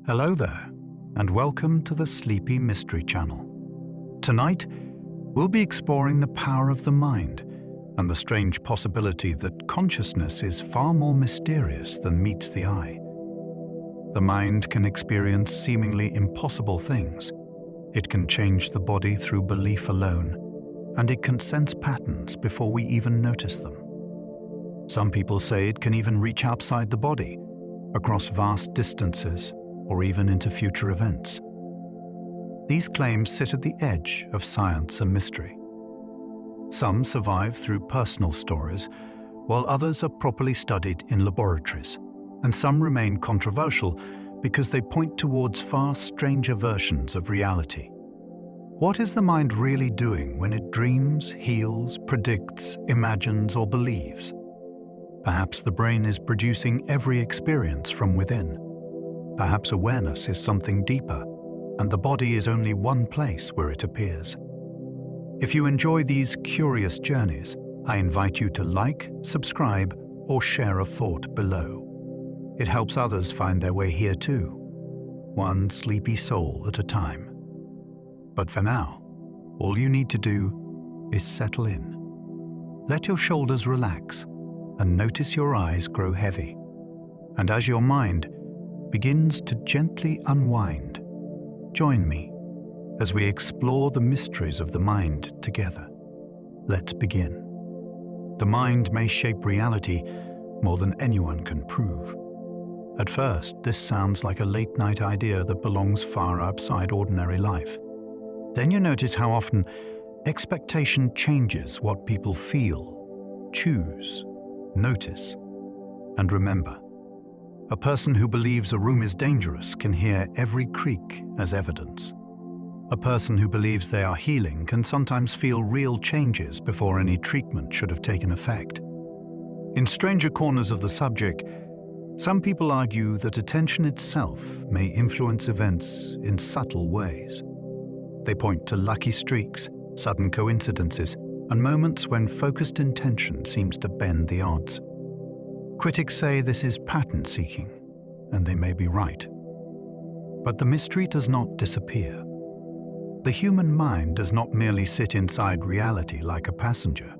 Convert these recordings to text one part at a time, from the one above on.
Hello there, and welcome to the Sleepy Mystery Channel. Tonight, we'll be exploring the power of the mind and the strange possibility that consciousness is far more mysterious than meets the eye. The mind can experience seemingly impossible things. It can change the body through belief alone, and it can sense patterns before we even notice them. Some people say it can even reach outside the body, across vast distances, or even into future events. These claims sit at the edge of science and mystery. Some survive through personal stories, while others are properly studied in laboratories, and some remain controversial because they point towards far stranger versions of reality. What is the mind really doing when it dreams, heals, predicts, imagines, or believes? Perhaps the brain is producing every experience from within. Perhaps awareness is something deeper, and the body is only one place where it appears. If you enjoy these curious journeys, I invite you to like, subscribe, or share a thought below. It helps others find their way here too, one sleepy soul at a time. But for now, all you need to do is settle in. Let your shoulders relax and notice your eyes grow heavy. And as your mind begins to gently unwind, join me as we explore the mysteries of the mind together. Let's begin. The mind may shape reality more than anyone can prove. At first, this sounds like a late-night idea that belongs far outside ordinary life. Then you notice how often expectation changes what people feel, choose, notice, and remember. A person who believes a room is dangerous can hear every creak as evidence. A person who believes they are healing can sometimes feel real changes before any treatment should have taken effect. In stranger corners of the subject, some people argue that attention itself may influence events in subtle ways. They point to lucky streaks, sudden coincidences, and moments when focused intention seems to bend the odds. Critics say this is pattern seeking, and they may be right. But the mystery does not disappear. The human mind does not merely sit inside reality like a passenger.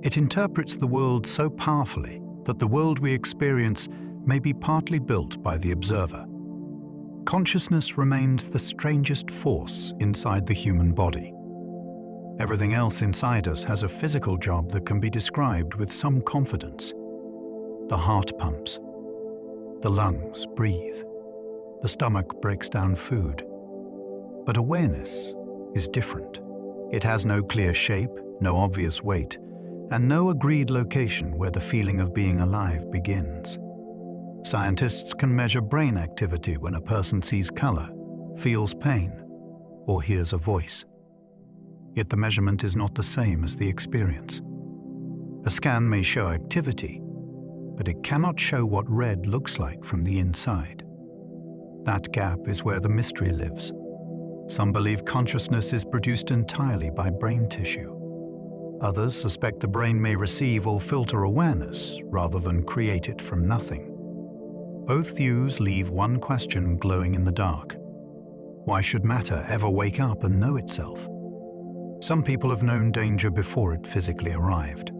It interprets the world so powerfully that the world we experience may be partly built by the observer. Consciousness remains the strangest force inside the human body. Everything else inside us has a physical job that can be described with some confidence. The heart pumps. The lungs breathe. The stomach breaks down food. But awareness is different. It has no clear shape, no obvious weight, and no agreed location where the feeling of being alive begins. Scientists can measure brain activity when a person sees color, feels pain, or hears a voice. Yet the measurement is not the same as the experience. A scan may show activity, but it cannot show what red looks like from the inside. That gap is where the mystery lives. Some believe consciousness is produced entirely by brain tissue. Others suspect the brain may receive or filter awareness rather than create it from nothing. Both views leave one question glowing in the dark. Why should matter ever wake up and know itself? Some people have known danger before it physically arrived.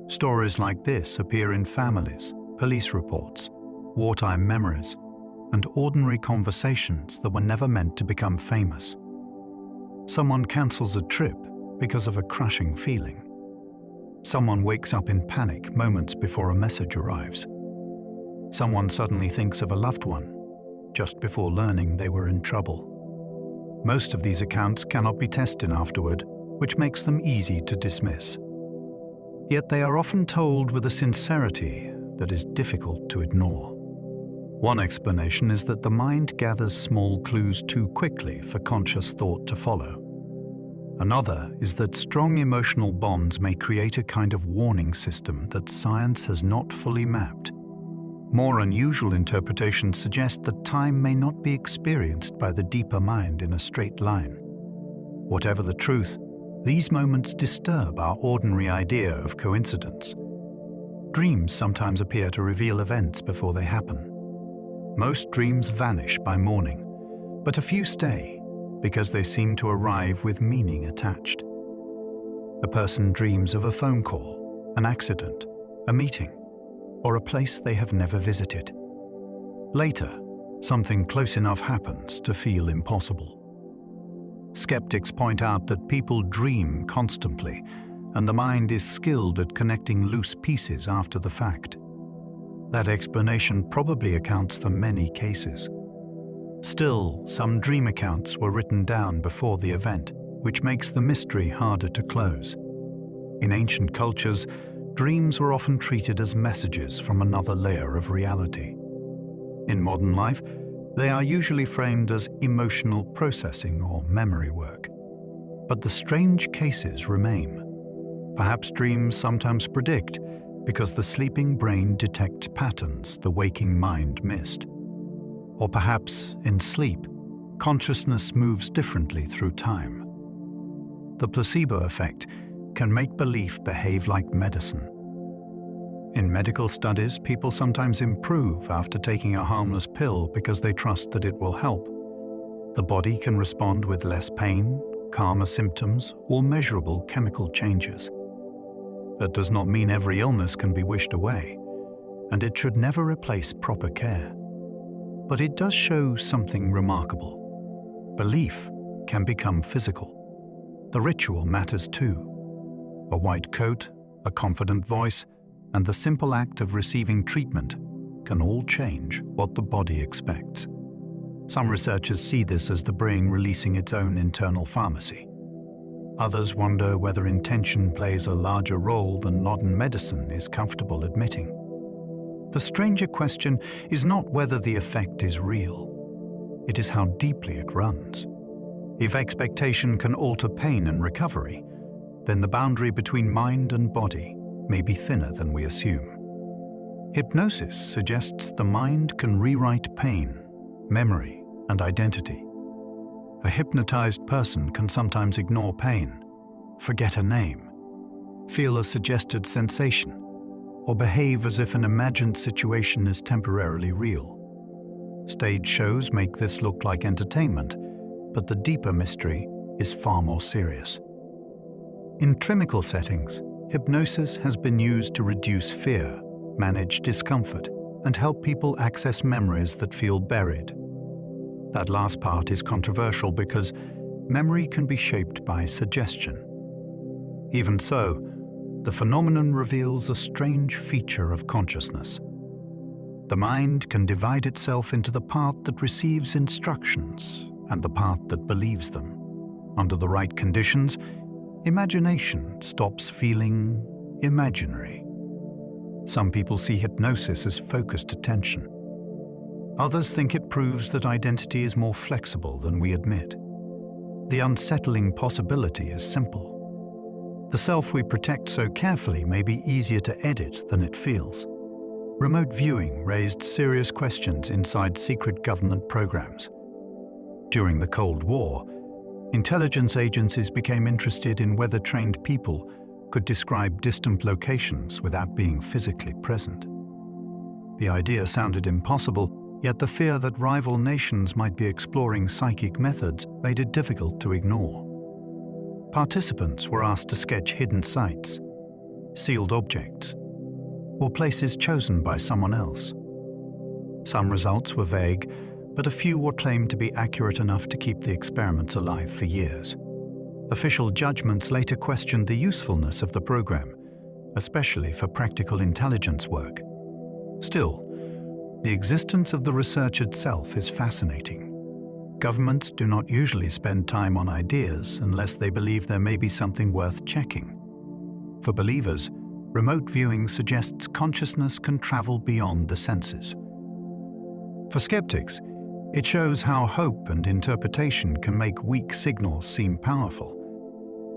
Stories like this appear in families, police reports, wartime memories, and ordinary conversations that were never meant to become famous. Someone cancels a trip because of a crushing feeling. Someone wakes up in panic moments before a message arrives. Someone suddenly thinks of a loved one just before learning they were in trouble. Most of these accounts cannot be tested afterward, which makes them easy to dismiss. Yet they are often told with a sincerity that is difficult to ignore. One explanation is that the mind gathers small clues too quickly for conscious thought to follow. Another is that strong emotional bonds may create a kind of warning system that science has not fully mapped. More unusual interpretations suggest that time may not be experienced by the deeper mind in a straight line. Whatever the truth, these moments disturb our ordinary idea of coincidence. Dreams sometimes appear to reveal events before they happen. Most dreams vanish by morning, but a few stay because they seem to arrive with meaning attached. A person dreams of a phone call, an accident, a meeting, or a place they have never visited. Later, something close enough happens to feel impossible. Skeptics point out that people dream constantly, and the mind is skilled at connecting loose pieces after the fact. That explanation probably accounts for many cases. Still, some dream accounts were written down before the event, which makes the mystery harder to close. In ancient cultures, dreams were often treated as messages from another layer of reality. In modern life, they are usually framed as emotional processing or memory work. But the strange cases remain. Perhaps dreams sometimes predict, because the sleeping brain detects patterns the waking mind missed. Or perhaps, in sleep, consciousness moves differently through time. The placebo effect can make belief behave like medicine. In medical studies, people sometimes improve after taking a harmless pill because they trust that it will help. The body can respond with less pain, calmer symptoms, or measurable chemical changes. That does not mean every illness can be wished away, and it should never replace proper care. But it does show something remarkable. Belief can become physical. The ritual matters too. A white coat, a confident voice, and the simple act of receiving treatment can all change what the body expects. Some researchers see this as the brain releasing its own internal pharmacy. Others wonder whether intention plays a larger role than modern medicine is comfortable admitting. The stranger question is not whether the effect is real. It is how deeply it runs. If expectation can alter pain and recovery, then the boundary between mind and body may be thinner than we assume. Hypnosis suggests the mind can rewrite pain, memory, and identity. A hypnotized person can sometimes ignore pain, forget a name, feel a suggested sensation, or behave as if an imagined situation is temporarily real. Stage shows make this look like entertainment, but the deeper mystery is far more serious. In clinical settings, hypnosis has been used to reduce fear, manage discomfort, and help people access memories that feel buried. That last part is controversial because memory can be shaped by suggestion. Even so, the phenomenon reveals a strange feature of consciousness. The mind can divide itself into the part that receives instructions and the part that believes them. Under the right conditions, imagination stops feeling imaginary. Some people see hypnosis as focused attention. Others think it proves that identity is more flexible than we admit. The unsettling possibility is simple. The self we protect so carefully may be easier to edit than it feels. Remote viewing raised serious questions inside secret government programs. During the Cold War, intelligence agencies became interested in whether trained people could describe distant locations without being physically present. The idea sounded impossible, yet the fear that rival nations might be exploring psychic methods made it difficult to ignore. Participants were asked to sketch hidden sites, sealed objects, or places chosen by someone else. Some results were vague, but a few were claimed to be accurate enough to keep the experiments alive for years. Official judgments later questioned the usefulness of the program, especially for practical intelligence work. Still, the existence of the research itself is fascinating. Governments do not usually spend time on ideas unless they believe there may be something worth checking. For believers, remote viewing suggests consciousness can travel beyond the senses. For skeptics, it shows how hope and interpretation can make weak signals seem powerful.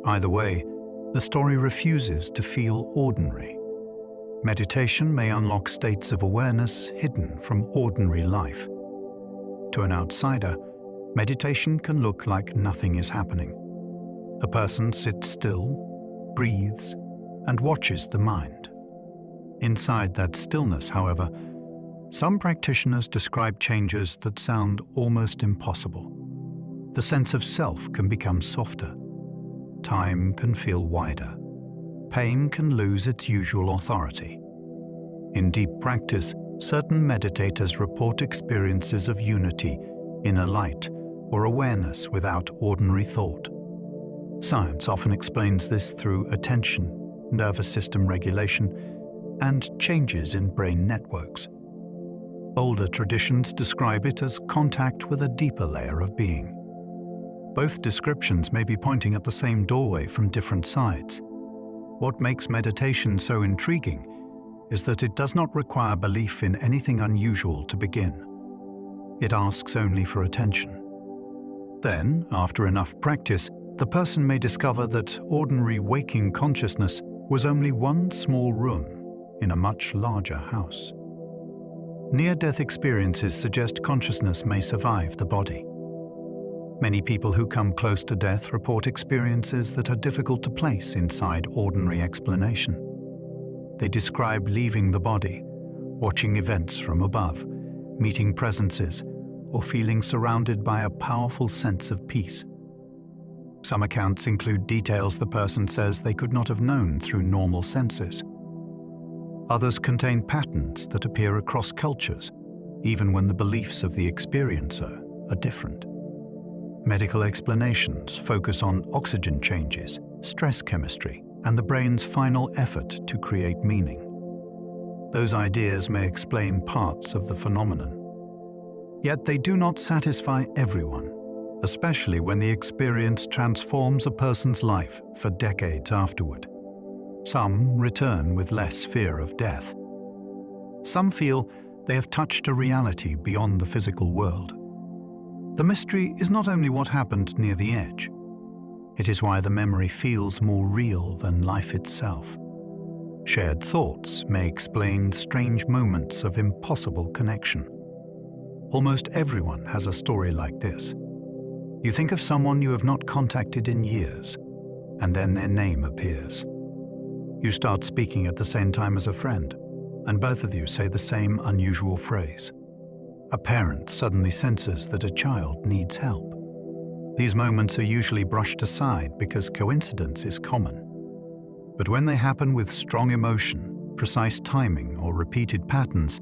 Either way, the story refuses to feel ordinary. Meditation may unlock states of awareness hidden from ordinary life. To an outsider, meditation can look like nothing is happening. A person sits still, breathes, and watches the mind. Inside that stillness, however, Some practitioners describe changes that sound almost impossible. The sense of self can become softer. Time can feel wider. Pain can lose its usual authority. In deep practice, certain meditators report experiences of unity, inner light, or awareness without ordinary thought. Science often explains this through attention, nervous system regulation, and changes in brain networks. Older traditions describe it as contact with a deeper layer of being. Both descriptions may be pointing at the same doorway from different sides. What makes meditation so intriguing is that it does not require belief in anything unusual to begin. It asks only for attention. Then, after enough practice, the person may discover that ordinary waking consciousness was only one small room in a much larger house. Near-death experiences suggest consciousness may survive the body. Many people who come close to death report experiences that are difficult to place inside ordinary explanation. They describe leaving the body, watching events from above, meeting presences, or feeling surrounded by a powerful sense of peace. Some accounts include details the person says they could not have known through normal senses. Others contain patterns that appear across cultures, even when the beliefs of the experiencer are different. Medical explanations focus on oxygen changes, stress chemistry, and the brain's final effort to create meaning. Those ideas may explain parts of the phenomenon. Yet they do not satisfy everyone, especially when the experience transforms a person's life for decades afterward. Some return with less fear of death. Some feel they have touched a reality beyond the physical world. The mystery is not only what happened near the edge. It is why the memory feels more real than life itself. Shared thoughts may explain strange moments of impossible connection. Almost everyone has a story like this. You think of someone you have not contacted in years, and then their name appears. You start speaking at the same time as a friend, and both of you say the same unusual phrase. A parent suddenly senses that a child needs help. These moments are usually brushed aside because coincidence is common. But when they happen with strong emotion, precise timing, or repeated patterns,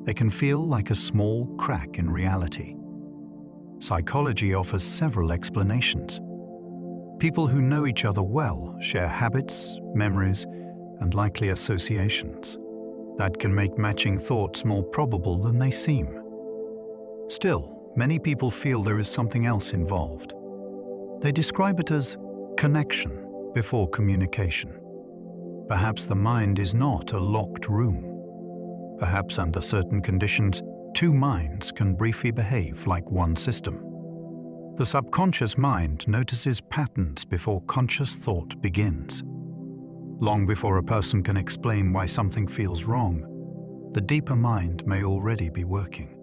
they can feel like a small crack in reality. Psychology offers several explanations. People who know each other well share habits, memories, and likely associations. That can make matching thoughts more probable than they seem. Still, many people feel there is something else involved. They describe it as connection before communication. Perhaps the mind is not a locked room. Perhaps under certain conditions, two minds can briefly behave like one system. The subconscious mind notices patterns before conscious thought begins. Long before a person can explain why something feels wrong, the deeper mind may already be working.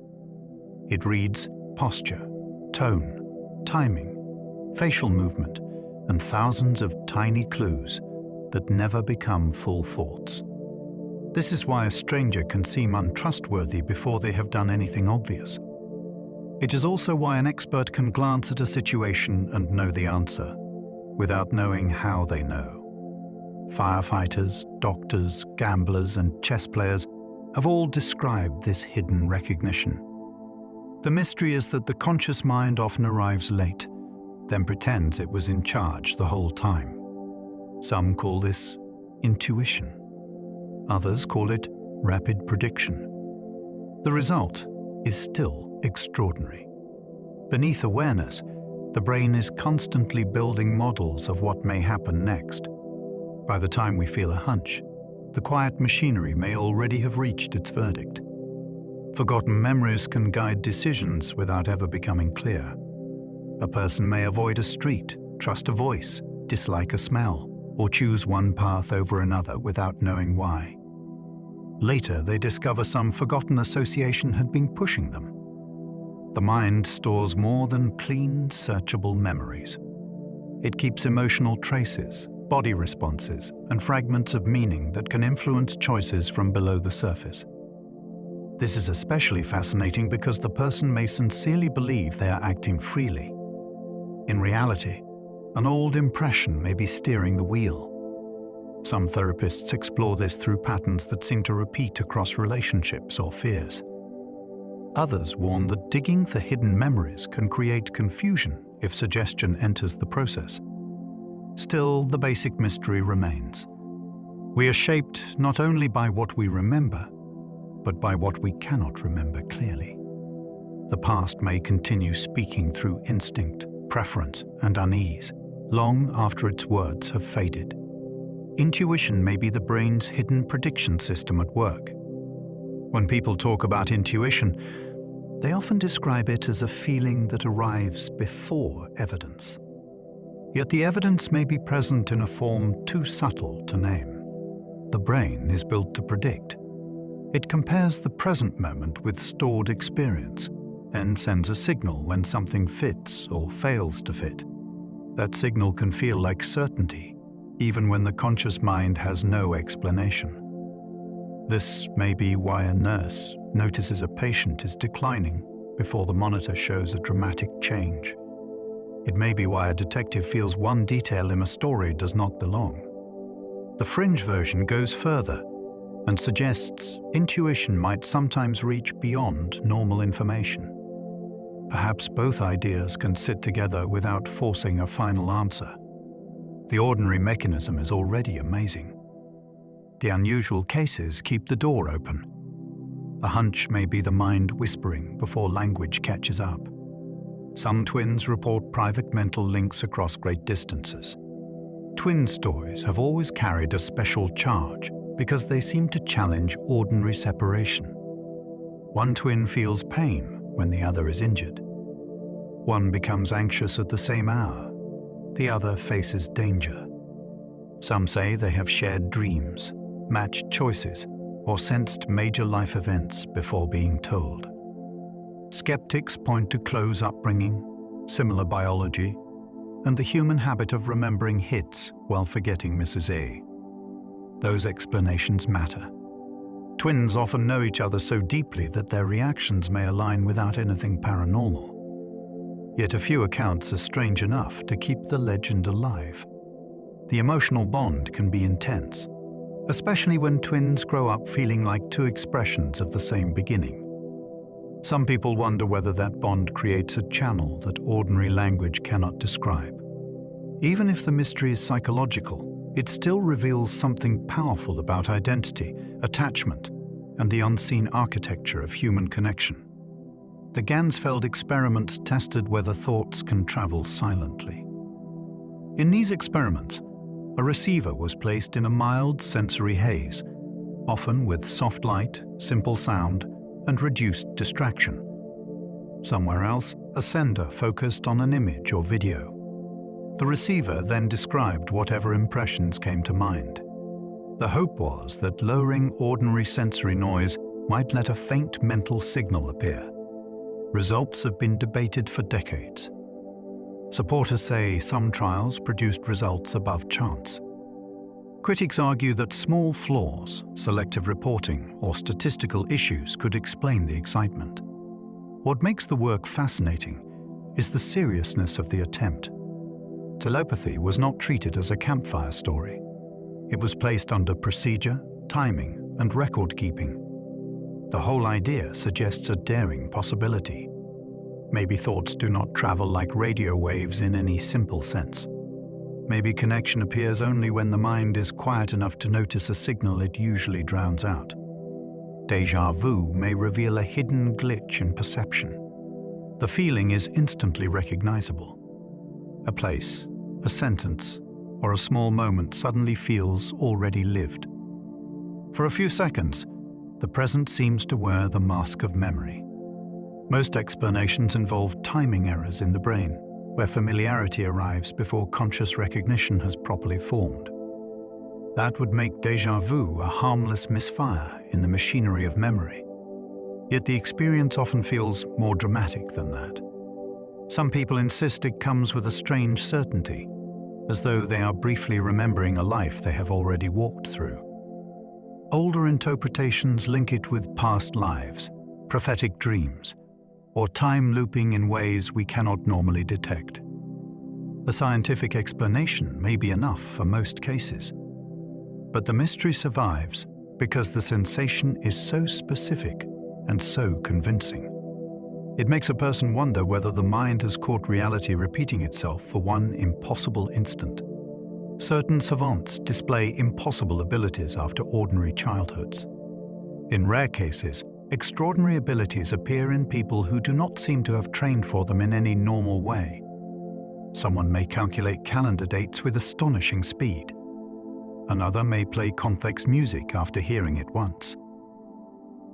It reads posture, tone, timing, facial movement, and thousands of tiny clues that never become full thoughts. This is why a stranger can seem untrustworthy before they have done anything obvious. It is also why an expert can glance at a situation and know the answer, without knowing how they know. Firefighters, doctors, gamblers, and chess players have all described this hidden recognition. The mystery is that the conscious mind often arrives late, then pretends it was in charge the whole time. Some call this intuition. Others call it rapid prediction. The result is still extraordinary. Beneath awareness, the brain is constantly building models of what may happen next. By the time we feel a hunch, the quiet machinery may already have reached its verdict. Forgotten memories can guide decisions without ever becoming clear. A person may avoid a street, trust a voice, dislike a smell, or choose one path over another without knowing why. Later, they discover some forgotten association had been pushing them. The mind stores more than clean, searchable memories. It keeps emotional traces, body responses, and fragments of meaning that can influence choices from below the surface. This is especially fascinating because the person may sincerely believe they are acting freely. In reality, an old impression may be steering the wheel. Some therapists explore this through patterns that seem to repeat across relationships or fears. Others warn that digging for hidden memories can create confusion if suggestion enters the process. Still, the basic mystery remains. We are shaped not only by what we remember, but by what we cannot remember clearly. The past may continue speaking through instinct, preference, and unease, long after its words have faded. Intuition may be the brain's hidden prediction system at work. When people talk about intuition, they often describe it as a feeling that arrives before evidence. Yet the evidence may be present in a form too subtle to name. The brain is built to predict. It compares the present moment with stored experience, then sends a signal when something fits or fails to fit. That signal can feel like certainty, even when the conscious mind has no explanation. This may be why a nurse notices a patient is declining before the monitor shows a dramatic change. It may be why a detective feels one detail in a story does not belong. The fringe version goes further and suggests intuition might sometimes reach beyond normal information. Perhaps both ideas can sit together without forcing a final answer. The ordinary mechanism is already amazing. The unusual cases keep the door open. A hunch may be the mind whispering before language catches up. Some twins report private mental links across great distances. Twin stories have always carried a special charge because they seem to challenge ordinary separation. One twin feels pain when the other is injured. One becomes anxious at the same hour. The other faces danger. Some say they have shared dreams, matched choices, or sensed major life events before being told. Skeptics point to close upbringing, similar biology, and the human habit of remembering hits while forgetting Mrs. A. Those explanations matter. Twins often know each other so deeply that their reactions may align without anything paranormal. Yet a few accounts are strange enough to keep the legend alive. The emotional bond can be intense, especially when twins grow up feeling like two expressions of the same beginning. Some people wonder whether that bond creates a channel that ordinary language cannot describe. Even if the mystery is psychological, it still reveals something powerful about identity, attachment, and the unseen architecture of human connection. The Ganzfeld experiments tested whether thoughts can travel silently. In these experiments, a receiver was placed in a mild sensory haze, often with soft light, simple sound, and reduced distraction. Somewhere else, a sender focused on an image or video. The receiver then described whatever impressions came to mind. The hope was that lowering ordinary sensory noise might let a faint mental signal appear. Results have been debated for decades. Supporters say some trials produced results above chance. Critics argue that small flaws, selective reporting, or statistical issues could explain the excitement. What makes the work fascinating is the seriousness of the attempt. Telepathy was not treated as a campfire story. It was placed under procedure, timing, and record-keeping. The whole idea suggests a daring possibility. Maybe thoughts do not travel like radio waves in any simple sense. Maybe connection appears only when the mind is quiet enough to notice a signal it usually drowns out. Déjà vu may reveal a hidden glitch in perception. The feeling is instantly recognizable. A place, a sentence, or a small moment suddenly feels already lived. For a few seconds, the present seems to wear the mask of memory. Most explanations involve timing errors in the brain, where familiarity arrives before conscious recognition has properly formed. That would make déjà vu a harmless misfire in the machinery of memory. Yet the experience often feels more dramatic than that. Some people insist it comes with a strange certainty, as though they are briefly remembering a life they have already walked through. Older interpretations link it with past lives, prophetic dreams, or time looping in ways we cannot normally detect. The scientific explanation may be enough for most cases, but the mystery survives because the sensation is so specific and so convincing. It makes a person wonder whether the mind has caught reality repeating itself for one impossible instant. Certain savants display impossible abilities after ordinary childhoods. In rare cases, extraordinary abilities appear in people who do not seem to have trained for them in any normal way. Someone may calculate calendar dates with astonishing speed. Another may play complex music after hearing it once.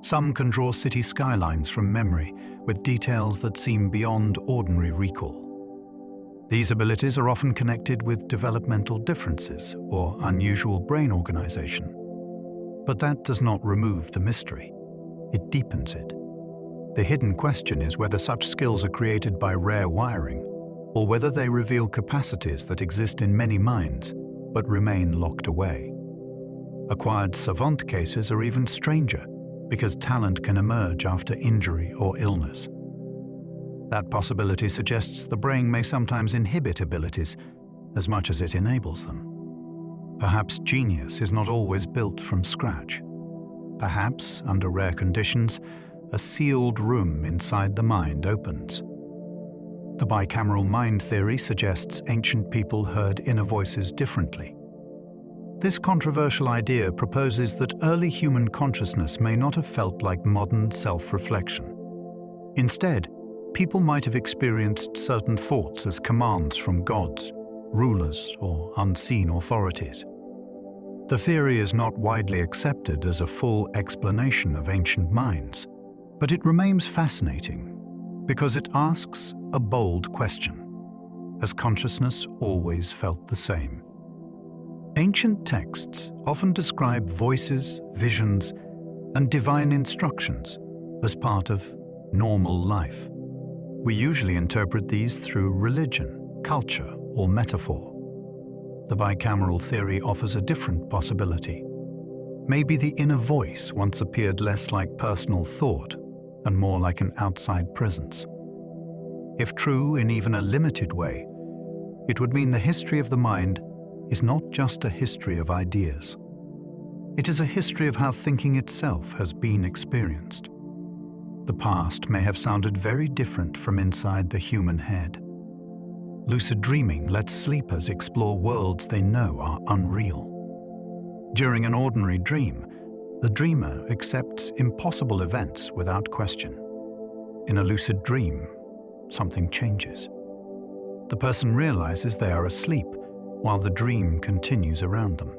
Some can draw city skylines from memory with details that seem beyond ordinary recall. These abilities are often connected with developmental differences or unusual brain organization. But that does not remove the mystery. It deepens it. The hidden question is whether such skills are created by rare wiring, or whether they reveal capacities that exist in many minds but remain locked away. Acquired savant cases are even stranger, because talent can emerge after injury or illness. That possibility suggests the brain may sometimes inhibit abilities as much as it enables them. Perhaps genius is not always built from scratch. Perhaps, under rare conditions, a sealed room inside the mind opens. The bicameral mind theory suggests ancient people heard inner voices differently. This controversial idea proposes that early human consciousness may not have felt like modern self-reflection. Instead, people might have experienced certain thoughts as commands from gods, rulers, or unseen authorities. The theory is not widely accepted as a full explanation of ancient minds, but it remains fascinating because it asks a bold question. Has consciousness always felt the same? Ancient texts often describe voices, visions, and divine instructions as part of normal life. We usually interpret these through religion, culture, or metaphor. The bicameral theory offers a different possibility. Maybe the inner voice once appeared less like personal thought and more like an outside presence. If true in even a limited way, it would mean the history of the mind is not just a history of ideas. It is a history of how thinking itself has been experienced. The past may have sounded very different from inside the human head. Lucid dreaming lets sleepers explore worlds they know are unreal. During an ordinary dream, the dreamer accepts impossible events without question. In a lucid dream, something changes. The person realizes they are asleep while the dream continues around them.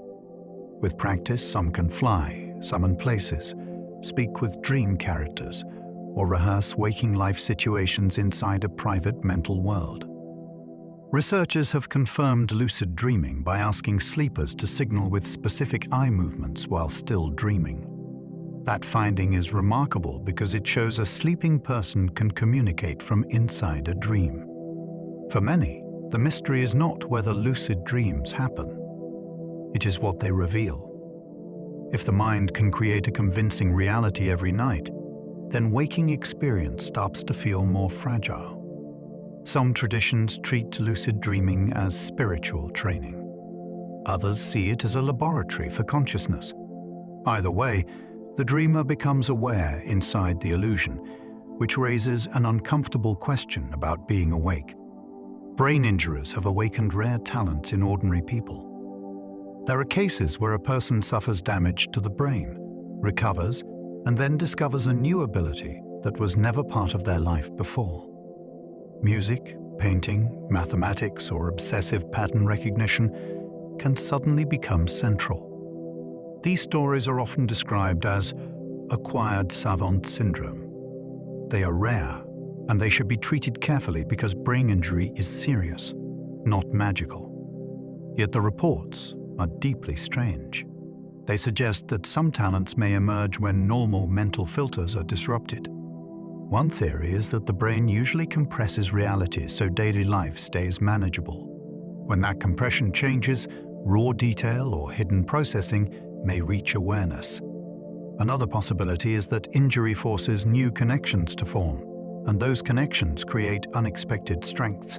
With practice, some can fly, summon places, speak with dream characters, or rehearse waking life situations inside a private mental world. Researchers have confirmed lucid dreaming by asking sleepers to signal with specific eye movements while still dreaming. That finding is remarkable because it shows a sleeping person can communicate from inside a dream. For many, the mystery is not whether lucid dreams happen. It is what they reveal. If the mind can create a convincing reality every night, then waking experience starts to feel more fragile. Some traditions treat lucid dreaming as spiritual training. Others see it as a laboratory for consciousness. Either way, the dreamer becomes aware inside the illusion, which raises an uncomfortable question about being awake. Brain injuries have awakened rare talents in ordinary people. There are cases where a person suffers damage to the brain, recovers, and then discovers a new ability that was never part of their life before. Music, painting, mathematics, or obsessive pattern recognition can suddenly become central. These stories are often described as acquired savant syndrome. They are rare, and they should be treated carefully because brain injury is serious, not magical. Yet the reports are deeply strange. They suggest that some talents may emerge when normal mental filters are disrupted. One theory is that the brain usually compresses reality so daily life stays manageable. When that compression changes, raw detail or hidden processing may reach awareness. Another possibility is that injury forces new connections to form, and those connections create unexpected strengths.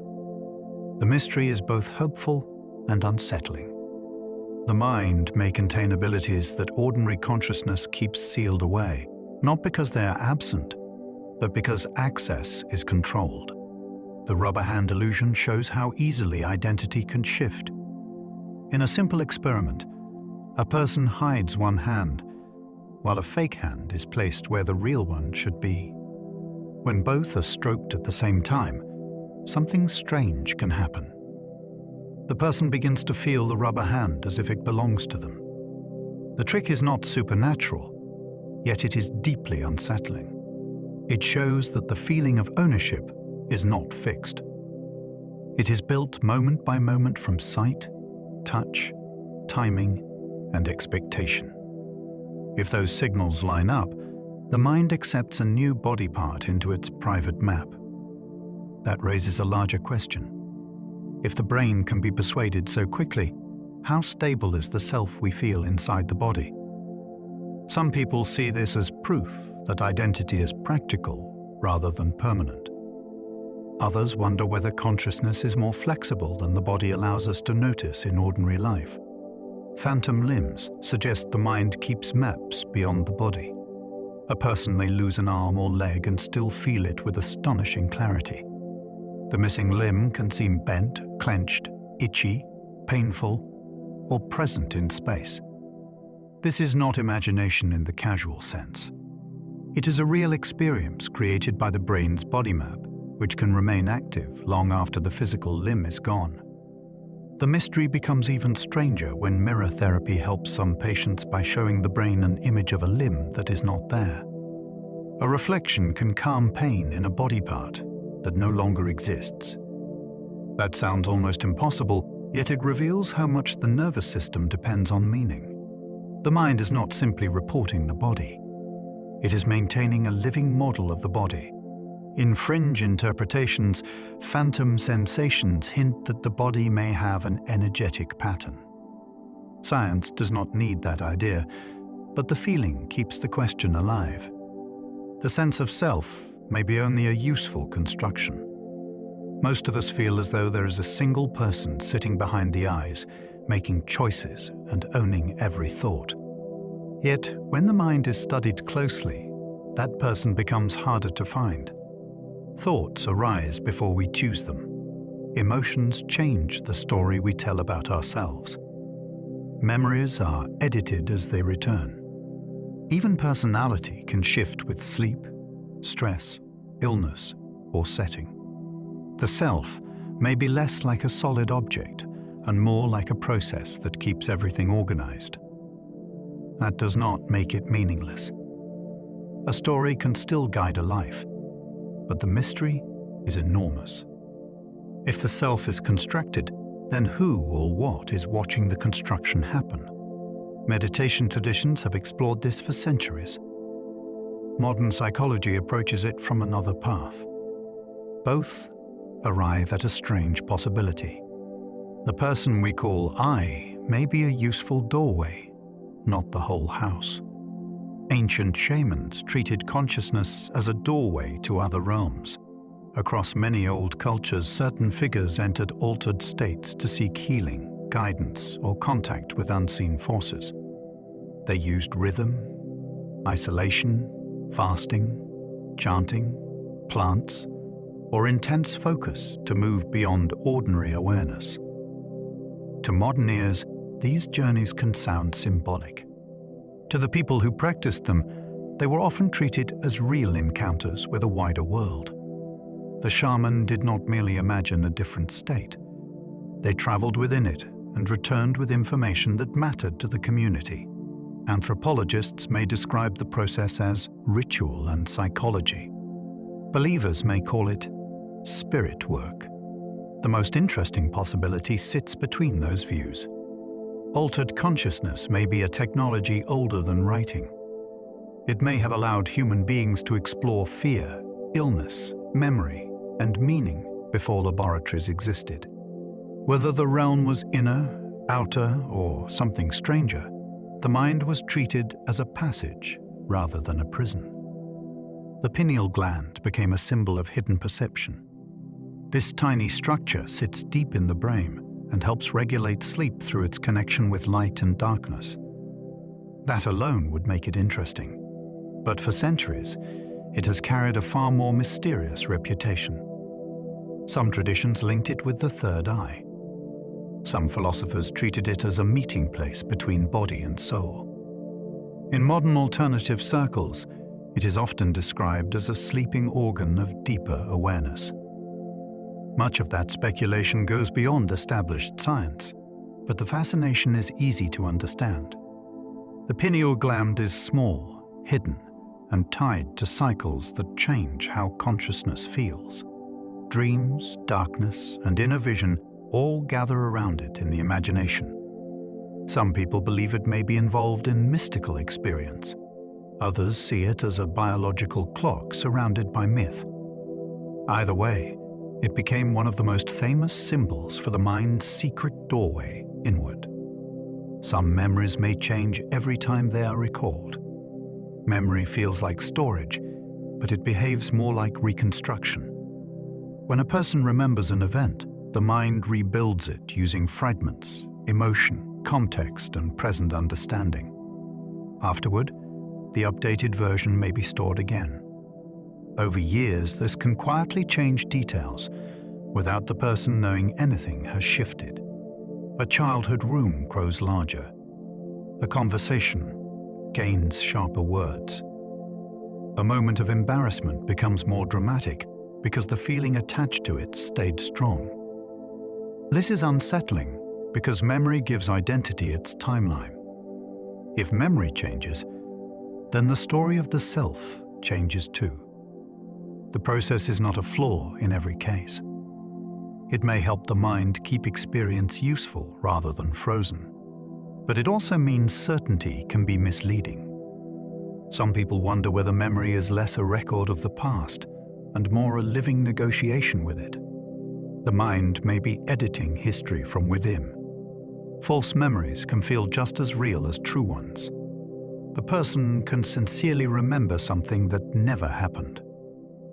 The mystery is both hopeful and unsettling. The mind may contain abilities that ordinary consciousness keeps sealed away, not because they are absent, but because access is controlled. The rubber hand illusion shows how easily identity can shift. In a simple experiment, a person hides one hand, while a fake hand is placed where the real one should be. When both are stroked at the same time, something strange can happen. The person begins to feel the rubber hand as if it belongs to them. The trick is not supernatural, yet it is deeply unsettling. It shows that the feeling of ownership is not fixed. It is built moment by moment from sight, touch, timing, and expectation. If those signals line up, the mind accepts a new body part into its private map. That raises a larger question. If the brain can be persuaded so quickly, how stable is the self we feel inside the body? Some people see this as proof that identity is practical rather than permanent. Others wonder whether consciousness is more flexible than the body allows us to notice in ordinary life. Phantom limbs suggest the mind keeps maps beyond the body. A person may lose an arm or leg and still feel it with astonishing clarity. The missing limb can seem bent, clenched, itchy, painful, or present in space. This is not imagination in the casual sense. It is a real experience created by the brain's body map, which can remain active long after the physical limb is gone. The mystery becomes even stranger when mirror therapy helps some patients by showing the brain an image of a limb that is not there. A reflection can calm pain in a body part that no longer exists. That sounds almost impossible, yet it reveals how much the nervous system depends on meaning. The mind is not simply reporting the body. It is maintaining a living model of the body. In fringe interpretations, phantom sensations hint that the body may have an energetic pattern. Science does not need that idea, but the feeling keeps the question alive. The sense of self may be only a useful construction. Most of us feel as though there is a single person sitting behind the eyes, making choices and owning every thought. Yet, when the mind is studied closely, that person becomes harder to find. Thoughts arise before we choose them. Emotions change the story we tell about ourselves. Memories are edited as they return. Even personality can shift with sleep, stress, illness, or setting. The self may be less like a solid object and more like a process that keeps everything organized. That does not make it meaningless. A story can still guide a life, but the mystery is enormous. If the self is constructed, then who or what is watching the construction happen? Meditation traditions have explored this for centuries. Modern psychology approaches it from another path. Both arrive at a strange possibility. The person we call I may be a useful doorway, not the whole house. Ancient shamans treated consciousness as a doorway to other realms. Across many old cultures, certain figures entered altered states to seek healing, guidance, or contact with unseen forces. They used rhythm, isolation, fasting, chanting, plants, or intense focus to move beyond ordinary awareness. To modern ears, these journeys can sound symbolic. To the people who practiced them, they were often treated as real encounters with a wider world. The shaman did not merely imagine a different state. They traveled within it and returned with information that mattered to the community. Anthropologists may describe the process as ritual and psychology. Believers may call it spirit work. The most interesting possibility sits between those views. Altered consciousness may be a technology older than writing. It may have allowed human beings to explore fear, illness, memory, and meaning before laboratories existed. Whether the realm was inner, outer, or something stranger, the mind was treated as a passage, rather than a prison. The pineal gland became a symbol of hidden perception. This tiny structure sits deep in the brain and helps regulate sleep through its connection with light and darkness. That alone would make it interesting, but for centuries, it has carried a far more mysterious reputation. Some traditions linked it with the third eye. Some philosophers treated it as a meeting place between body and soul. In modern alternative circles, it is often described as a sleeping organ of deeper awareness. Much of that speculation goes beyond established science, but the fascination is easy to understand. The pineal gland is small, hidden, and tied to cycles that change how consciousness feels. Dreams, darkness, and inner vision all gather around it in the imagination. Some people believe it may be involved in mystical experience. Others see it as a biological clock surrounded by myth. Either way, it became one of the most famous symbols for the mind's secret doorway inward. Some memories may change every time they are recalled. Memory feels like storage, but it behaves more like reconstruction. When a person remembers an event, the mind rebuilds it using fragments, emotion, context, and present understanding. Afterward, the updated version may be stored again. Over years, this can quietly change details without the person knowing anything has shifted. A childhood room grows larger. A conversation gains sharper words. A moment of embarrassment becomes more dramatic because the feeling attached to it stayed strong. This is unsettling because memory gives identity its timeline. If memory changes, then the story of the self changes too. The process is not a flaw in every case. It may help the mind keep experience useful rather than frozen. But it also means certainty can be misleading. Some people wonder whether memory is less a record of the past and more a living negotiation with it. The mind may be editing history from within. False memories can feel just as real as true ones. A person can sincerely remember something that never happened.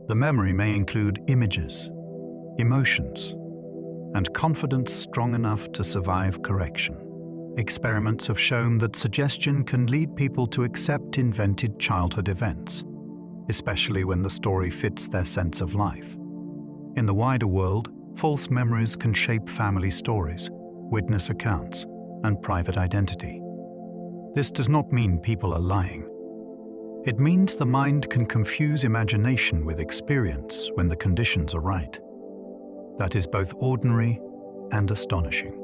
The memory may include images, emotions, and confidence strong enough to survive correction. Experiments have shown that suggestion can lead people to accept invented childhood events, especially when the story fits their sense of life. In the wider world, false memories can shape family stories, witness accounts, and private identity. This does not mean people are lying. It means the mind can confuse imagination with experience when the conditions are right. That is both ordinary and astonishing.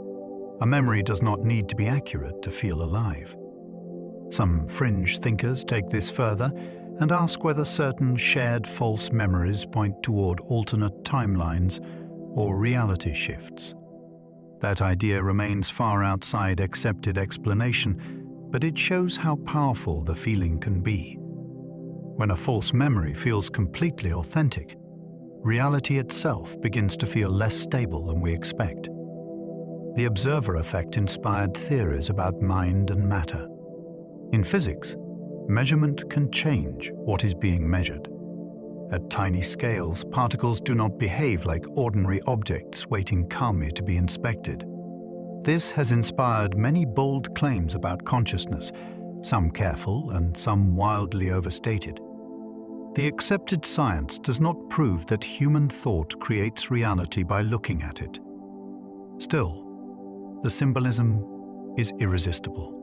A memory does not need to be accurate to feel alive. Some fringe thinkers take this further and ask whether certain shared false memories point toward alternate timelines or reality shifts. That idea remains far outside accepted explanation, but it shows how powerful the feeling can be. When a false memory feels completely authentic, reality itself begins to feel less stable than we expect. The observer effect inspired theories about mind and matter. In physics, measurement can change what is being measured. At tiny scales, particles do not behave like ordinary objects waiting calmly to be inspected. This has inspired many bold claims about consciousness, some careful and some wildly overstated. The accepted science does not prove that human thought creates reality by looking at it. Still, the symbolism is irresistible.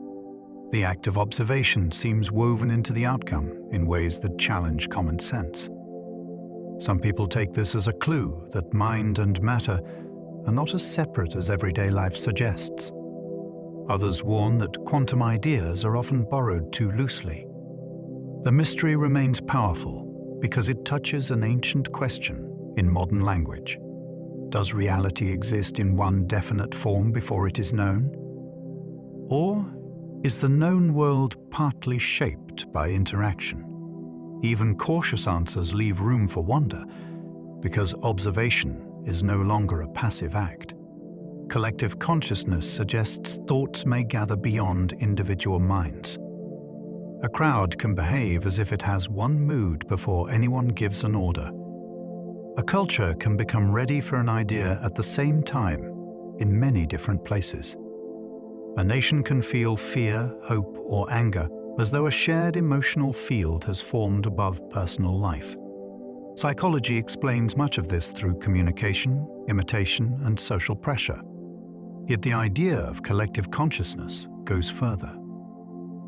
The act of observation seems woven into the outcome in ways that challenge common sense. Some people take this as a clue that mind and matter are not as separate as everyday life suggests. Others warn that quantum ideas are often borrowed too loosely. The mystery remains powerful because it touches an ancient question in modern language. Does reality exist in one definite form before it is known? Or is the known world partly shaped by interaction? Even cautious answers leave room for wonder because observation is no longer a passive act. Collective consciousness suggests thoughts may gather beyond individual minds. A crowd can behave as if it has one mood before anyone gives an order. A culture can become ready for an idea at the same time in many different places. A nation can feel fear, hope, or anger as though a shared emotional field has formed above personal life. Psychology explains much of this through communication, imitation, and social pressure. Yet the idea of collective consciousness goes further.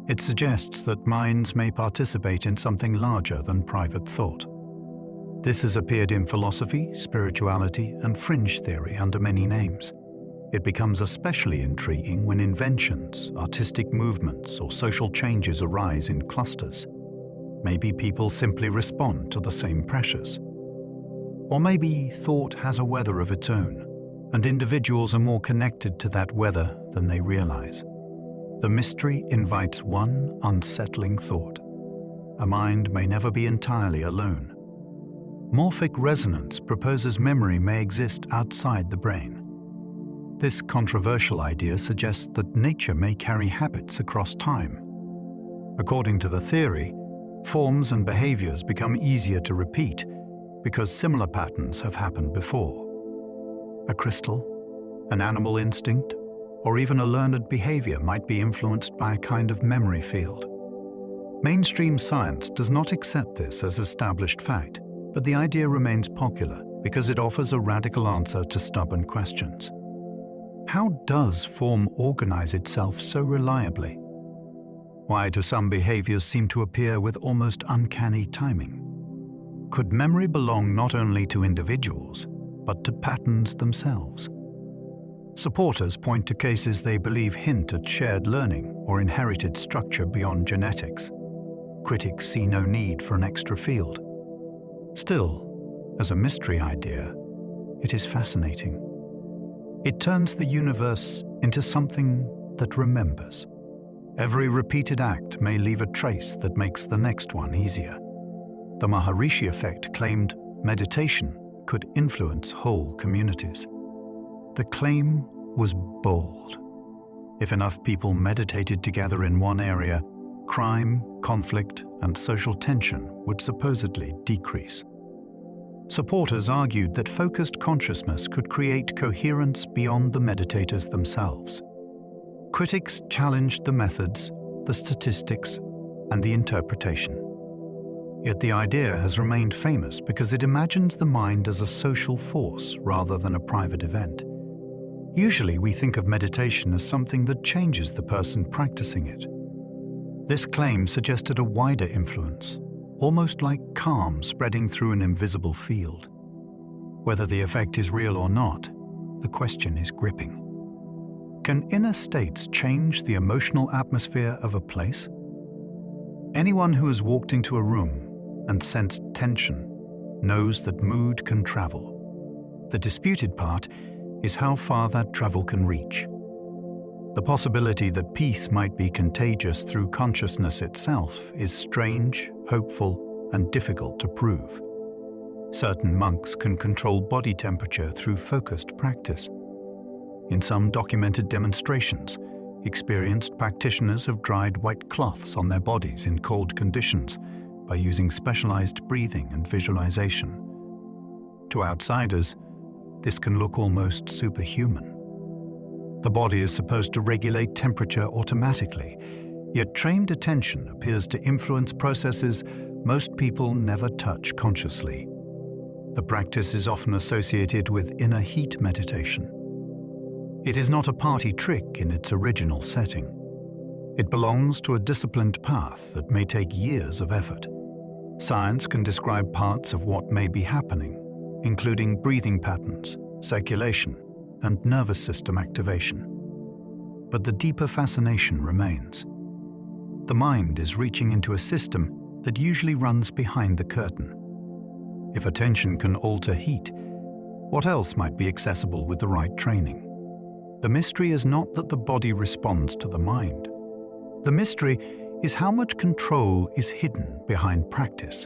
It suggests that minds may participate in something larger than private thought. This has appeared in philosophy, spirituality, and fringe theory under many names. It becomes especially intriguing when inventions, artistic movements, or social changes arise in clusters. Maybe people simply respond to the same pressures. Or maybe thought has a weather of its own, and individuals are more connected to that weather than they realize. The mystery invites one unsettling thought. A mind may never be entirely alone. Morphic resonance proposes memory may exist outside the brain. This controversial idea suggests that nature may carry habits across time. According to the theory, forms and behaviors become easier to repeat because similar patterns have happened before. A crystal, an animal instinct, or even a learned behavior might be influenced by a kind of memory field. Mainstream science does not accept this as established fact, but the idea remains popular because it offers a radical answer to stubborn questions. How does form organize itself so reliably? Why do some behaviors seem to appear with almost uncanny timing? Could memory belong not only to individuals, but to patterns themselves? Supporters point to cases they believe hint at shared learning or inherited structure beyond genetics. Critics see no need for an extra field. Still, as a mystery idea, it is fascinating. It turns the universe into something that remembers. Every repeated act may leave a trace that makes the next one easier. The Maharishi effect claimed meditation could influence whole communities. The claim was bold. If enough people meditated together in one area, crime, conflict, and social tension would supposedly decrease. Supporters argued that focused consciousness could create coherence beyond the meditators themselves. Critics challenged the methods, the statistics, and the interpretation. Yet the idea has remained famous because it imagines the mind as a social force rather than a private event. Usually we think of meditation as something that changes the person practicing it. This claim suggested a wider influence, almost like calm spreading through an invisible field. Whether the effect is real or not, the question is gripping. Can inner states change the emotional atmosphere of a place? Anyone who has walked into a room and sensed tension knows that mood can travel. The disputed part is how far that travel can reach. The possibility that peace might be contagious through consciousness itself is strange, hopeful, and difficult to prove. Certain monks can control body temperature through focused practice. In some documented demonstrations, experienced practitioners have dried white cloths on their bodies in cold conditions by using specialized breathing and visualization. To outsiders, this can look almost superhuman. The body is supposed to regulate temperature automatically, yet trained attention appears to influence processes most people never touch consciously. The practice is often associated with inner heat meditation. It is not a party trick in its original setting. It belongs to a disciplined path that may take years of effort. Science can describe parts of what may be happening, including breathing patterns, circulation, and nervous system activation. But the deeper fascination remains. The mind is reaching into a system that usually runs behind the curtain. If attention can alter heat, what else might be accessible with the right training? The mystery is not that the body responds to the mind. The mystery is how much control is hidden behind practice.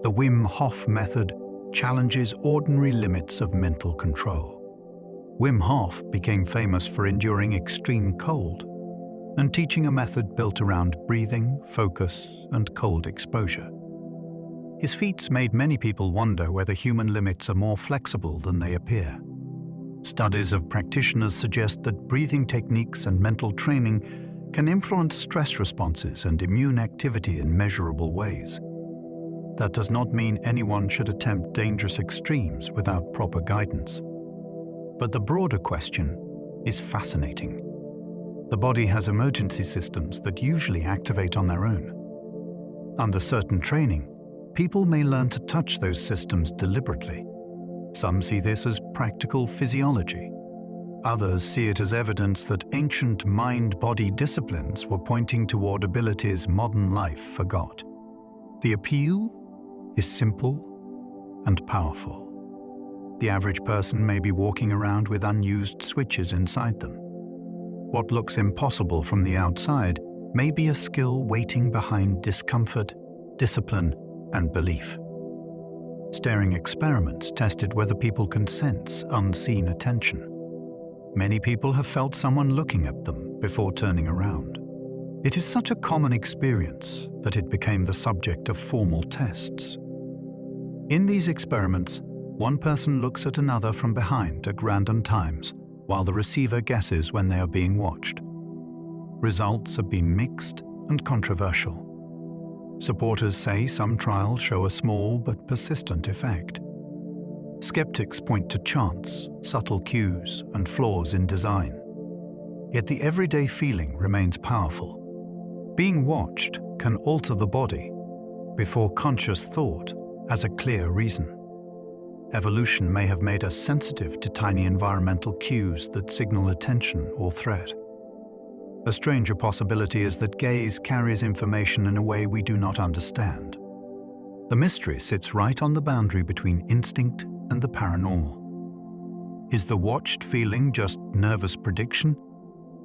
The Wim Hof method challenges ordinary limits of mental control. Wim Hof became famous for enduring extreme cold. and teaching a method built around breathing, focus, and cold exposure. His feats made many people wonder whether human limits are more flexible than they appear. Studies of practitioners suggest that breathing techniques and mental training can influence stress responses and immune activity in measurable ways. That does not mean anyone should attempt dangerous extremes without proper guidance. But the broader question is fascinating. The body has emergency systems that usually activate on their own. Under certain training, people may learn to touch those systems deliberately. Some see this as practical physiology. Others see it as evidence that ancient mind-body disciplines were pointing toward abilities modern life forgot. The appeal is simple and powerful. The average person may be walking around with unused switches inside them. What looks impossible from the outside may be a skill waiting behind discomfort, discipline, and belief. Staring experiments tested whether people can sense unseen attention. Many people have felt someone looking at them before turning around. It is such a common experience that it became the subject of formal tests. In these experiments, one person looks at another from behind at random times, while the receiver guesses when they are being watched. Results have been mixed and controversial. Supporters say some trials show a small but persistent effect. Skeptics point to chance, subtle cues, and flaws in design. Yet the everyday feeling remains powerful. Being watched can alter the body before conscious thought has a clear reason. Evolution may have made us sensitive to tiny environmental cues that signal attention or threat. A stranger possibility is that gaze carries information in a way we do not understand. The mystery sits right on the boundary between instinct and the paranormal. Is the watched feeling just nervous prediction,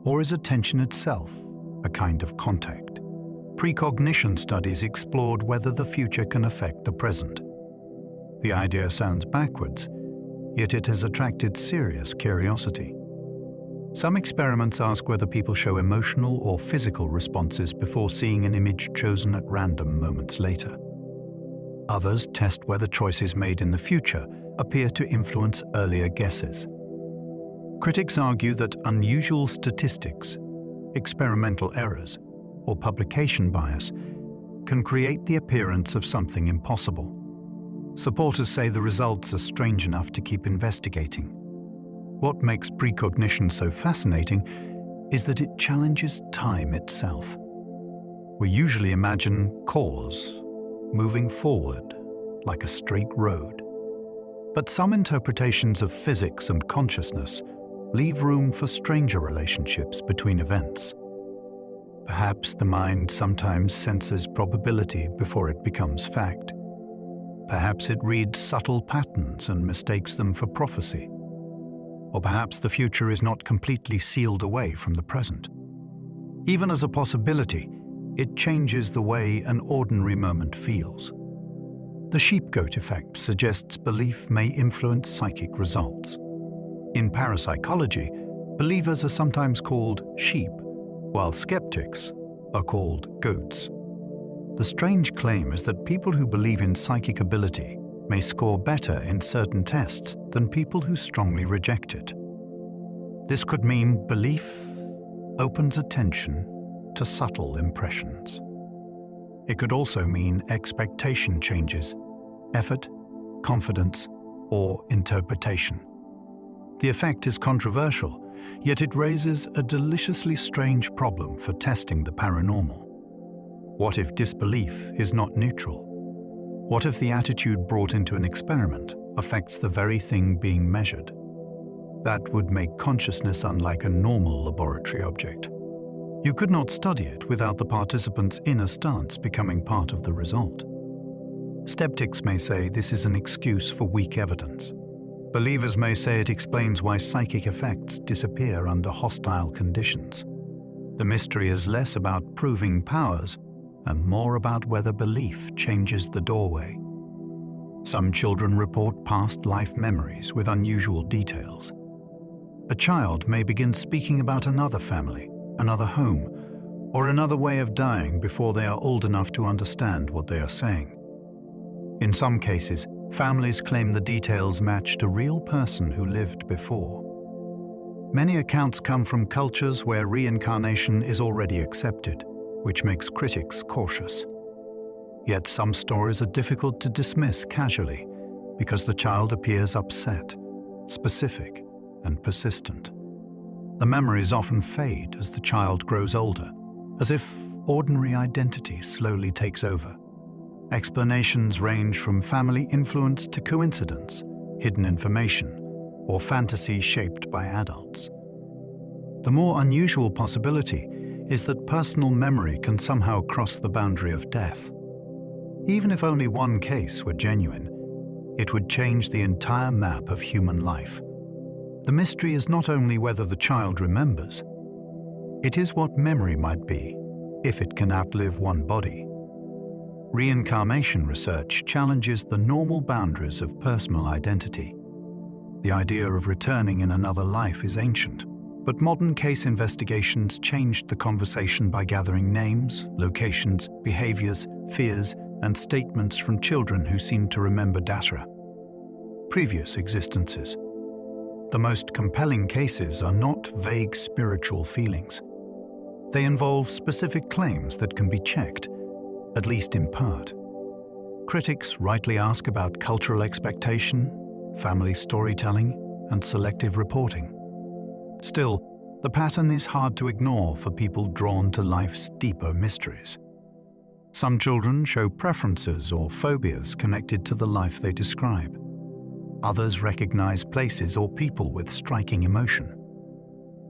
or is attention itself a kind of contact? Precognition studies explored whether the future can affect the present. The idea sounds backwards, yet it has attracted serious curiosity. Some experiments ask whether people show emotional or physical responses before seeing an image chosen at random moments later. Others test whether choices made in the future appear to influence earlier guesses. Critics argue that unusual statistics, experimental errors, or publication bias can create the appearance of something impossible. Supporters say the results are strange enough to keep investigating. What makes precognition so fascinating is that it challenges time itself. We usually imagine cause, moving forward, like a straight road. But some interpretations of physics and consciousness leave room for stranger relationships between events. Perhaps the mind sometimes senses probability before it becomes fact. Perhaps it reads subtle patterns and mistakes them for prophecy. Or perhaps the future is not completely sealed away from the present. Even as a possibility, it changes the way an ordinary moment feels. The sheep-goat effect suggests belief may influence psychic results. In parapsychology, believers are sometimes called sheep, while skeptics are called goats. The strange claim is that people who believe in psychic ability may score better in certain tests than people who strongly reject it. This could mean belief opens attention to subtle impressions. It could also mean expectation changes, effort, confidence, or interpretation. The effect is controversial, yet it raises a deliciously strange problem for testing the paranormal. What if disbelief is not neutral? What if the attitude brought into an experiment affects the very thing being measured? That would make consciousness unlike a normal laboratory object. You could not study it without the participant's inner stance becoming part of the result. Skeptics may say this is an excuse for weak evidence. Believers may say it explains why psychic effects disappear under hostile conditions. The mystery is less about proving powers and more about whether belief changes the doorway. Some children report past life memories with unusual details. A child may begin speaking about another family, another home, or another way of dying before they are old enough to understand what they are saying. In some cases, families claim the details matched a real person who lived before. Many accounts come from cultures where reincarnation is already accepted, which makes critics cautious. Yet some stories are difficult to dismiss casually because the child appears upset, specific, and persistent. The memories often fade as the child grows older, as if ordinary identity slowly takes over. Explanations range from family influence to coincidence, hidden information, or fantasy shaped by adults. The more unusual possibility is that personal memory can somehow cross the boundary of death. Even if only one case were genuine, it would change the entire map of human life. The mystery is not only whether the child remembers, it is what memory might be if it can outlive one body. Reincarnation research challenges the normal boundaries of personal identity. The idea of returning in another life is ancient, but modern case investigations changed the conversation by gathering names, locations, behaviors, fears, and statements from children who seemed to remember data, previous existences. The most compelling cases are not vague spiritual feelings. They involve specific claims that can be checked, at least in part. Critics rightly ask about cultural expectation, family storytelling, and selective reporting. Still, the pattern is hard to ignore for people drawn to life's deeper mysteries. Some children show preferences or phobias connected to the life they describe. Others recognize places or people with striking emotion.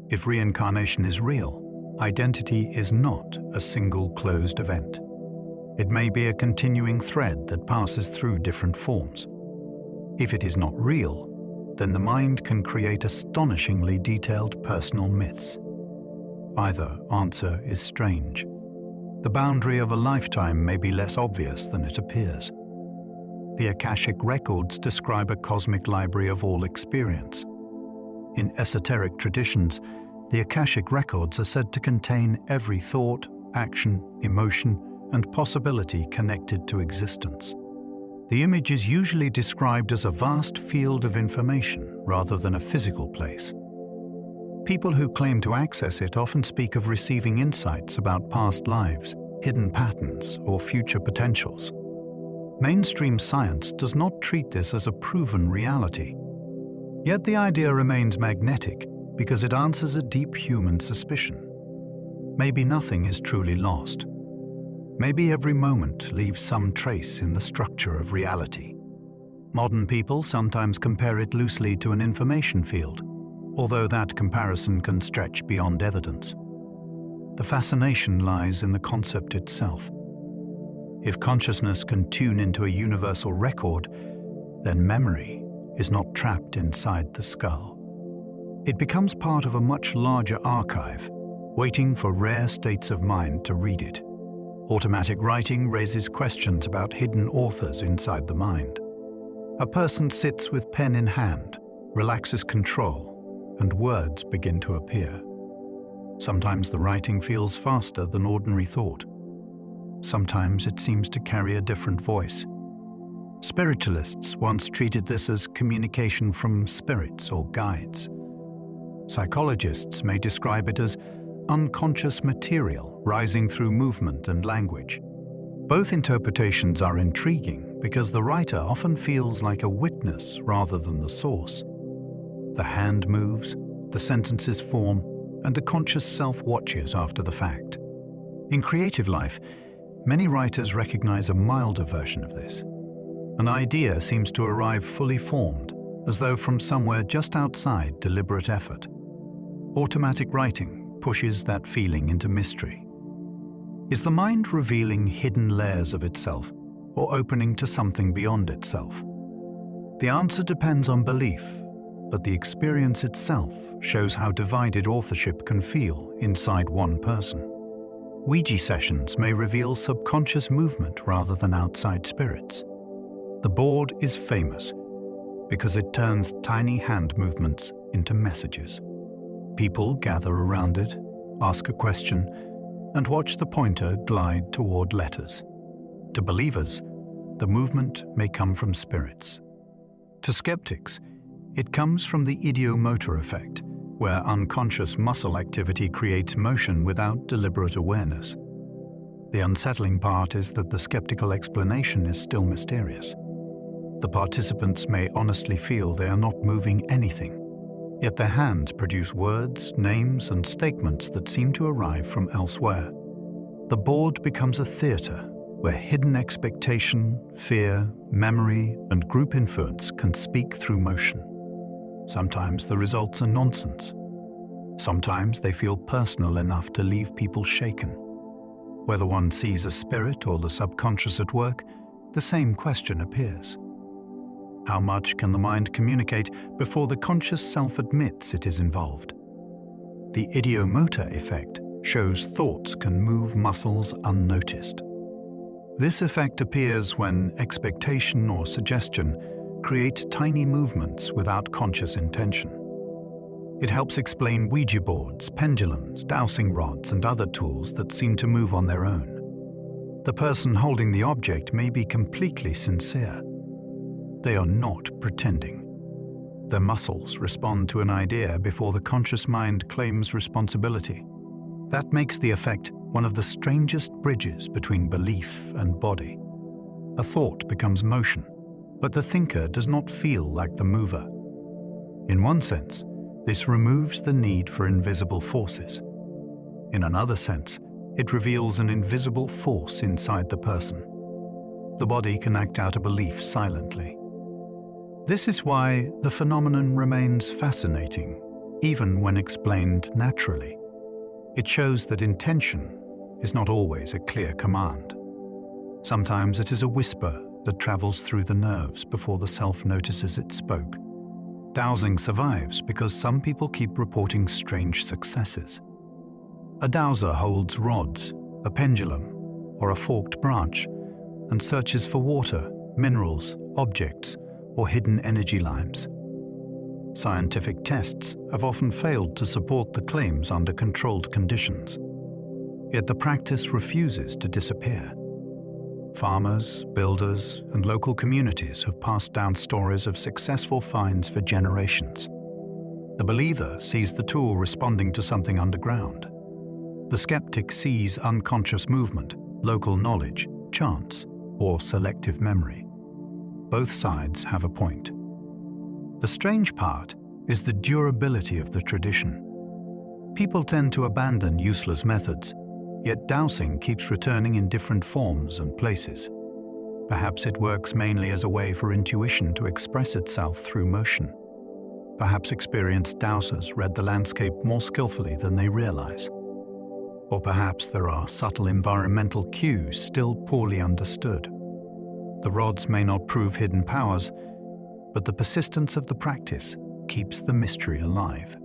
If reincarnation is real, identity is not a single closed event. It may be a continuing thread that passes through different forms. If it is not real, then the mind can create astonishingly detailed personal myths. Either answer is strange. The boundary of a lifetime may be less obvious than it appears. The Akashic records describe a cosmic library of all experience. In esoteric traditions, the Akashic records are said to contain every thought, action, emotion, and possibility connected to existence. The image is usually described as a vast field of information rather than a physical place. People who claim to access it often speak of receiving insights about past lives, hidden patterns, or future potentials. Mainstream science does not treat this as a proven reality. Yet the idea remains magnetic because it answers a deep human suspicion. Maybe nothing is truly lost. Maybe every moment leaves some trace in the structure of reality. Modern people sometimes compare it loosely to an information field, although that comparison can stretch beyond evidence. The fascination lies in the concept itself. If consciousness can tune into a universal record, then memory is not trapped inside the skull. It becomes part of a much larger archive, waiting for rare states of mind to read it. Automatic writing raises questions about hidden authors inside the mind. A person sits with pen in hand, relaxes control, and words begin to appear. Sometimes the writing feels faster than ordinary thought. Sometimes it seems to carry a different voice. Spiritualists once treated this as communication from spirits or guides. Psychologists may describe it as unconscious material rising through movement and language. Both interpretations are intriguing because the writer often feels like a witness rather than the source. The hand moves, the sentences form, and the conscious self watches after the fact. In creative life, many writers recognize a milder version of this. An idea seems to arrive fully formed, as though from somewhere just outside deliberate effort. Automatic writing pushes that feeling into mystery. Is the mind revealing hidden layers of itself, or opening to something beyond itself? The answer depends on belief, but the experience itself shows how divided authorship can feel inside one person. Ouija sessions may reveal subconscious movement rather than outside spirits. The board is famous because it turns tiny hand movements into messages. People gather around it, ask a question, and watch the pointer glide toward letters. To believers, the movement may come from spirits. To skeptics, it comes from the ideomotor effect, where unconscious muscle activity creates motion without deliberate awareness. The unsettling part is that the skeptical explanation is still mysterious. The participants may honestly feel they are not moving anything, yet their hands produce words, names, and statements that seem to arrive from elsewhere. The board becomes a theater where hidden expectation, fear, memory, and group influence can speak through motion. Sometimes the results are nonsense. Sometimes they feel personal enough to leave people shaken. Whether one sees a spirit or the subconscious at work, the same question appears. How much can the mind communicate before the conscious self admits it is involved? The ideomotor effect shows thoughts can move muscles unnoticed. This effect appears when expectation or suggestion create tiny movements without conscious intention. It helps explain Ouija boards, pendulums, dowsing rods, and other tools that seem to move on their own. The person holding the object may be completely sincere. They are not pretending. Their muscles respond to an idea before the conscious mind claims responsibility. That makes the effect one of the strangest bridges between belief and body. A thought becomes motion, but the thinker does not feel like the mover. In one sense, this removes the need for invisible forces. In another sense, it reveals an invisible force inside the person. The body can act out a belief silently. This is why the phenomenon remains fascinating, even when explained naturally. It shows that intention is not always a clear command. Sometimes it is a whisper that travels through the nerves before the self notices it spoke. Dowsing survives because some people keep reporting strange successes. A dowser holds rods, a pendulum, or a forked branch, and searches for water, minerals, objects, or hidden energy lines. Scientific tests have often failed to support the claims under controlled conditions. Yet the practice refuses to disappear. Farmers, builders, and local communities have passed down stories of successful finds for generations. The believer sees the tool responding to something underground. The skeptic sees unconscious movement, local knowledge, chance, or selective memory. Both sides have a point. The strange part is the durability of the tradition. People tend to abandon useless methods, yet dowsing keeps returning in different forms and places. Perhaps it works mainly as a way for intuition to express itself through motion. Perhaps experienced dowsers read the landscape more skillfully than they realize. Or perhaps there are subtle environmental cues still poorly understood. The rods may not prove hidden powers, but the persistence of the practice keeps the mystery alive.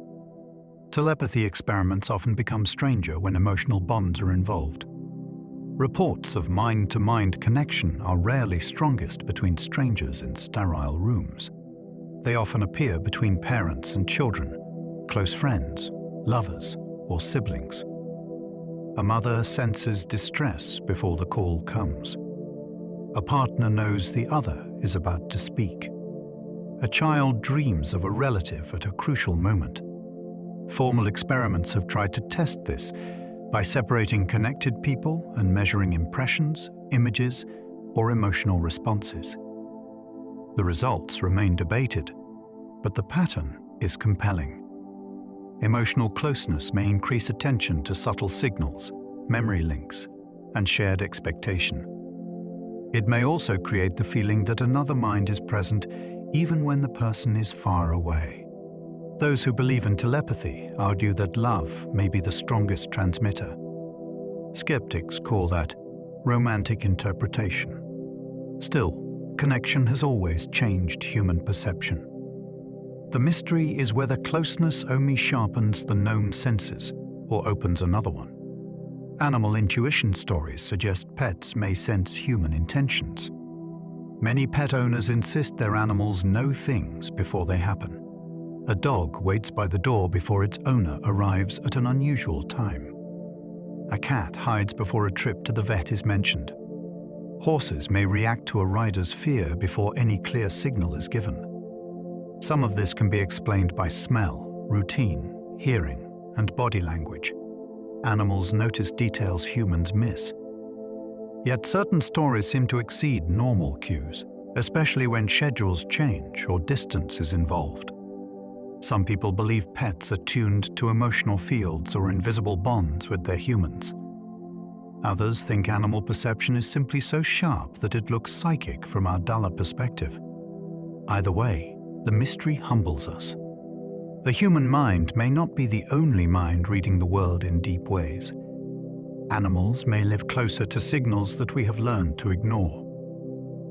Telepathy experiments often become stranger when emotional bonds are involved. Reports of mind-to-mind connection are rarely strongest between strangers in sterile rooms. They often appear between parents and children, close friends, lovers, or siblings. A mother senses distress before the call comes. A partner knows the other is about to speak. A child dreams of a relative at a crucial moment. Formal experiments have tried to test this by separating connected people and measuring impressions, images, or emotional responses. The results remain debated, but the pattern is compelling. Emotional closeness may increase attention to subtle signals, memory links, and shared expectation. It may also create the feeling that another mind is present even when the person is far away. Those who believe in telepathy argue that love may be the strongest transmitter. Skeptics call that romantic interpretation. Still, connection has always changed human perception. The mystery is whether closeness only sharpens the known senses or opens another one. Animal intuition stories suggest pets may sense human intentions. Many pet owners insist their animals know things before they happen. A dog waits by the door before its owner arrives at an unusual time. A cat hides before a trip to the vet is mentioned. Horses may react to a rider's fear before any clear signal is given. Some of this can be explained by smell, routine, hearing, and body language. Animals notice details humans miss. Yet certain stories seem to exceed normal cues, especially when schedules change or distance is involved. Some people believe pets are tuned to emotional fields or invisible bonds with their humans. Others think animal perception is simply so sharp that it looks psychic from our duller perspective. Either way, the mystery humbles us. The human mind may not be the only mind reading the world in deep ways. Animals may live closer to signals that we have learned to ignore.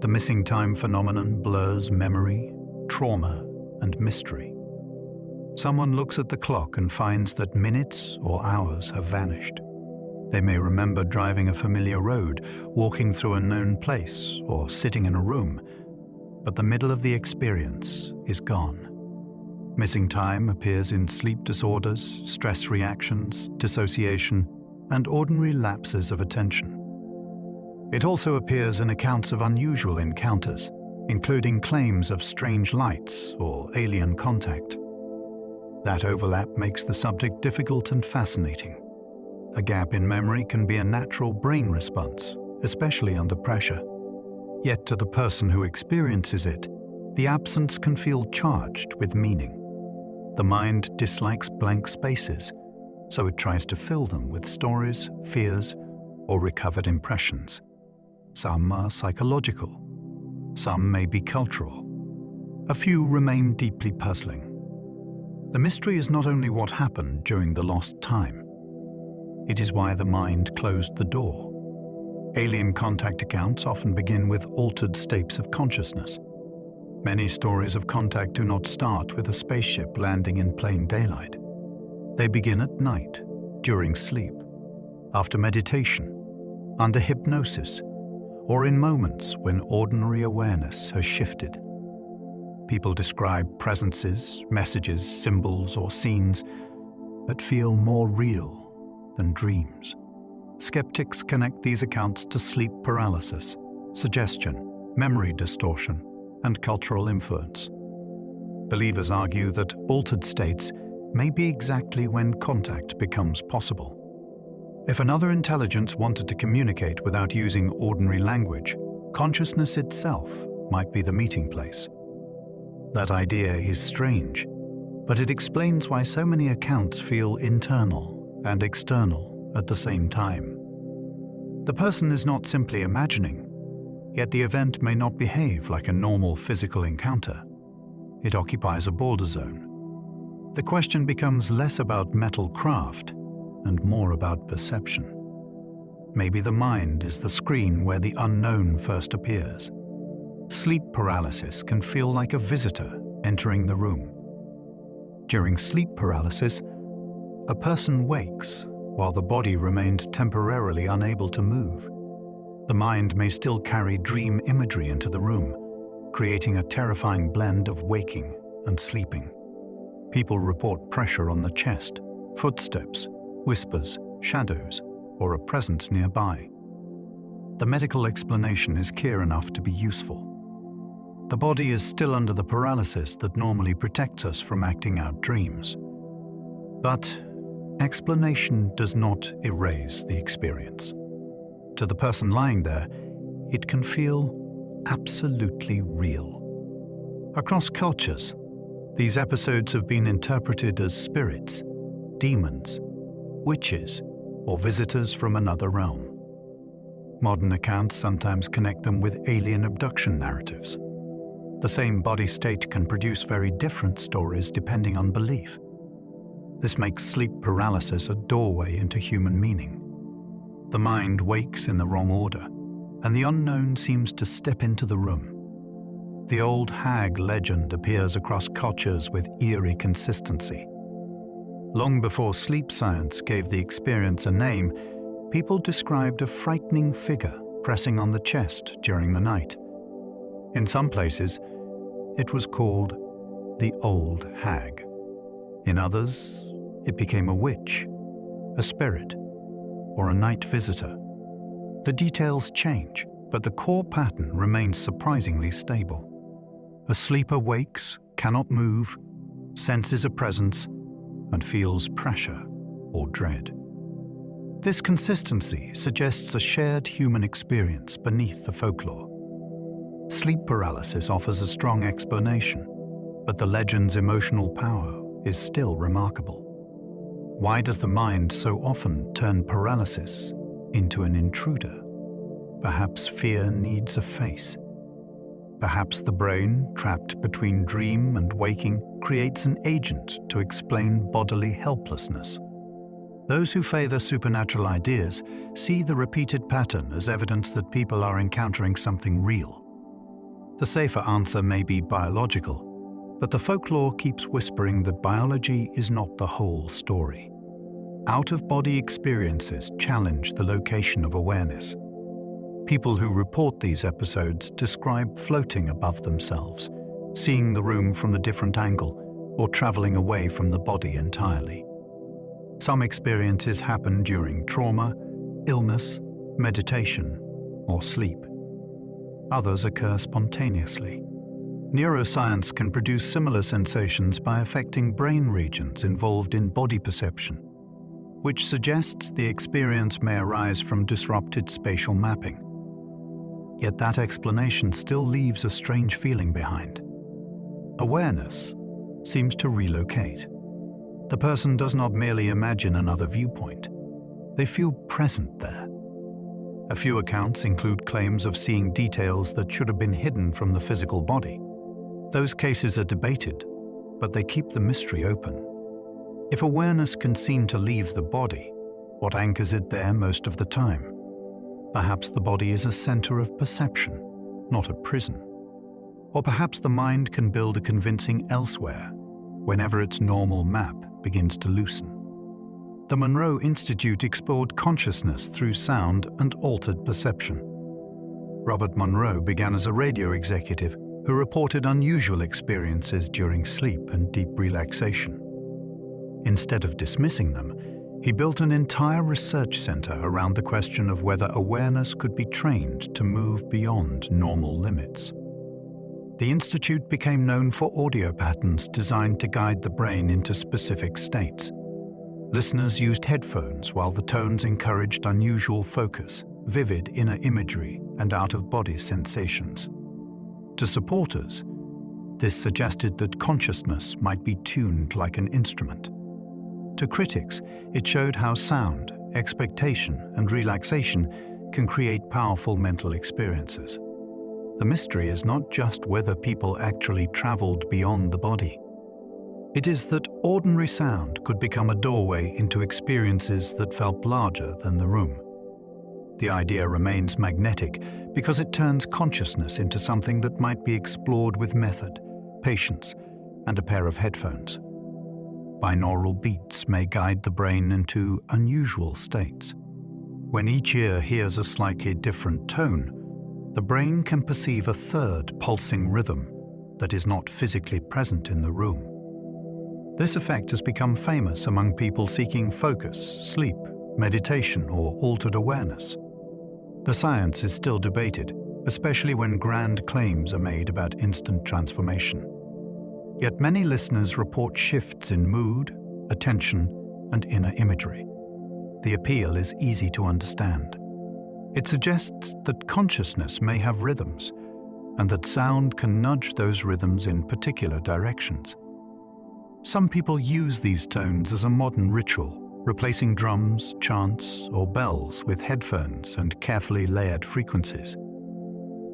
The missing time phenomenon blurs memory, trauma, and mystery. Someone looks at the clock and finds that minutes or hours have vanished. They may remember driving a familiar road, walking through a known place, or sitting in a room, but the middle of the experience is gone. Missing time appears in sleep disorders, stress reactions, dissociation, and ordinary lapses of attention. It also appears in accounts of unusual encounters, including claims of strange lights or alien contact. That overlap makes the subject difficult and fascinating. A gap in memory can be a natural brain response, especially under pressure. Yet to the person who experiences it, the absence can feel charged with meaning. The mind dislikes blank spaces, so it tries to fill them with stories, fears, or recovered impressions. Some are psychological. Some may be cultural. A few remain deeply puzzling. The mystery is not only what happened during the lost time. It is why the mind closed the door. Alien contact accounts often begin with altered states of consciousness. Many stories of contact do not start with a spaceship landing in plain daylight. They begin at night, during sleep, after meditation, under hypnosis, or in moments when ordinary awareness has shifted. People describe presences, messages, symbols, or scenes that feel more real than dreams. Skeptics connect these accounts to sleep paralysis, suggestion, memory distortion, and cultural influence. Believers argue that altered states may be exactly when contact becomes possible. If another intelligence wanted to communicate without using ordinary language, consciousness itself might be the meeting place. That idea is strange, but it explains why so many accounts feel internal and external at the same time. The person is not simply imagining, yet the event may not behave like a normal physical encounter. It occupies a border zone. The question becomes less about mental craft and more about perception. Maybe the mind is the screen where the unknown first appears. Sleep paralysis can feel like a visitor entering the room. During sleep paralysis, a person wakes while the body remains temporarily unable to move. The mind may still carry dream imagery into the room, creating a terrifying blend of waking and sleeping. People report pressure on the chest, footsteps, whispers, shadows, or a presence nearby. The medical explanation is clear enough to be useful. The body is still under the paralysis that normally protects us from acting out dreams. But explanation does not erase the experience. To the person lying there, it can feel absolutely real. Across cultures, these episodes have been interpreted as spirits, demons, witches, or visitors from another realm. Modern accounts sometimes connect them with alien abduction narratives. The same body state can produce very different stories depending on belief. This makes sleep paralysis a doorway into human meaning. The mind wakes in the wrong order, and the unknown seems to step into the room. The old hag legend appears across cultures with eerie consistency. Long before sleep science gave the experience a name, people described a frightening figure pressing on the chest during the night. In some places, it was called the old hag. In others, it became a witch, a spirit, or a night visitor. The details change, but the core pattern remains surprisingly stable. A sleeper wakes, cannot move, senses a presence, and feels pressure or dread. This consistency suggests a shared human experience beneath the folklore. Sleep paralysis offers a strong explanation, but the legend's emotional power is still remarkable. Why does the mind so often turn paralysis into an intruder? Perhaps fear needs a face. Perhaps the brain, trapped between dream and waking, creates an agent to explain bodily helplessness. Those who favor supernatural ideas see the repeated pattern as evidence that people are encountering something real. The safer answer may be biological, but the folklore keeps whispering that biology is not the whole story. Out-of-body experiences challenge the location of awareness. People who report these episodes describe floating above themselves, seeing the room from a different angle, or traveling away from the body entirely. Some experiences happen during trauma, illness, meditation, or sleep. Others occur spontaneously. Neuroscience can produce similar sensations by affecting brain regions involved in body perception, which suggests the experience may arise from disrupted spatial mapping. Yet that explanation still leaves a strange feeling behind. Awareness seems to relocate. The person does not merely imagine another viewpoint. They feel present there. A few accounts include claims of seeing details that should have been hidden from the physical body. Those cases are debated, but they keep the mystery open. If awareness can seem to leave the body, what anchors it there most of the time? Perhaps the body is a center of perception, not a prison. Or perhaps the mind can build a convincing elsewhere whenever its normal map begins to loosen. The Monroe Institute explored consciousness through sound and altered perception. Robert Monroe began as a radio executive who reported unusual experiences during sleep and deep relaxation. Instead of dismissing them, he built an entire research center around the question of whether awareness could be trained to move beyond normal limits. The Institute became known for audio patterns designed to guide the brain into specific states. Listeners used headphones while the tones encouraged unusual focus, vivid inner imagery, and out-of-body sensations. To supporters, this suggested that consciousness might be tuned like an instrument. To critics, it showed how sound, expectation, and relaxation can create powerful mental experiences. The mystery is not just whether people actually traveled beyond the body. It is that ordinary sound could become a doorway into experiences that felt larger than the room. The idea remains magnetic because it turns consciousness into something that might be explored with method, patience, and a pair of headphones. Binaural beats may guide the brain into unusual states. When each ear hears a slightly different tone, the brain can perceive a third pulsing rhythm that is not physically present in the room. This effect has become famous among people seeking focus, sleep, meditation, or altered awareness. The science is still debated, especially when grand claims are made about instant transformation. Yet many listeners report shifts in mood, attention, and inner imagery. The appeal is easy to understand. It suggests that consciousness may have rhythms, and that sound can nudge those rhythms in particular directions. Some people use these tones as a modern ritual, replacing drums, chants, or bells with headphones and carefully layered frequencies.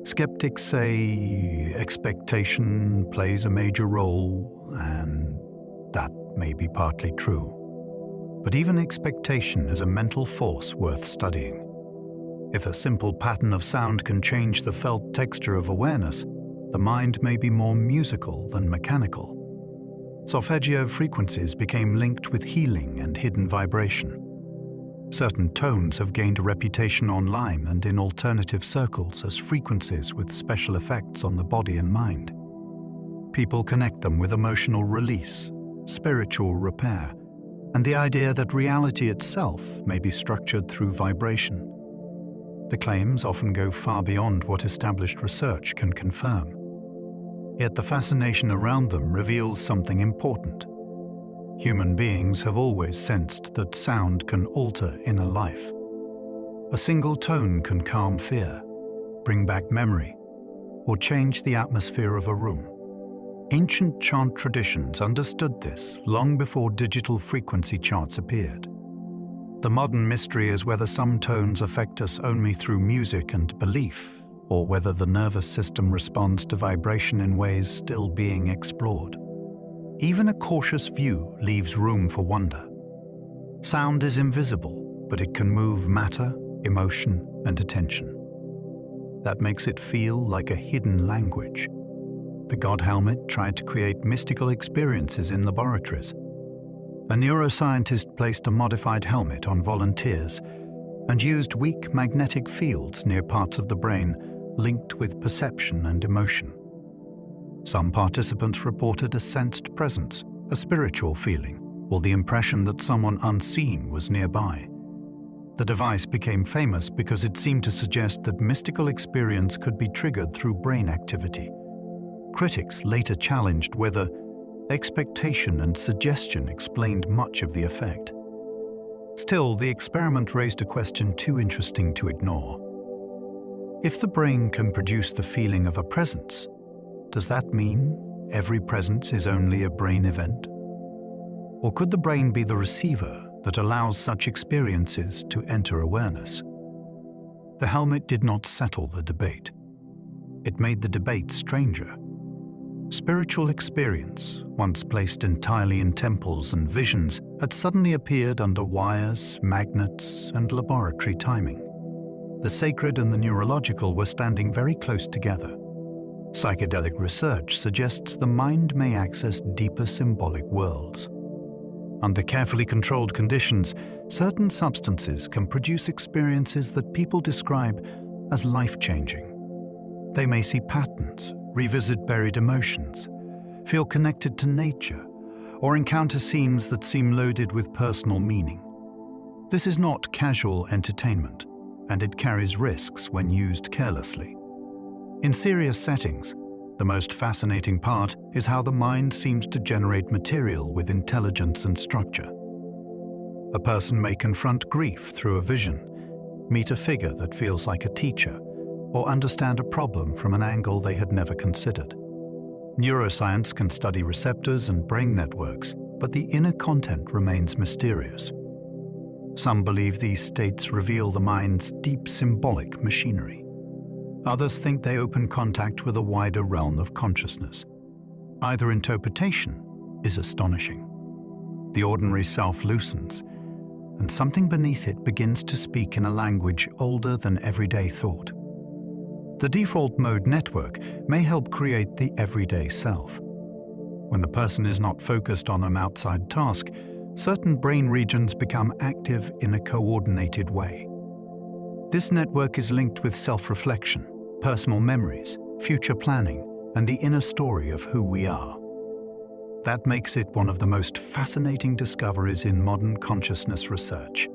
Skeptics say expectation plays a major role, and that may be partly true. But even expectation is a mental force worth studying. If a simple pattern of sound can change the felt texture of awareness, the mind may be more musical than mechanical. Solfeggio frequencies became linked with healing and hidden vibration. Certain tones have gained a reputation online and in alternative circles as frequencies with special effects on the body and mind. People connect them with emotional release, spiritual repair, and the idea that reality itself may be structured through vibration. The claims often go far beyond what established research can confirm. Yet the fascination around them reveals something important. Human beings have always sensed that sound can alter inner life. A single tone can calm fear, bring back memory, or change the atmosphere of a room. Ancient chant traditions understood this long before digital frequency charts appeared. The modern mystery is whether some tones affect us only through music and belief, or whether the nervous system responds to vibration in ways still being explored. Even a cautious view leaves room for wonder. Sound is invisible, but it can move matter, emotion, and attention. That makes it feel like a hidden language. The God Helmet tried to create mystical experiences in laboratories. A neuroscientist placed a modified helmet on volunteers and used weak magnetic fields near parts of the brain linked with perception and emotion. Some participants reported a sensed presence, a spiritual feeling, or the impression that someone unseen was nearby. The device became famous because it seemed to suggest that mystical experience could be triggered through brain activity. Critics later challenged whether expectation and suggestion explained much of the effect. Still, the experiment raised a question too interesting to ignore. If the brain can produce the feeling of a presence, does that mean every presence is only a brain event? Or could the brain be the receiver that allows such experiences to enter awareness? The helmet did not settle the debate. It made the debate stranger. Spiritual experience, once placed entirely in temples and visions, had suddenly appeared under wires, magnets, and laboratory timing. The sacred and the neurological were standing very close together. Psychedelic research suggests the mind may access deeper symbolic worlds. Under carefully controlled conditions, certain substances can produce experiences that people describe as life-changing. They may see patterns, revisit buried emotions, feel connected to nature, or encounter scenes that seem loaded with personal meaning. This is not casual entertainment, and it carries risks when used carelessly. In serious settings, the most fascinating part is how the mind seems to generate material with intelligence and structure. A person may confront grief through a vision, meet a figure that feels like a teacher, or understand a problem from an angle they had never considered. Neuroscience can study receptors and brain networks, but the inner content remains mysterious. Some believe these states reveal the mind's deep symbolic machinery. Others think they open contact with a wider realm of consciousness. Either interpretation is astonishing. The ordinary self loosens, and something beneath it begins to speak in a language older than everyday thought. The default mode network may help create the everyday self. When the person is not focused on an outside task, certain brain regions become active in a coordinated way. This network is linked with self-reflection, personal memories, future planning, and the inner story of who we are. That makes it one of the most fascinating discoveries in modern consciousness research.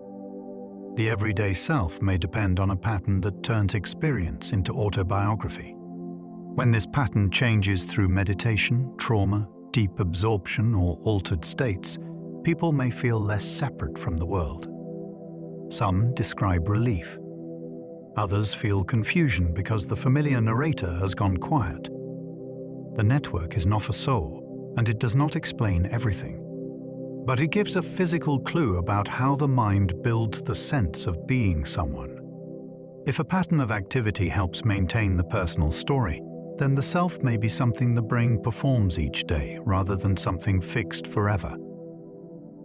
The everyday self may depend on a pattern that turns experience into autobiography. When this pattern changes through meditation, trauma, deep absorption, or altered states, people may feel less separate from the world. Some describe relief. Others feel confusion because the familiar narrator has gone quiet. The network is not a soul, and it does not explain everything. But it gives a physical clue about how the mind builds the sense of being someone. If a pattern of activity helps maintain the personal story, then the self may be something the brain performs each day rather than something fixed forever.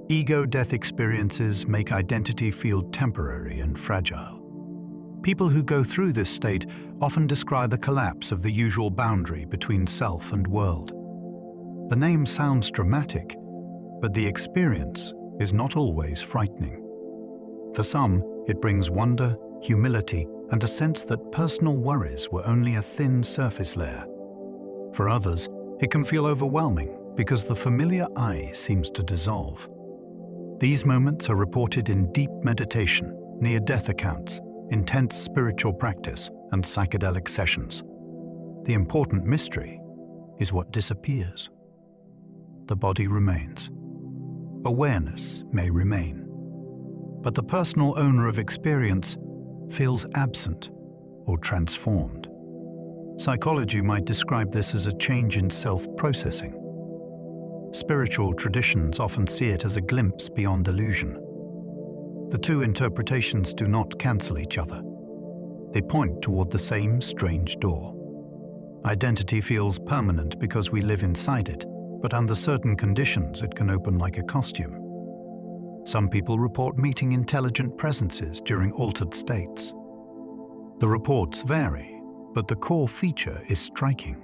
Ego-death experiences make identity feel temporary and fragile. People who go through this state often describe a collapse of the usual boundary between self and world. The name sounds dramatic, but the experience is not always frightening. For some, it brings wonder, humility, and a sense that personal worries were only a thin surface layer. For others, it can feel overwhelming because the familiar I seems to dissolve. These moments are reported in deep meditation, near-death accounts, intense spiritual practice, and psychedelic sessions. The important mystery is what disappears. The body remains. Awareness may remain. But the personal owner of experience feels absent or transformed. Psychology might describe this as a change in self-processing. Spiritual traditions often see it as a glimpse beyond illusion. The two interpretations do not cancel each other. They point toward the same strange door. Identity feels permanent because we live inside it, but under certain conditions it can open like a costume. Some people report meeting intelligent presences during altered states. The reports vary, but the core feature is striking.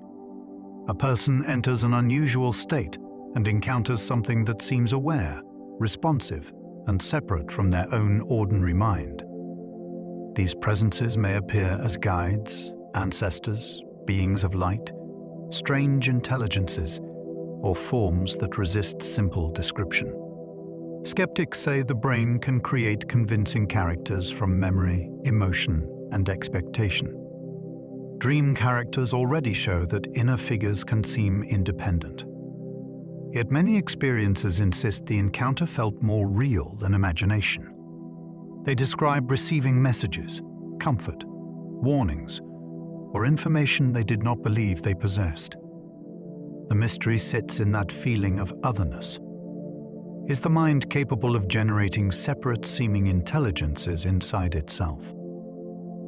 A person enters an unusual state and encounters something that seems aware, responsive, and separate from their own ordinary mind. These presences may appear as guides, ancestors, beings of light, strange intelligences, or forms that resist simple description. Skeptics say the brain can create convincing characters from memory, emotion, and expectation. Dream characters already show that inner figures can seem independent. Yet many experiences insist the encounter felt more real than imagination. They describe receiving messages, comfort, warnings, or information they did not believe they possessed. The mystery sits in that feeling of otherness. Is the mind capable of generating separate-seeming intelligences inside itself?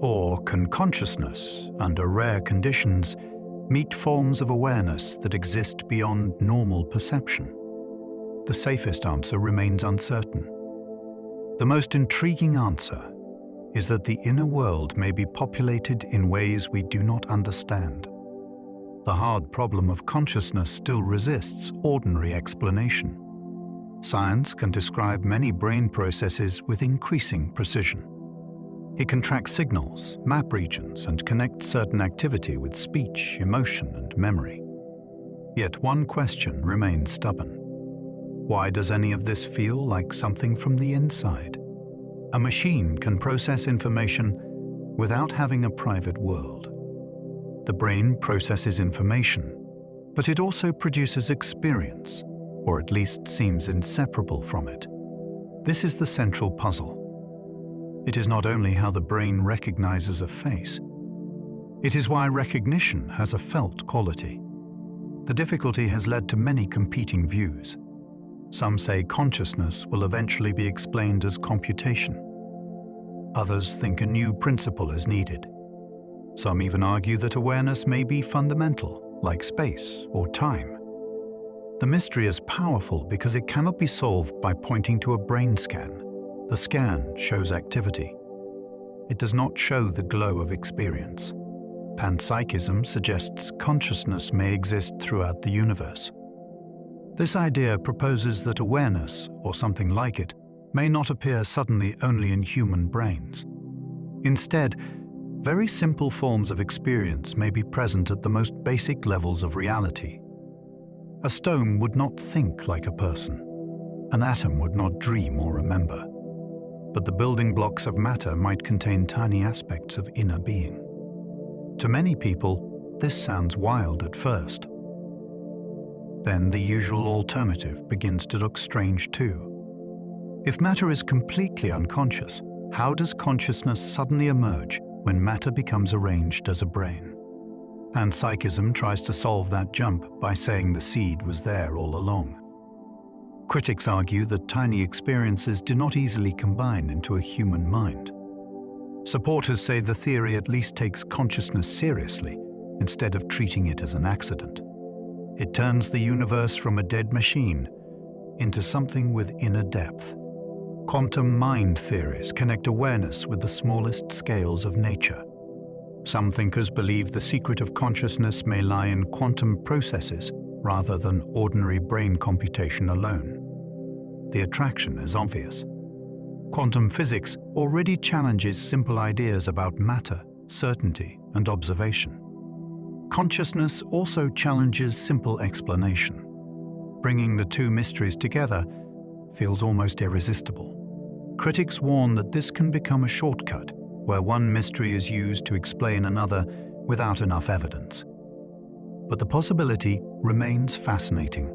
Or can consciousness, under rare conditions, meet forms of awareness that exist beyond normal perception? The safest answer remains uncertain. The most intriguing answer is that the inner world may be populated in ways we do not understand. The hard problem of consciousness still resists ordinary explanation. Science can describe many brain processes with increasing precision. It can track signals, map regions, and connect certain activity with speech, emotion, and memory. Yet one question remains stubborn. Why does any of this feel like something from the inside? A machine can process information without having a private world. The brain processes information, but it also produces experience, or at least seems inseparable from it. This is the central puzzle. It is not only how the brain recognizes a face. It is why recognition has a felt quality. The difficulty has led to many competing views. Some say consciousness will eventually be explained as computation. Others think a new principle is needed. Some even argue that awareness may be fundamental, like space or time. The mystery is powerful because it cannot be solved by pointing to a brain scan. The scan shows activity. It does not show the glow of experience. Panpsychism suggests consciousness may exist throughout the universe. This idea proposes that awareness, or something like it, may not appear suddenly only in human brains. Instead, very simple forms of experience may be present at the most basic levels of reality. A stone would not think like a person. An atom would not dream or remember. But the building blocks of matter might contain tiny aspects of inner being. To many people, this sounds wild at first. Then the usual alternative begins to look strange too. If matter is completely unconscious, how does consciousness suddenly emerge when matter becomes arranged as a brain? Panpsychism tries to solve that jump by saying the seed was there all along. Critics argue that tiny experiences do not easily combine into a human mind. Supporters say the theory at least takes consciousness seriously instead of treating it as an accident. It turns the universe from a dead machine into something with inner depth. Quantum mind theories connect awareness with the smallest scales of nature. Some thinkers believe the secret of consciousness may lie in quantum processes rather than ordinary brain computation alone. The attraction is obvious. Quantum physics already challenges simple ideas about matter, certainty, and observation. Consciousness also challenges simple explanation. Bringing the two mysteries together, feels almost irresistible. Critics warn that this can become a shortcut, where one mystery is used to explain another without enough evidence. But the possibility remains fascinating.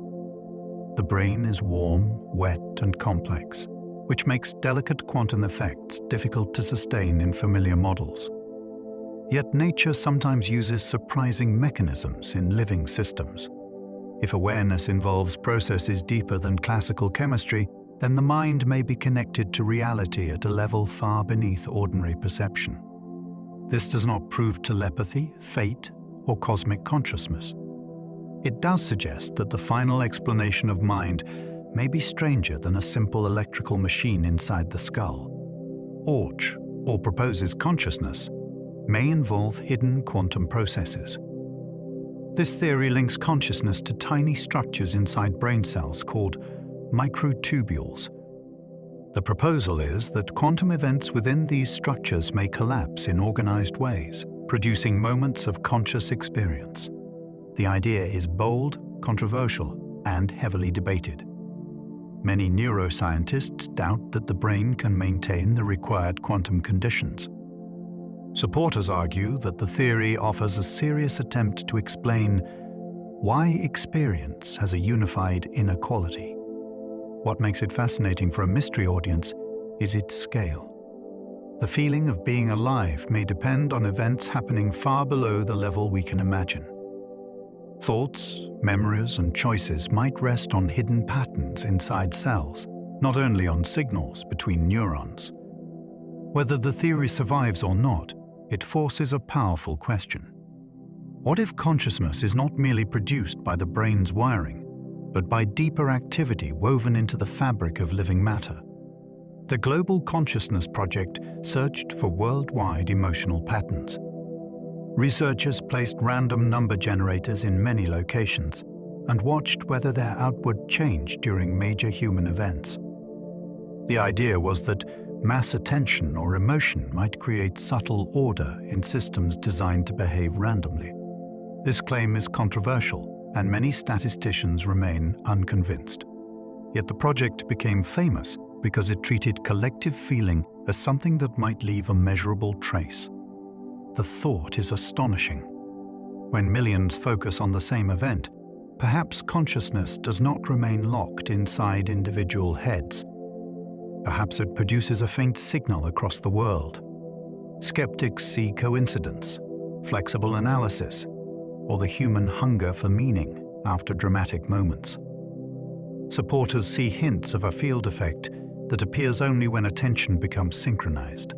The brain is warm, wet, and complex, which makes delicate quantum effects difficult to sustain in familiar models. Yet nature sometimes uses surprising mechanisms in living systems. If awareness involves processes deeper than classical chemistry, then the mind may be connected to reality at a level far beneath ordinary perception. This does not prove telepathy, fate, or cosmic consciousness. It does suggest that the final explanation of mind may be stranger than a simple electrical machine inside the skull. Orch, or proposes consciousness, may involve hidden quantum processes. This theory links consciousness to tiny structures inside brain cells called microtubules. The proposal is that quantum events within these structures may collapse in organized ways, producing moments of conscious experience. The idea is bold, controversial, and heavily debated. Many neuroscientists doubt that the brain can maintain the required quantum conditions. Supporters argue that the theory offers a serious attempt to explain why experience has a unified inner quality. What makes it fascinating for a mystery audience is its scale. The feeling of being alive may depend on events happening far below the level we can imagine. Thoughts, memories, and choices might rest on hidden patterns inside cells, not only on signals between neurons. Whether the theory survives or not, it forces a powerful question. What if consciousness is not merely produced by the brain's wiring, but by deeper activity woven into the fabric of living matter? The Global Consciousness Project searched for worldwide emotional patterns. Researchers placed random number generators in many locations and watched whether their output changed during major human events. The idea was that mass attention or emotion might create subtle order in systems designed to behave randomly. This claim is controversial, and many statisticians remain unconvinced. Yet the project became famous because it treated collective feeling as something that might leave a measurable trace. The thought is astonishing. When millions focus on the same event, perhaps consciousness does not remain locked inside individual heads. Perhaps it produces a faint signal across the world. Skeptics see coincidence, flexible analysis, or the human hunger for meaning after dramatic moments. Supporters see hints of a field effect that appears only when attention becomes synchronized.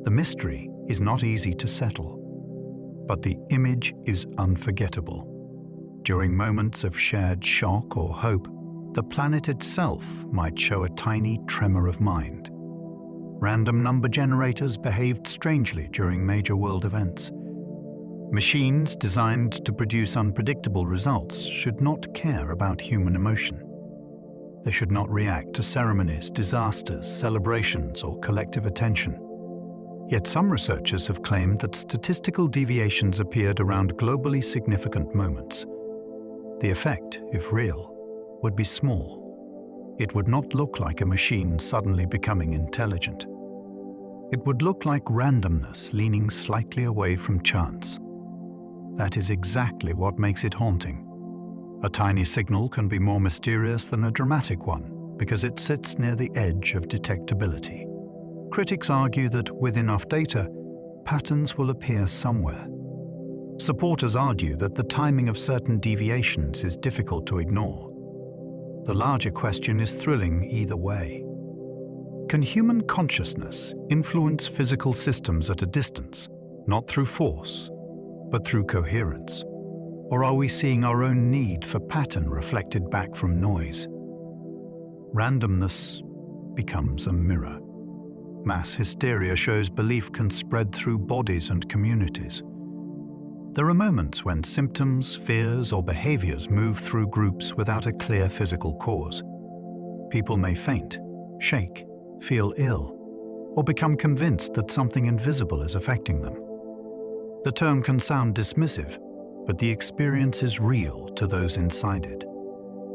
The mystery is not easy to settle, but the image is unforgettable. During moments of shared shock or hope, the planet itself might show a tiny tremor of mind. Random number generators behaved strangely during major world events. Machines designed to produce unpredictable results should not care about human emotion. They should not react to ceremonies, disasters, celebrations, or collective attention. Yet some researchers have claimed that statistical deviations appeared around globally significant moments. The effect, if real, would be small. It would not look like a machine suddenly becoming intelligent. It would look like randomness leaning slightly away from chance. That is exactly what makes it haunting. A tiny signal can be more mysterious than a dramatic one because it sits near the edge of detectability. Critics argue that with enough data, patterns will appear somewhere. Supporters argue that the timing of certain deviations is difficult to ignore. The larger question is thrilling either way. Can human consciousness influence physical systems at a distance, not through force, but through coherence? Or are we seeing our own need for pattern reflected back from noise? Randomness becomes a mirror. Mass hysteria shows belief can spread through bodies and communities. There are moments when symptoms, fears, or behaviors move through groups without a clear physical cause. People may faint, shake, feel ill, or become convinced that something invisible is affecting them. The term can sound dismissive, but the experience is real to those inside it.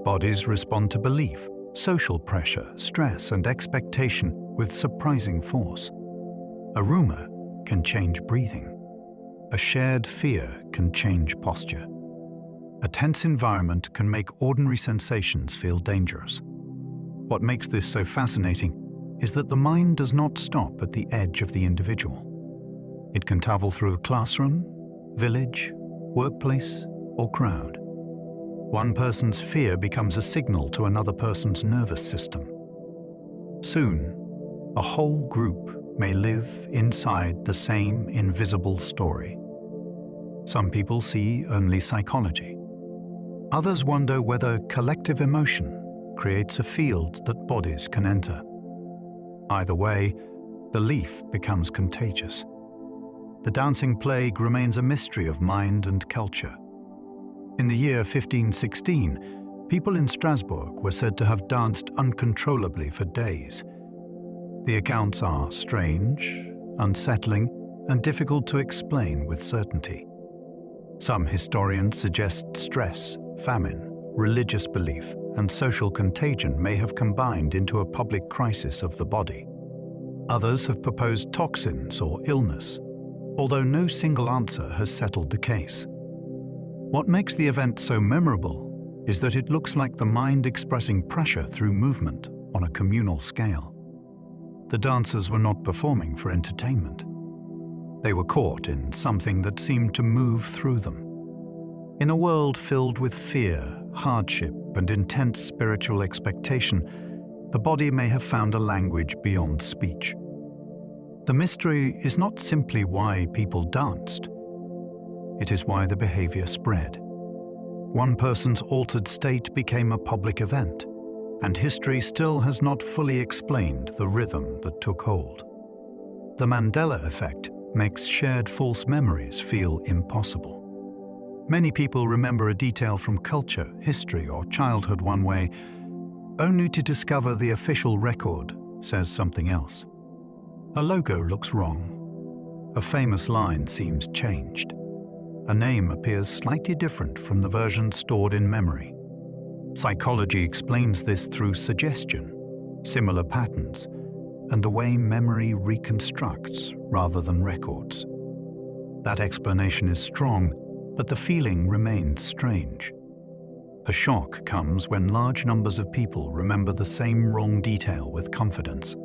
Bodies respond to belief, social pressure, stress, and expectation with surprising force. A rumor can change breathing. A shared fear can change posture. A tense environment can make ordinary sensations feel dangerous. What makes this so fascinating is that the mind does not stop at the edge of the individual. It can travel through a classroom, village, workplace, or crowd. One person's fear becomes a signal to another person's nervous system. Soon, a whole group may live inside the same invisible story. Some people see only psychology. Others wonder whether collective emotion creates a field that bodies can enter. Either way, belief becomes contagious. The dancing plague remains a mystery of mind and culture. In the year 1516, people in Strasbourg were said to have danced uncontrollably for days. The accounts are strange, unsettling, and difficult to explain with certainty. Some historians suggest stress, famine, religious belief, and social contagion may have combined into a public crisis of the body. Others have proposed toxins or illness, although no single answer has settled the case. What makes the event so memorable is that it looks like the mind expressing pressure through movement on a communal scale. The dancers were not performing for entertainment. They were caught in something that seemed to move through them. In a world filled with fear, hardship, and intense spiritual expectation, the body may have found a language beyond speech. The mystery is not simply why people danced. It is why the behavior spread. One person's altered state became a public event, and history still has not fully explained the rhythm that took hold. The Mandela effect makes shared false memories feel impossible. Many people remember a detail from culture, history, or childhood one way, only to discover the official record says something else. A logo looks wrong. A famous line seems changed. A name appears slightly different from the version stored in memory. Psychology explains this through suggestion, similar patterns, and the way memory reconstructs rather than records. That explanation is strong, but the feeling remains strange. The shock comes when large numbers of people remember the same wrong detail with confidence.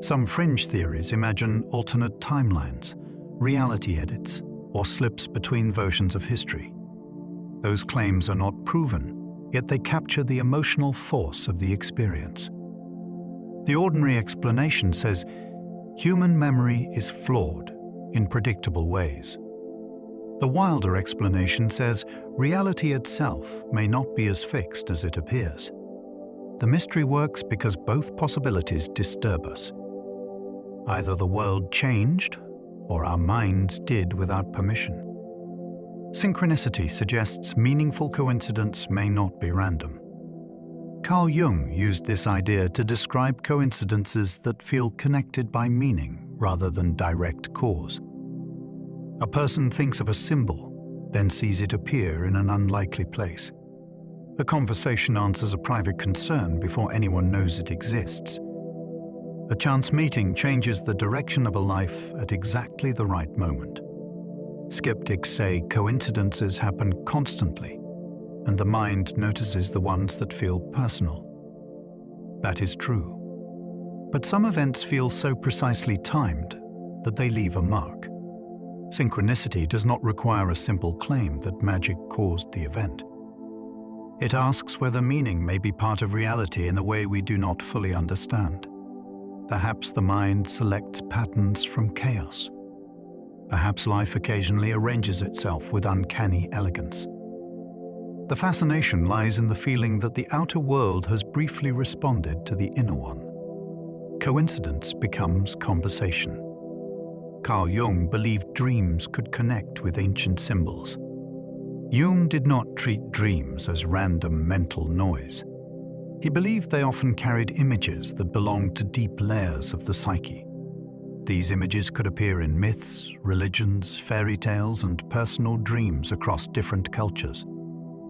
Some fringe theories imagine alternate timelines, reality edits, or slips between versions of history. Those claims are not proven, yet they capture the emotional force of the experience. The ordinary explanation says human memory is flawed in predictable ways. The wilder explanation says reality itself may not be as fixed as it appears. The mystery works because both possibilities disturb us. Either the world changed, or our minds did without permission. Synchronicity suggests meaningful coincidence may not be random. Carl Jung used this idea to describe coincidences that feel connected by meaning rather than direct cause. A person thinks of a symbol, then sees it appear in an unlikely place. A conversation answers a private concern before anyone knows it exists. A chance meeting changes the direction of a life at exactly the right moment. Skeptics say coincidences happen constantly, and the mind notices the ones that feel personal. That is true. But some events feel so precisely timed that they leave a mark. Synchronicity does not require a simple claim that magic caused the event. It asks whether meaning may be part of reality in a way we do not fully understand. Perhaps the mind selects patterns from chaos. Perhaps life occasionally arranges itself with uncanny elegance. The fascination lies in the feeling that the outer world has briefly responded to the inner one. Coincidence becomes conversation. Carl Jung believed dreams could connect with ancient symbols. Jung did not treat dreams as random mental noise. He believed they often carried images that belonged to deep layers of the psyche. These images could appear in myths, religions, fairy tales, and personal dreams across different cultures.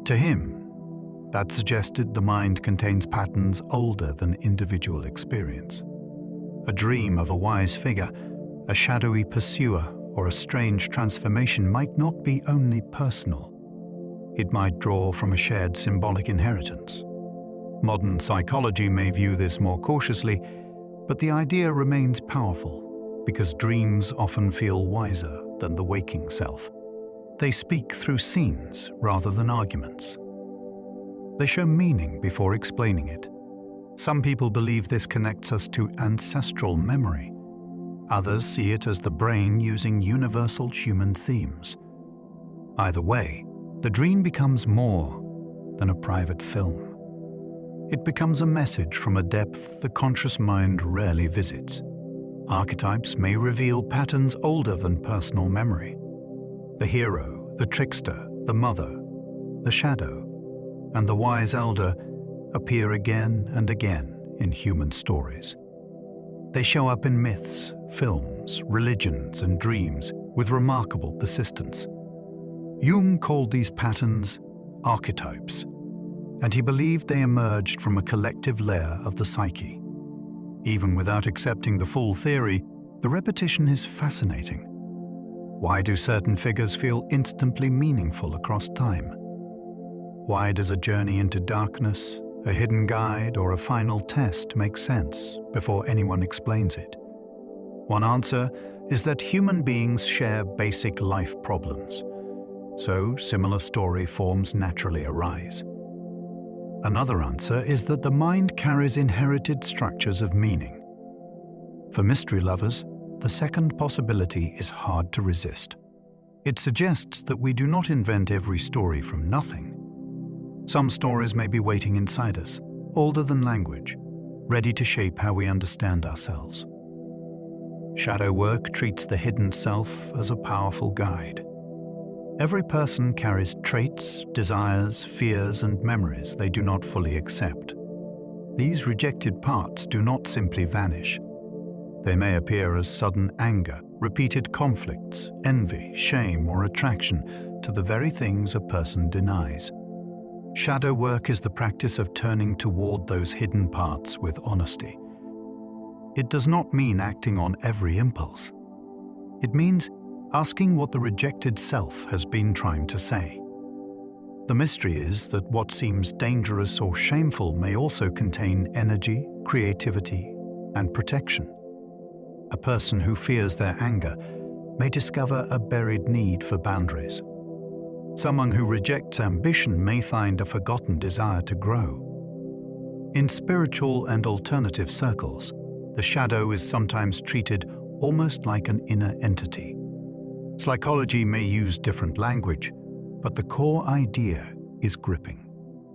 To him, that suggested the mind contains patterns older than individual experience. A dream of a wise figure, a shadowy pursuer, or a strange transformation might not be only personal. It might draw from a shared symbolic inheritance. Modern psychology may view this more cautiously, but the idea remains powerful because dreams often feel wiser than the waking self. They speak through scenes rather than arguments. They show meaning before explaining it. Some people believe this connects us to ancestral memory. Others see it as the brain using universal human themes. Either way, the dream becomes more than a private film. It becomes a message from a depth the conscious mind rarely visits. Archetypes may reveal patterns older than personal memory. The hero, the trickster, the mother, the shadow, and the wise elder appear again and again in human stories. They show up in myths, films, religions, and dreams with remarkable persistence. Jung called these patterns archetypes, and he believed they emerged from a collective layer of the psyche. Even without accepting the full theory, the repetition is fascinating. Why do certain figures feel instantly meaningful across time? Why does a journey into darkness, a hidden guide, or a final test make sense before anyone explains it? One answer is that human beings share basic life problems, so similar story forms naturally arise. Another answer is that the mind carries inherited structures of meaning. For mystery lovers, the second possibility is hard to resist. It suggests that we do not invent every story from nothing. Some stories may be waiting inside us, older than language, ready to shape how we understand ourselves. Shadow work treats the hidden self as a powerful guide. Every person carries traits, desires, fears, and memories they do not fully accept. These rejected parts do not simply vanish. They may appear as sudden anger, repeated conflicts, envy, shame, or attraction to the very things a person denies. Shadow work is the practice of turning toward those hidden parts with honesty. It does not mean acting on every impulse. It means asking what the rejected self has been trying to say. The mystery is that what seems dangerous or shameful may also contain energy, creativity, and protection. A person who fears their anger may discover a buried need for boundaries. Someone who rejects ambition may find a forgotten desire to grow. In spiritual and alternative circles, the shadow is sometimes treated almost like an inner entity. Psychology may use different language, but the core idea is gripping.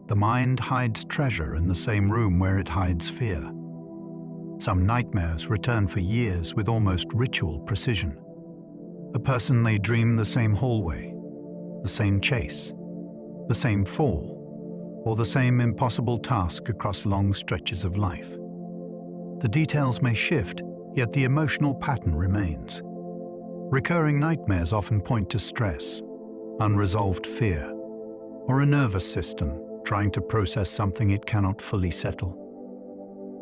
The mind hides treasure in the same room where it hides fear. Some nightmares return for years with almost ritual precision. A person may dream the same hallway, the same chase, the same fall, or the same impossible task across long stretches of life. The details may shift, yet the emotional pattern remains. Recurring nightmares often point to stress, unresolved fear, or a nervous system trying to process something it cannot fully settle.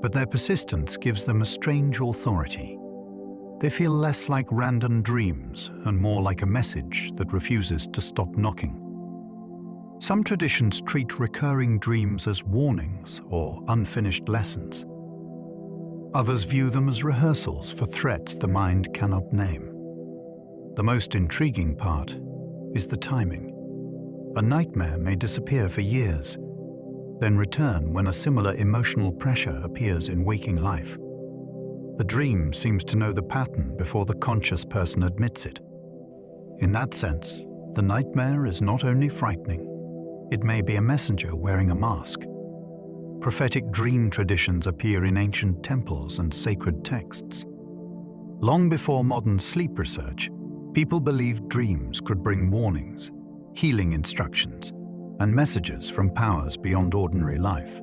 But their persistence gives them a strange authority. They feel less like random dreams and more like a message that refuses to stop knocking. Some traditions treat recurring dreams as warnings or unfinished lessons. Others view them as rehearsals for threats the mind cannot name. The most intriguing part is the timing. A nightmare may disappear for years, then return when a similar emotional pressure appears in waking life. The dream seems to know the pattern before the conscious person admits it. In that sense, the nightmare is not only frightening, it may be a messenger wearing a mask. Prophetic dream traditions appear in ancient temples and sacred texts. Long before modern sleep research, people believed dreams could bring warnings, healing instructions, and messages from powers beyond ordinary life.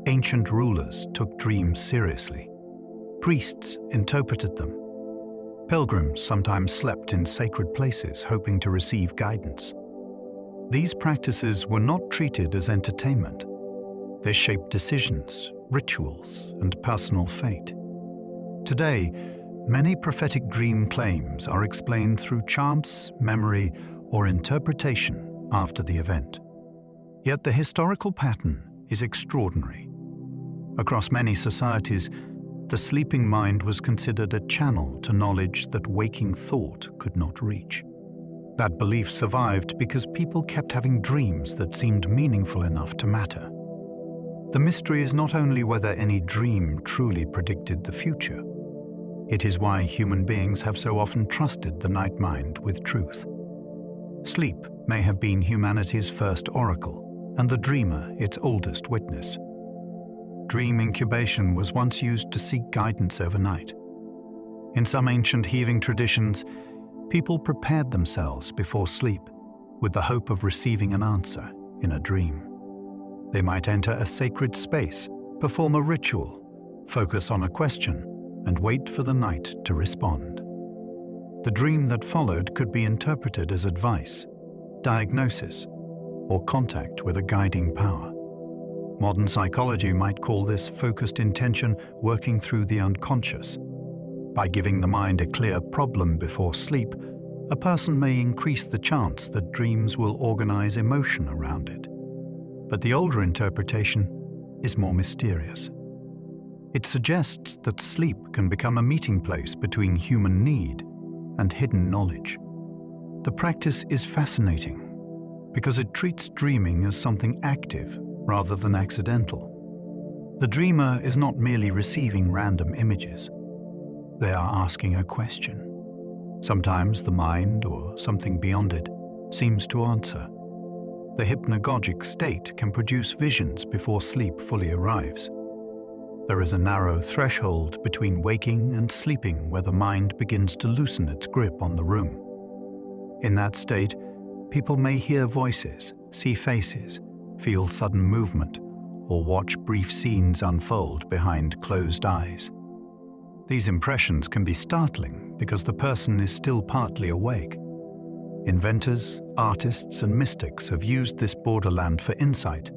Ancient rulers took dreams seriously. Priests interpreted them. Pilgrims sometimes slept in sacred places hoping to receive guidance. These practices were not treated as entertainment. They shaped decisions, rituals, and personal fate. Today, many prophetic dream claims are explained through chance, memory, or interpretation after the event. Yet the historical pattern is extraordinary. Across many societies, the sleeping mind was considered a channel to knowledge that waking thought could not reach. That belief survived because people kept having dreams that seemed meaningful enough to matter. The mystery is not only whether any dream truly predicted the future. It is why human beings have so often trusted the night mind with truth. Sleep may have been humanity's first oracle, and the dreamer its oldest witness. Dream incubation was once used to seek guidance overnight. In some ancient healing traditions, people prepared themselves before sleep with the hope of receiving an answer in a dream. They might enter a sacred space, perform a ritual, focus on a question, and wait for the night to respond. The dream that followed could be interpreted as advice, diagnosis, or contact with a guiding power. Modern psychology might call this focused intention working through the unconscious. By giving the mind a clear problem before sleep, a person may increase the chance that dreams will organize emotion around it. But the older interpretation is more mysterious. It suggests that sleep can become a meeting place between human need and hidden knowledge. The practice is fascinating because it treats dreaming as something active rather than accidental. The dreamer is not merely receiving random images. They are asking a question. Sometimes the mind, or something beyond it, seems to answer. The hypnagogic state can produce visions before sleep fully arrives. There is a narrow threshold between waking and sleeping where the mind begins to loosen its grip on the room. In that state, people may hear voices, see faces, feel sudden movement, or watch brief scenes unfold behind closed eyes. These impressions can be startling because the person is still partly awake. Inventors, artists, and mystics have used this borderland for insight,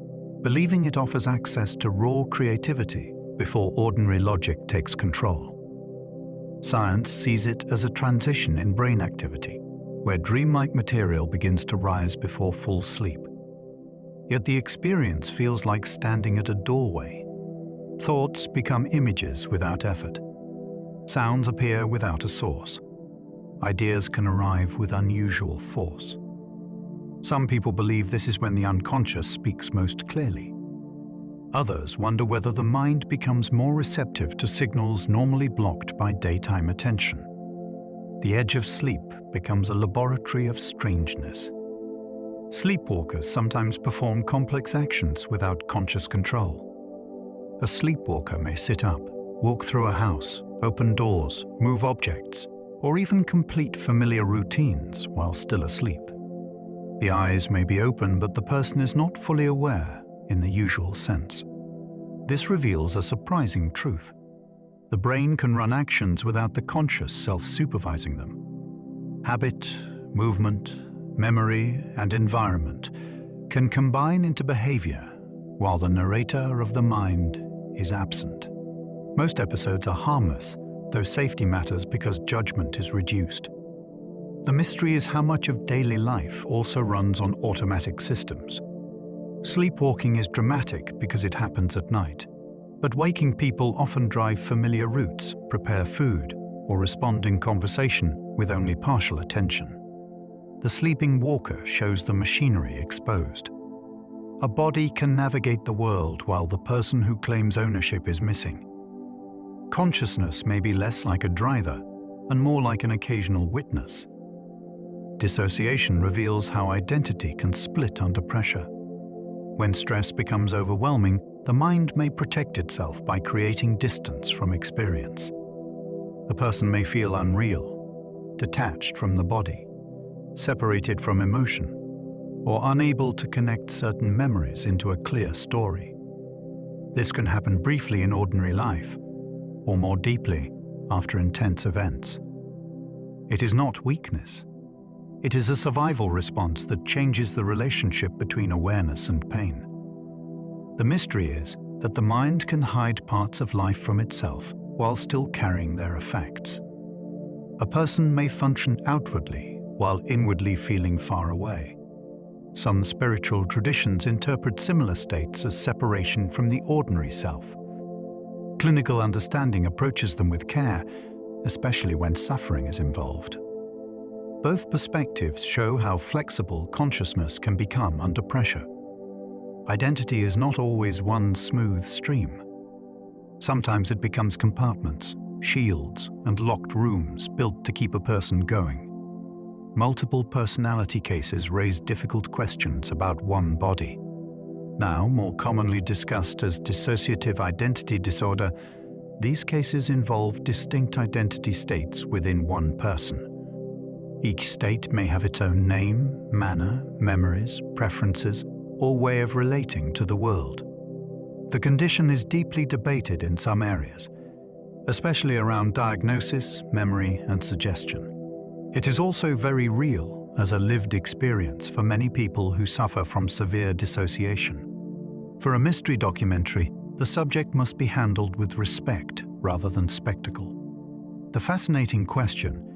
believing it offers access to raw creativity before ordinary logic takes control. Science sees it as a transition in brain activity, where dreamlike material begins to rise before full sleep. Yet the experience feels like standing at a doorway. Thoughts become images without effort. Sounds appear without a source. Ideas can arrive with unusual force. Some people believe this is when the unconscious speaks most clearly. Others wonder whether the mind becomes more receptive to signals normally blocked by daytime attention. The edge of sleep becomes a laboratory of strangeness. Sleepwalkers sometimes perform complex actions without conscious control. A sleepwalker may sit up, walk through a house, open doors, move objects, or even complete familiar routines while still asleep. The eyes may be open, but the person is not fully aware in the usual sense. This reveals a surprising truth. The brain can run actions without the conscious self-supervising them. Habit, movement, memory, and environment can combine into behavior while the narrator of the mind is absent. Most episodes are harmless, though safety matters because judgment is reduced. The mystery is how much of daily life also runs on automatic systems. Sleepwalking is dramatic because it happens at night, but waking people often drive familiar routes, prepare food, or respond in conversation with only partial attention. The sleeping walker shows the machinery exposed. A body can navigate the world while the person who claims ownership is missing. Consciousness may be less like a driver and more like an occasional witness. Dissociation reveals how identity can split under pressure. When stress becomes overwhelming, the mind may protect itself by creating distance from experience. A person may feel unreal, detached from the body, separated from emotion, or unable to connect certain memories into a clear story. This can happen briefly in ordinary life, or more deeply after intense events. It is not weakness. It is a survival response that changes the relationship between awareness and pain. The mystery is that the mind can hide parts of life from itself while still carrying their effects. A person may function outwardly while inwardly feeling far away. Some spiritual traditions interpret similar states as separation from the ordinary self. Clinical understanding approaches them with care, especially when suffering is involved. Both perspectives show how flexible consciousness can become under pressure. Identity is not always one smooth stream. Sometimes it becomes compartments, shields, and locked rooms built to keep a person going. Multiple personality cases raise difficult questions about one body. Now more commonly discussed as dissociative identity disorder, these cases involve distinct identity states within one person. Each state may have its own name, manner, memories, preferences, or way of relating to the world. The condition is deeply debated in some areas, especially around diagnosis, memory, and suggestion. It is also very real as a lived experience for many people who suffer from severe dissociation. For a mystery documentary, the subject must be handled with respect rather than spectacle. The fascinating question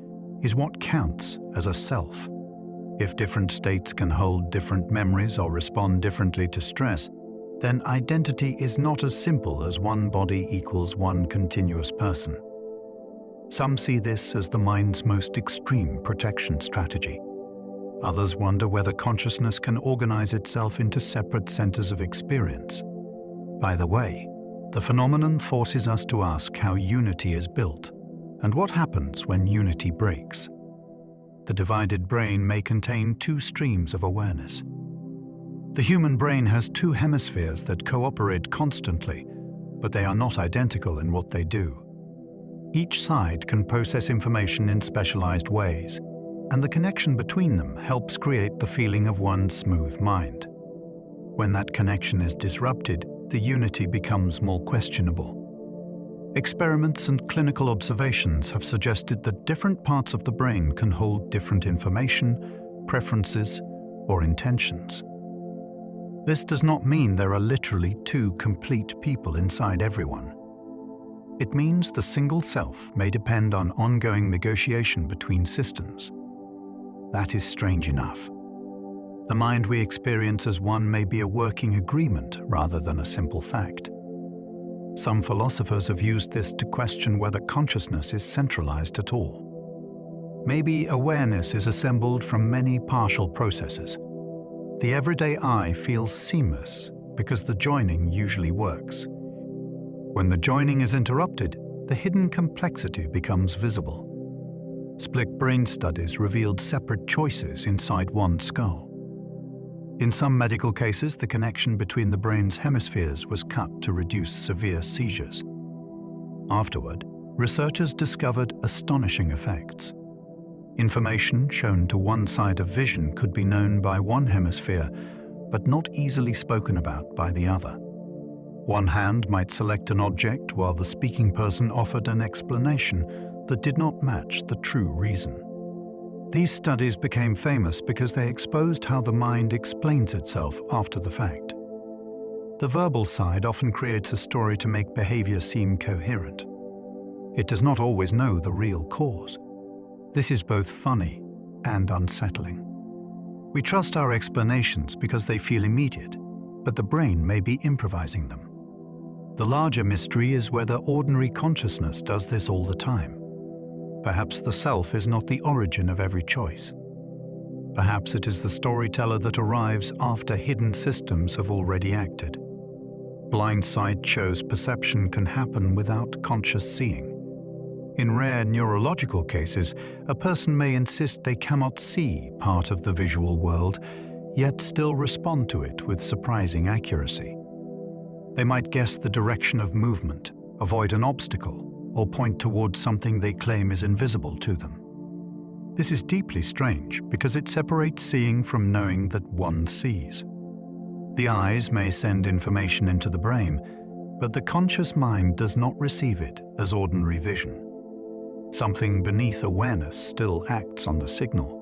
is what counts as a self? If different states can hold different memories or respond differently to stress, then identity is not as simple as one body equals one continuous person. Some see this as the mind's most extreme protection strategy. Others wonder whether consciousness can organize itself into separate centers of experience. Either way, the phenomenon forces us to ask how unity is built and what happens when unity breaks. The divided brain may contain two streams of awareness. The human brain has two hemispheres that cooperate constantly, but they are not identical in what they do. Each side can process information in specialized ways, and the connection between them helps create the feeling of one smooth mind. When that connection is disrupted, the unity becomes more questionable. Experiments and clinical observations have suggested that different parts of the brain can hold different information, preferences, or intentions. This does not mean there are literally two complete people inside everyone. It means the single self may depend on ongoing negotiation between systems. That is strange enough. The mind we experience as one may be a working agreement rather than a simple fact. Some philosophers have used this to question whether consciousness is centralized at all. Maybe awareness is assembled from many partial processes. The everyday I feels seamless because the joining usually works. When the joining is interrupted, the hidden complexity becomes visible. Split brain studies revealed separate choices inside one skull. In some medical cases, the connection between the brain's hemispheres was cut to reduce severe seizures. Afterward, researchers discovered astonishing effects. Information shown to one side of vision could be known by one hemisphere, but not easily spoken about by the other. One hand might select an object while the speaking person offered an explanation that did not match the true reason. These studies became famous because they exposed how the mind explains itself after the fact. The verbal side often creates a story to make behavior seem coherent. It does not always know the real cause. This is both funny and unsettling. We trust our explanations because they feel immediate, but the brain may be improvising them. The larger mystery is whether ordinary consciousness does this all the time. Perhaps the self is not the origin of every choice. Perhaps it is the storyteller that arrives after hidden systems have already acted. Blind sight shows perception can happen without conscious seeing. In rare neurological cases, a person may insist they cannot see part of the visual world, yet still respond to it with surprising accuracy. They might guess the direction of movement, avoid an obstacle, or point towards something they claim is invisible to them. This is deeply strange because it separates seeing from knowing that one sees. The eyes may send information into the brain, but the conscious mind does not receive it as ordinary vision. Something beneath awareness still acts on the signal.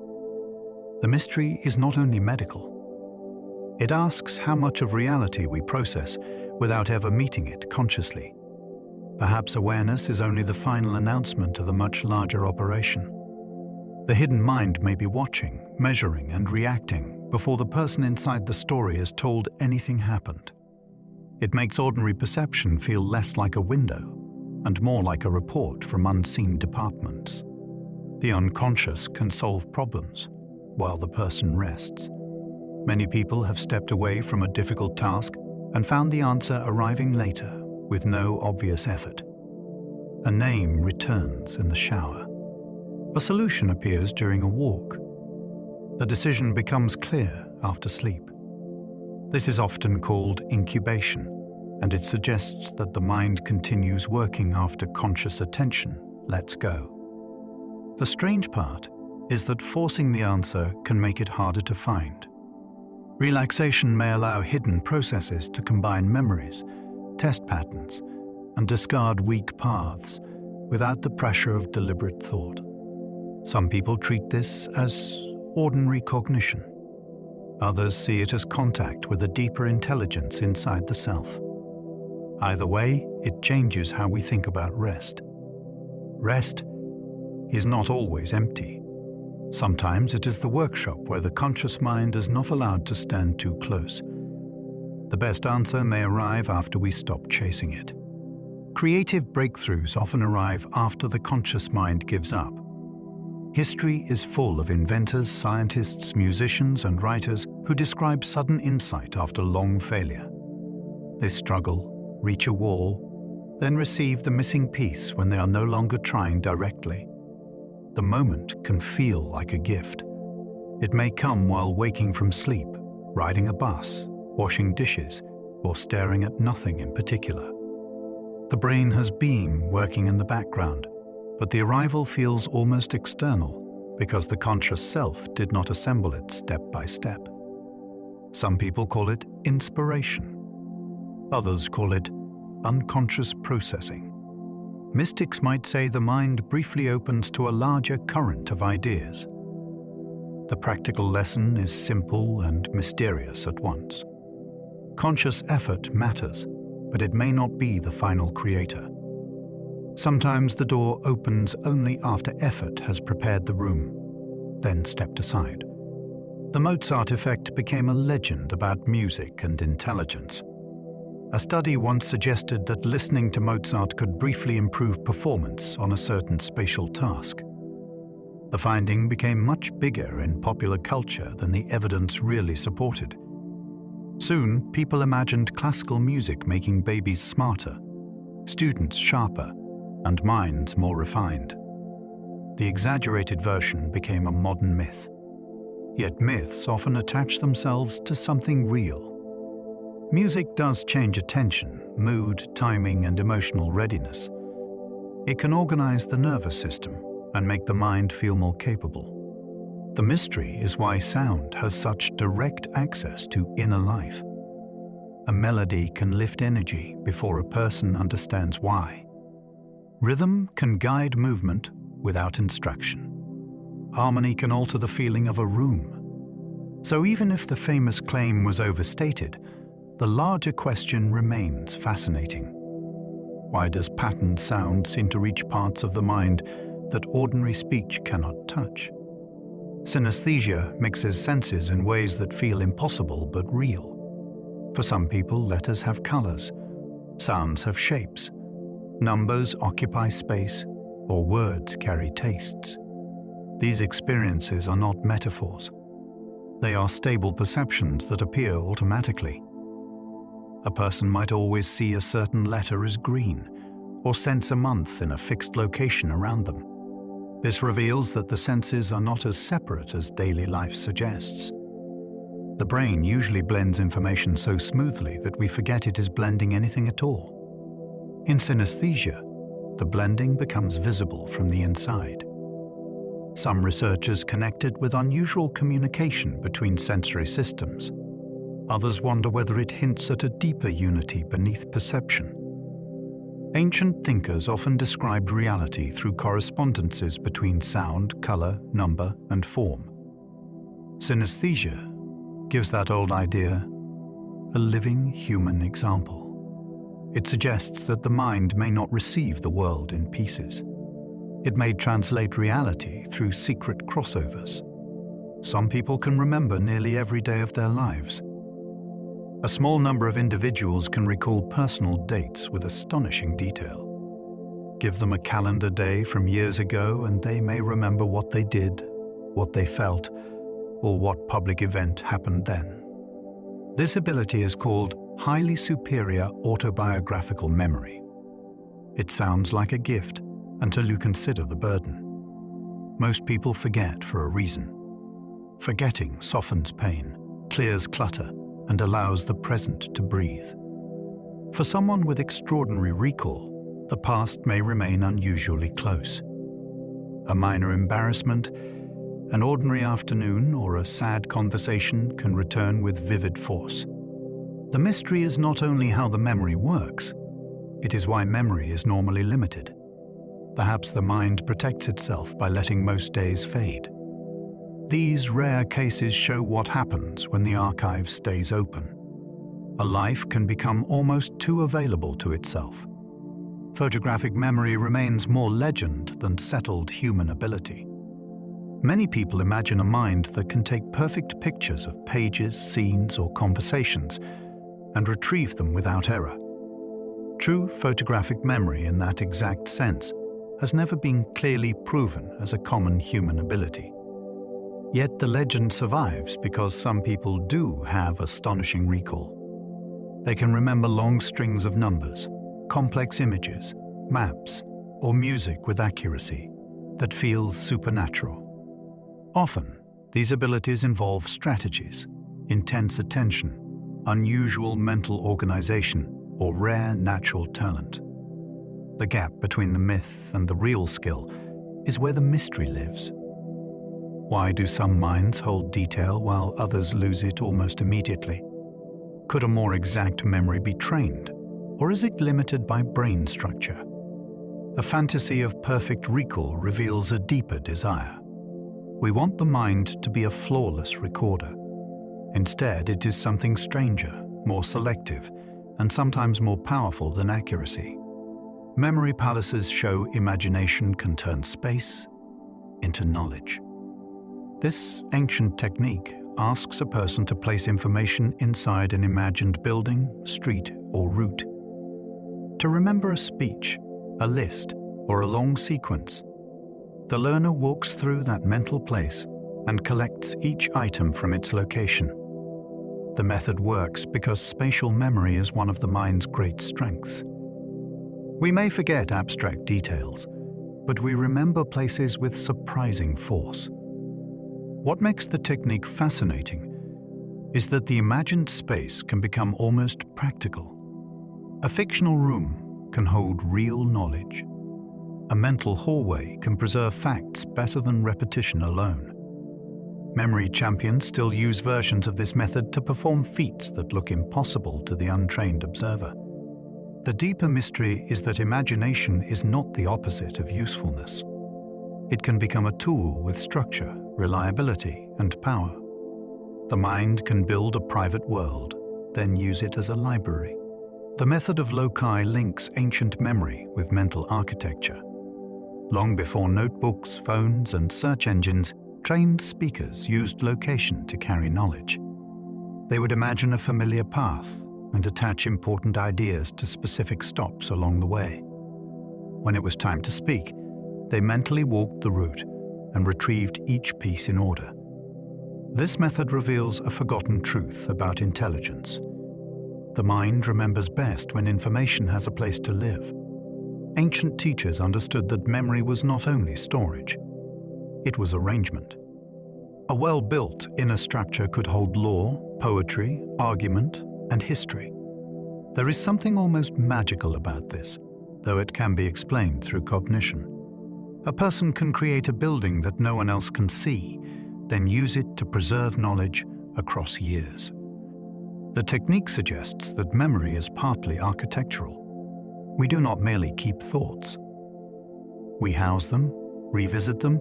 The mystery is not only medical. It asks how much of reality we process without ever meeting it consciously. Perhaps awareness is only the final announcement of a much larger operation. The hidden mind may be watching, measuring, and reacting before the person inside the story is told anything happened. It makes ordinary perception feel less like a window and more like a report from unseen departments. The unconscious can solve problems while the person rests. Many people have stepped away from a difficult task and found the answer arriving later with no obvious effort. A name returns in the shower. A solution appears during a walk. The decision becomes clear after sleep. This is often called incubation, and it suggests that the mind continues working after conscious attention lets go. The strange part is that forcing the answer can make it harder to find. Relaxation may allow hidden processes to combine memories, test patterns, and discard weak paths without the pressure of deliberate thought. Some people treat this as ordinary cognition. Others see it as contact with a deeper intelligence inside the self. Either way, it changes how we think about rest. Rest is not always empty. Sometimes it is the workshop where the conscious mind is not allowed to stand too close. The best answer may arrive after we stop chasing it. Creative breakthroughs often arrive after the conscious mind gives up. History is full of inventors, scientists, musicians, and writers who describe sudden insight after long failure. They struggle, reach a wall, then receive the missing piece when they are no longer trying directly. The moment can feel like a gift. It may come while waking from sleep, riding a bus, washing dishes, or staring at nothing in particular. The brain has been working in the background, but the arrival feels almost external because the conscious self did not assemble it step by step. Some people call it inspiration. Others call it unconscious processing. Mystics might say the mind briefly opens to a larger current of ideas. The practical lesson is simple and mysterious at once. Conscious effort matters, but it may not be the final creator. Sometimes the door opens only after effort has prepared the room, then stepped aside. The Mozart effect became a legend about music and intelligence. A study once suggested that listening to Mozart could briefly improve performance on a certain spatial task. The finding became much bigger in popular culture than the evidence really supported. Soon, people imagined classical music making babies smarter, students sharper, and minds more refined. The exaggerated version became a modern myth. Yet myths often attach themselves to something real. Music does change attention, mood, timing, and emotional readiness. It can organize the nervous system and make the mind feel more capable. The mystery is why sound has such direct access to inner life. A melody can lift energy before a person understands why. Rhythm can guide movement without instruction. Harmony can alter the feeling of a room. So even if the famous claim was overstated, the larger question remains fascinating. Why does patterned sound seem to reach parts of the mind that ordinary speech cannot touch? Synesthesia mixes senses in ways that feel impossible but real. For some people, letters have colors, sounds have shapes, numbers occupy space, or words carry tastes. These experiences are not metaphors. They are stable perceptions that appear automatically. A person might always see a certain letter as green, or sense a month in a fixed location around them. This reveals that the senses are not as separate as daily life suggests. The brain usually blends information so smoothly that we forget it is blending anything at all. In synesthesia, the blending becomes visible from the inside. Some researchers connect it with unusual communication between sensory systems. Others wonder whether it hints at a deeper unity beneath perception. Ancient thinkers often described reality through correspondences between sound, color, number, and form. Synesthesia gives that old idea a living human example. It suggests that the mind may not receive the world in pieces. It may translate reality through secret crossovers. Some people can remember nearly every day of their lives. A small number of individuals can recall personal dates with astonishing detail. Give them a calendar day from years ago and they may remember what they did, what they felt, or what public event happened then. This ability is called highly superior autobiographical memory. It sounds like a gift until you consider the burden. Most people forget for a reason. Forgetting softens pain, clears clutter, and allows the present to breathe. For someone with extraordinary recall, the past may remain unusually close. A minor embarrassment, an ordinary afternoon, or a sad conversation can return with vivid force. The mystery is not only how the memory works, it is why memory is normally limited. Perhaps the mind protects itself by letting most days fade. These rare cases show what happens when the archive stays open. A life can become almost too available to itself. Photographic memory remains more legend than settled human ability. Many people imagine a mind that can take perfect pictures of pages, scenes, or conversations and retrieve them without error. True photographic memory in that exact sense has never been clearly proven as a common human ability. Yet the legend survives because some people do have astonishing recall. They can remember long strings of numbers, complex images, maps, or music with accuracy that feels supernatural. Often, these abilities involve strategies, intense attention, unusual mental organization, or rare natural talent. The gap between the myth and the real skill is where the mystery lives. Why do some minds hold detail while others lose it almost immediately? Could a more exact memory be trained, or is it limited by brain structure? A fantasy of perfect recall reveals a deeper desire. We want the mind to be a flawless recorder. Instead, it is something stranger, more selective, and sometimes more powerful than accuracy. Memory palaces show imagination can turn space into knowledge. This ancient technique asks a person to place information inside an imagined building, street, or route. To remember a speech, a list, or a long sequence, the learner walks through that mental place and collects each item from its location. The method works because spatial memory is one of the mind's great strengths. We may forget abstract details, but we remember places with surprising force. What makes the technique fascinating is that the imagined space can become almost practical. A fictional room can hold real knowledge. A mental hallway can preserve facts better than repetition alone. Memory champions still use versions of this method to perform feats that look impossible to the untrained observer. The deeper mystery is that imagination is not the opposite of usefulness. It can become a tool with structure, reliability, and power. The mind can build a private world, then use it as a library. The method of loci links ancient memory with mental architecture. Long before notebooks, phones, and search engines, trained speakers used location to carry knowledge. They would imagine a familiar path and attach important ideas to specific stops along the way. When it was time to speak, they mentally walked the route and retrieved each piece in order. This method reveals a forgotten truth about intelligence. The mind remembers best when information has a place to live. Ancient teachers understood that memory was not only storage, it was arrangement. A well-built inner structure could hold law, poetry, argument, and history. There is something almost magical about this, though it can be explained through cognition. A person can create a building that no one else can see, then use it to preserve knowledge across years. The technique suggests that memory is partly architectural. We do not merely keep thoughts. We house them, revisit them,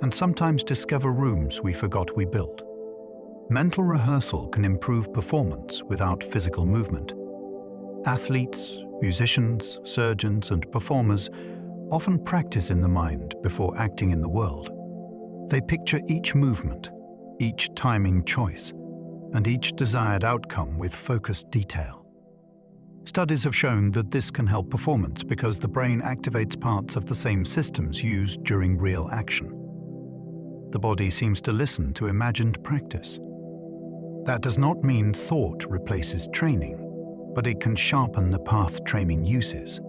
and sometimes discover rooms we forgot we built. mental rehearsal can improve performance without physical movement. Athletes, musicians, surgeons, and performers often practice in the mind before acting in the world. They picture each movement, each timing choice, and each desired outcome with focused detail. Studies have shown that this can help performance because the brain activates parts of the same systems used during real action. The body seems to listen to imagined practice. That does not mean thought replaces training, but it can sharpen the path training uses.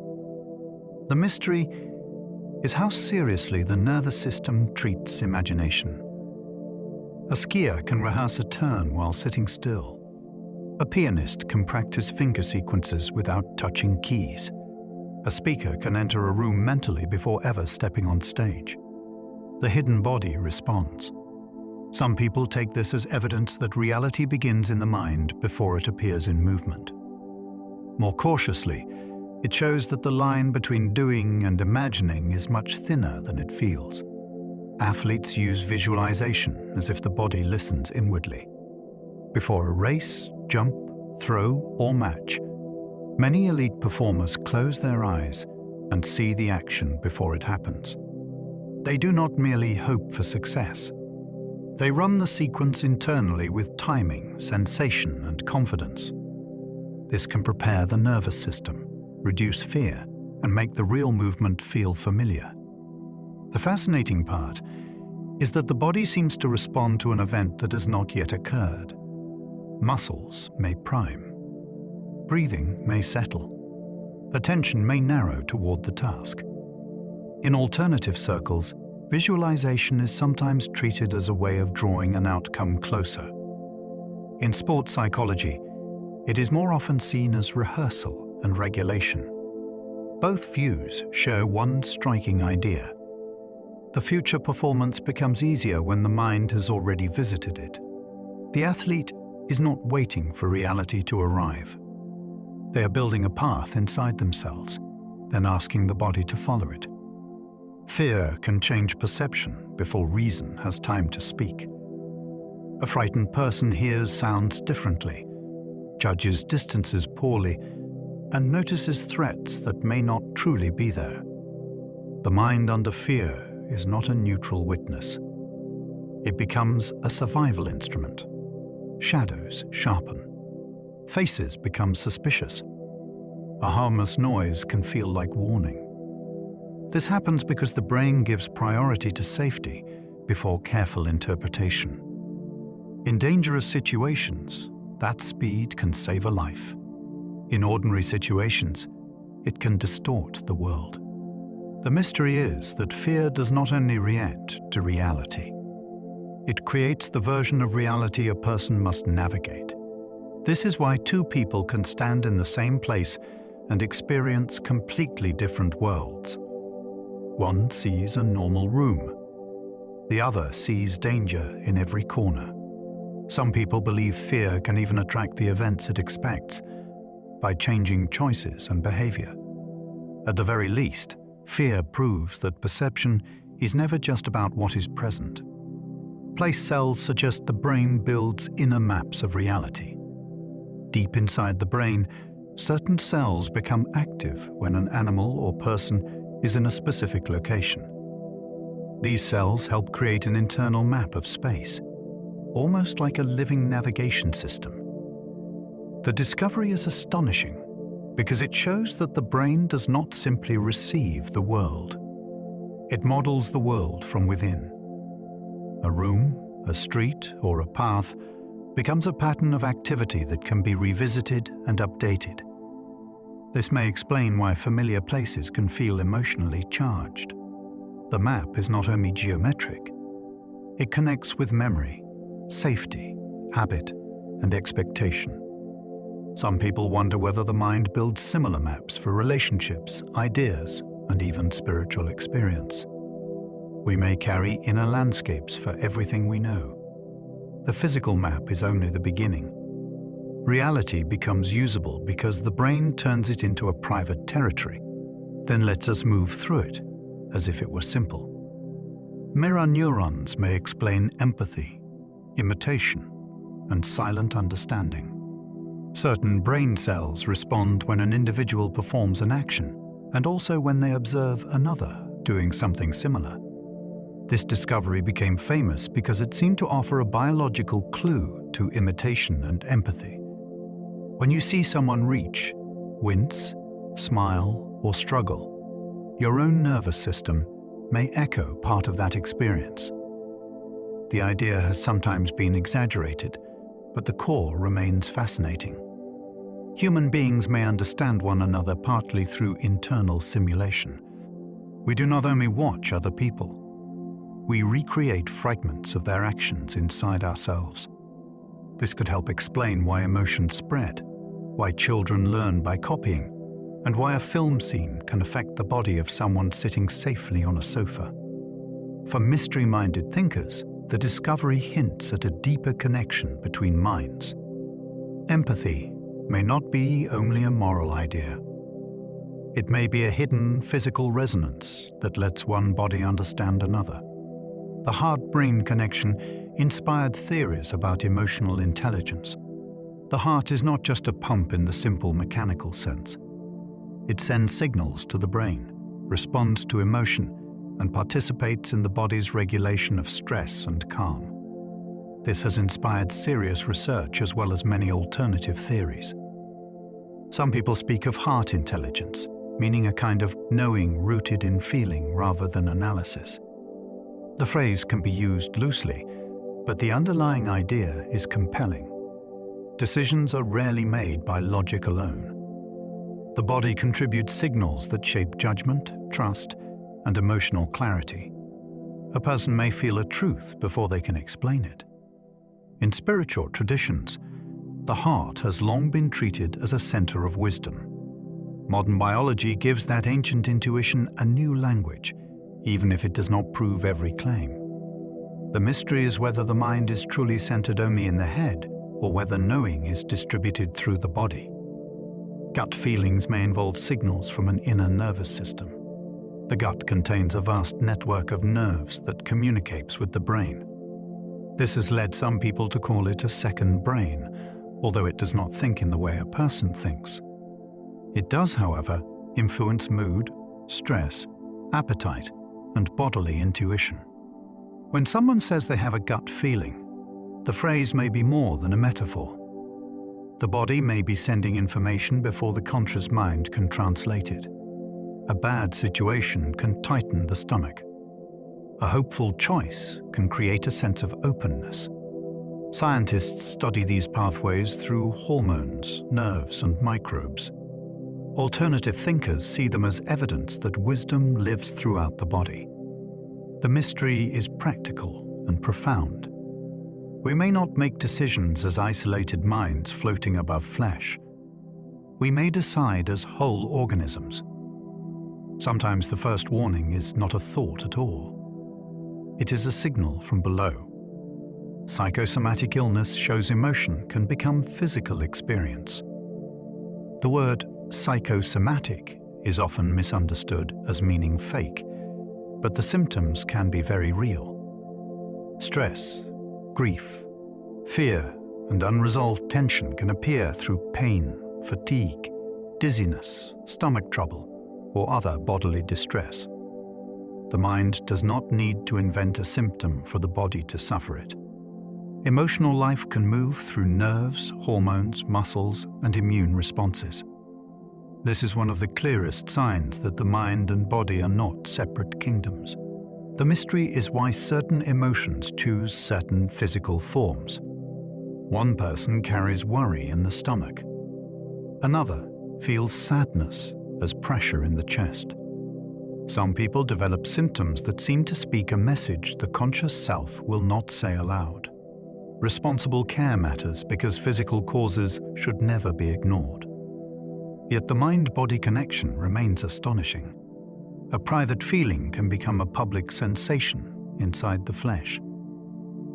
The mystery is how seriously the nervous system treats imagination. A skier can rehearse a turn while sitting still. A pianist can practice finger sequences without touching keys. A speaker can enter a room mentally before ever stepping on stage. The hidden body responds. Some people take this as evidence that reality begins in the mind before it appears in movement. More cautiously, it shows that the line between doing and imagining is much thinner than it feels. Athletes use visualization as if the body listens inwardly. Before a race, jump, throw, or match, many elite performers close their eyes and see the action before it happens. They do not merely hope for success. They run the sequence internally with timing, sensation, and confidence. This can prepare the nervous system, reduce fear, and make the real movement feel familiar. The fascinating part is that the body seems to respond to an event that has not yet occurred. Muscles may prime. Breathing may settle. Attention may narrow toward the task. In alternative circles, visualization is sometimes treated as a way of drawing an outcome closer. In sports psychology, it is more often seen as rehearsal and regulation. Both views share one striking idea. The future performance becomes easier when the mind has already visited it. The athlete is not waiting for reality to arrive. They are building a path inside themselves, then asking the body to follow it. Fear can change perception before reason has time to speak. A frightened person hears sounds differently, judges distances poorly, and notices threats that may not truly be there. The mind under fear is not a neutral witness. It becomes a survival instrument. Shadows sharpen. Faces become suspicious. A harmless noise can feel like warning. This happens because the brain gives priority to safety before careful interpretation. In dangerous situations, that speed can save a life. In ordinary situations, it can distort the world. The mystery is that fear does not only react to reality. It creates the version of reality a person must navigate. This is why two people can stand in the same place and experience completely different worlds. One sees a normal room. The other sees danger in every corner. Some people believe fear can even attract the events it expects by changing choices and behavior. At the very least, fear proves that perception is never just about what is present. Place cells suggest the brain builds inner maps of reality. Deep inside the brain, certain cells become active when an animal or person is in a specific location. These cells help create an internal map of space, almost like a living navigation system. The discovery is astonishing because it shows that the brain does not simply receive the world. It models the world from within. A room, a street, or a path becomes a pattern of activity that can be revisited and updated. This may explain why familiar places can feel emotionally charged. The map is not only geometric, it connects with memory, safety, habit, and expectation. Some people wonder whether the mind builds similar maps for relationships, ideas, and even spiritual experience. We may carry inner landscapes for everything we know. The physical map is only the beginning. Reality becomes usable because the brain turns it into a private territory, then lets us move through it as if it were simple. Mirror neurons may explain empathy, imitation, and silent understanding. Certain brain cells respond when an individual performs an action, and also when they observe another doing something similar. This discovery became famous because it seemed to offer a biological clue to imitation and empathy. When you see someone reach, wince, smile, or struggle, your own nervous system may echo part of that experience. The idea has sometimes been exaggerated, but the core remains fascinating. Human beings may understand one another partly through internal simulation. We do not only watch other people, we recreate fragments of their actions inside ourselves. This could help explain why emotions spread, why children learn by copying, and why a film scene can affect the body of someone sitting safely on a sofa. For mystery-minded thinkers, the discovery hints at a deeper connection between minds. Empathy may not be only a moral idea. It may be a hidden physical resonance that lets one body understand another. The heart-brain connection inspired theories about emotional intelligence. The heart is not just a pump in the simple mechanical sense. It sends signals to the brain, responds to emotion, and participates in the body's regulation of stress and calm. This has inspired serious research as well as many alternative theories. Some people speak of heart intelligence, meaning a kind of knowing rooted in feeling rather than analysis. The phrase can be used loosely, but the underlying idea is compelling. Decisions are rarely made by logic alone. The body contributes signals that shape judgment, trust, and emotional clarity. A person may feel a truth before they can explain it. In spiritual traditions, the heart has long been treated as a center of wisdom. Modern biology gives that ancient intuition a new language, even if it does not prove every claim. The mystery is whether the mind is truly centered only in the head, or whether knowing is distributed through the body. Gut feelings may involve signals from an inner nervous system. The gut contains a vast network of nerves that communicates with the brain. This has led some people to call it a second brain, although it does not think in the way a person thinks. It does, however, influence mood, stress, appetite, and bodily intuition. When someone says they have a gut feeling, the phrase may be more than a metaphor. The body may be sending information before the conscious mind can translate it. A bad situation can tighten the stomach. A hopeful choice can create a sense of openness. Scientists study these pathways through hormones, nerves, and microbes. Alternative thinkers see them as evidence that wisdom lives throughout the body. The mystery is practical and profound. We may not make decisions as isolated minds floating above flesh. We may decide as whole organisms. Sometimes the first warning is not a thought at all. It is a signal from below. Psychosomatic illness shows emotion can become physical experience. The word psychosomatic is often misunderstood as meaning fake, but the symptoms can be very real. Stress, grief, fear, and unresolved tension can appear through pain, fatigue, dizziness, stomach trouble, or other bodily distress. The mind does not need to invent a symptom for the body to suffer it. Emotional life can move through nerves, hormones, muscles, and immune responses. This is one of the clearest signs that the mind and body are not separate kingdoms. The mystery is why certain emotions choose certain physical forms. One person carries worry in the stomach. Another feels sadness as pressure in the chest. Some people develop symptoms that seem to speak a message the conscious self will not say aloud. Responsible care matters because physical causes should never be ignored. Yet the mind-body connection remains astonishing. A private feeling can become a public sensation inside the flesh.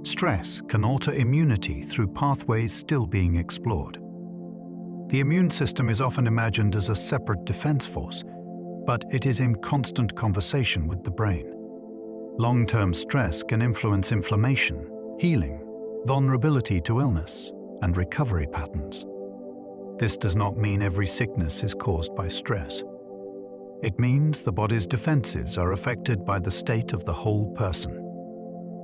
Stress can alter immunity through pathways still being explored. The immune system is often imagined as a separate defense force, but it is in constant conversation with the brain. Long-term stress can influence inflammation, healing, vulnerability to illness, and recovery patterns. This does not mean every sickness is caused by stress. It means the body's defenses are affected by the state of the whole person.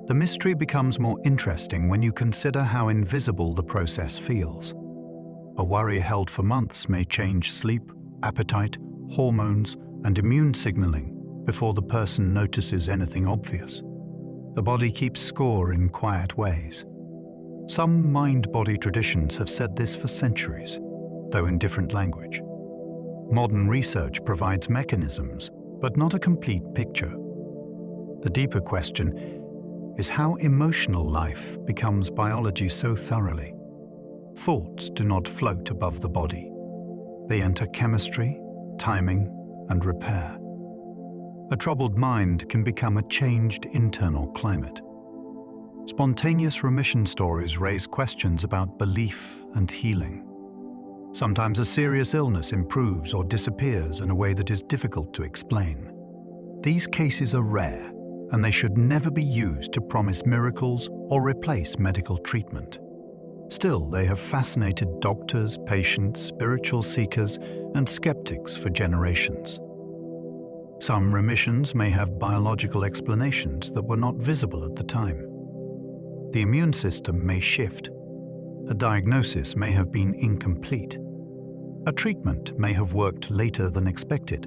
The mystery becomes more interesting when you consider how invisible the process feels. A worry held for months may change sleep, appetite, hormones, and immune signaling before the person notices anything obvious. The body keeps score in quiet ways. Some mind-body traditions have said this for centuries, though in different language. Modern research provides mechanisms, but not a complete picture. The deeper question is how emotional life becomes biology so thoroughly. Thoughts do not float above the body. They enter chemistry, timing, and repair. A troubled mind can become a changed internal climate. Spontaneous remission stories raise questions about belief and healing. Sometimes a serious illness improves or disappears in a way that is difficult to explain. These cases are rare, and they should never be used to promise miracles or replace medical treatment. Still, they have fascinated doctors, patients, spiritual seekers, and skeptics for generations. Some remissions may have biological explanations that were not visible at the time. The immune system may shift. A diagnosis may have been incomplete. A treatment may have worked later than expected.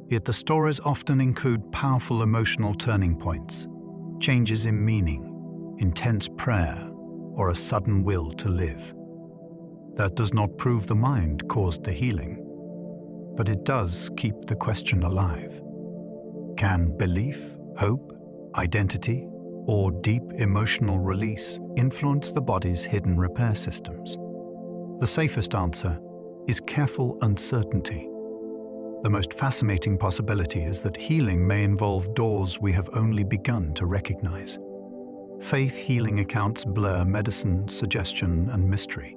Yet the stories often include powerful emotional turning points, changes in meaning, intense prayer, or a sudden will to live. That does not prove the mind caused the healing, but it does keep the question alive. Can belief, hope, identity, or deep emotional release influence the body's hidden repair systems? The safest answer is careful uncertainty. The most fascinating possibility is that healing may involve doors we have only begun to recognize. Faith healing accounts blur medicine, suggestion, and mystery.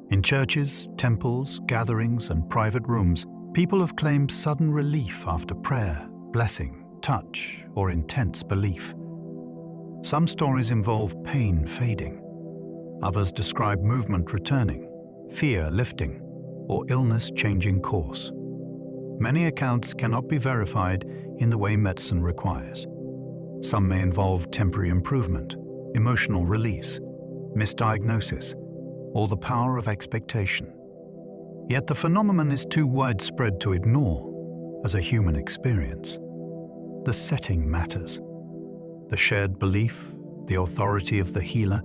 In churches, temples, gatherings, and private rooms, people have claimed sudden relief after prayer, blessing, touch, or intense belief. Some stories involve pain fading. Others describe movement returning, fear lifting, or illness changing course. Many accounts cannot be verified in the way medicine requires. Some may involve temporary improvement, emotional release, misdiagnosis, or the power of expectation. Yet the phenomenon is too widespread to ignore as a human experience. The setting matters. The shared belief, the authority of the healer,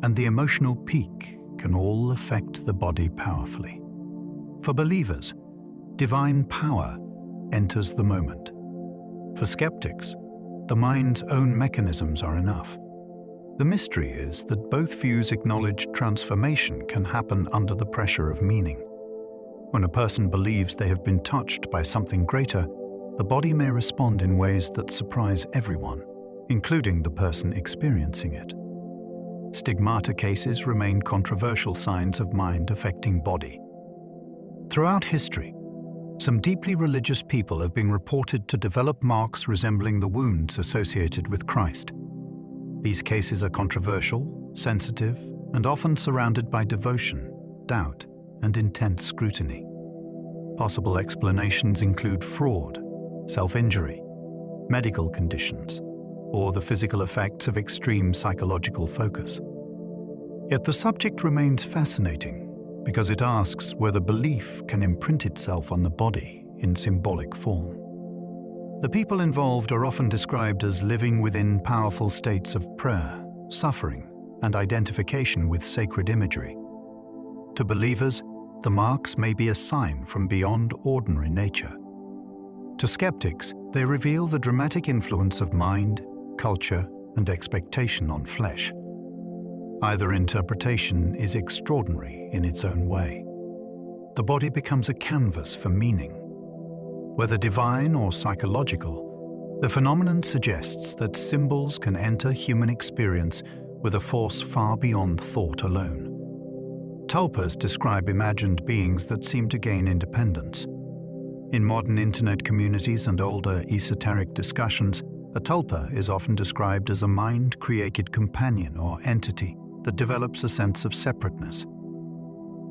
and the emotional peak can all affect the body powerfully. For believers, divine power enters the moment. For skeptics, the mind's own mechanisms are enough. The mystery is that both views acknowledge transformation can happen under the pressure of meaning. When a person believes they have been touched by something greater, the body may respond in ways that surprise everyone, including the person experiencing it. Stigmata cases remain controversial signs of mind affecting body. Throughout history, some deeply religious people have been reported to develop marks resembling the wounds associated with Christ. These cases are controversial, sensitive, and often surrounded by devotion, doubt, and intense scrutiny. Possible explanations include fraud, self-injury, medical conditions, or the physical effects of extreme psychological focus. Yet the subject remains fascinating because it asks whether belief can imprint itself on the body in symbolic form. The people involved are often described as living within powerful states of prayer, suffering, and identification with sacred imagery. To believers, the marks may be a sign from beyond ordinary nature. To skeptics, they reveal the dramatic influence of mind, culture, and expectation on flesh. Either interpretation is extraordinary in its own way. The body becomes a canvas for meaning. Whether divine or psychological, the phenomenon suggests that symbols can enter human experience with a force far beyond thought alone. Tulpas describe imagined beings that seem to gain independence. In modern internet communities and older esoteric discussions, A tulpa is often described as a mind-created companion or entity that develops a sense of separateness.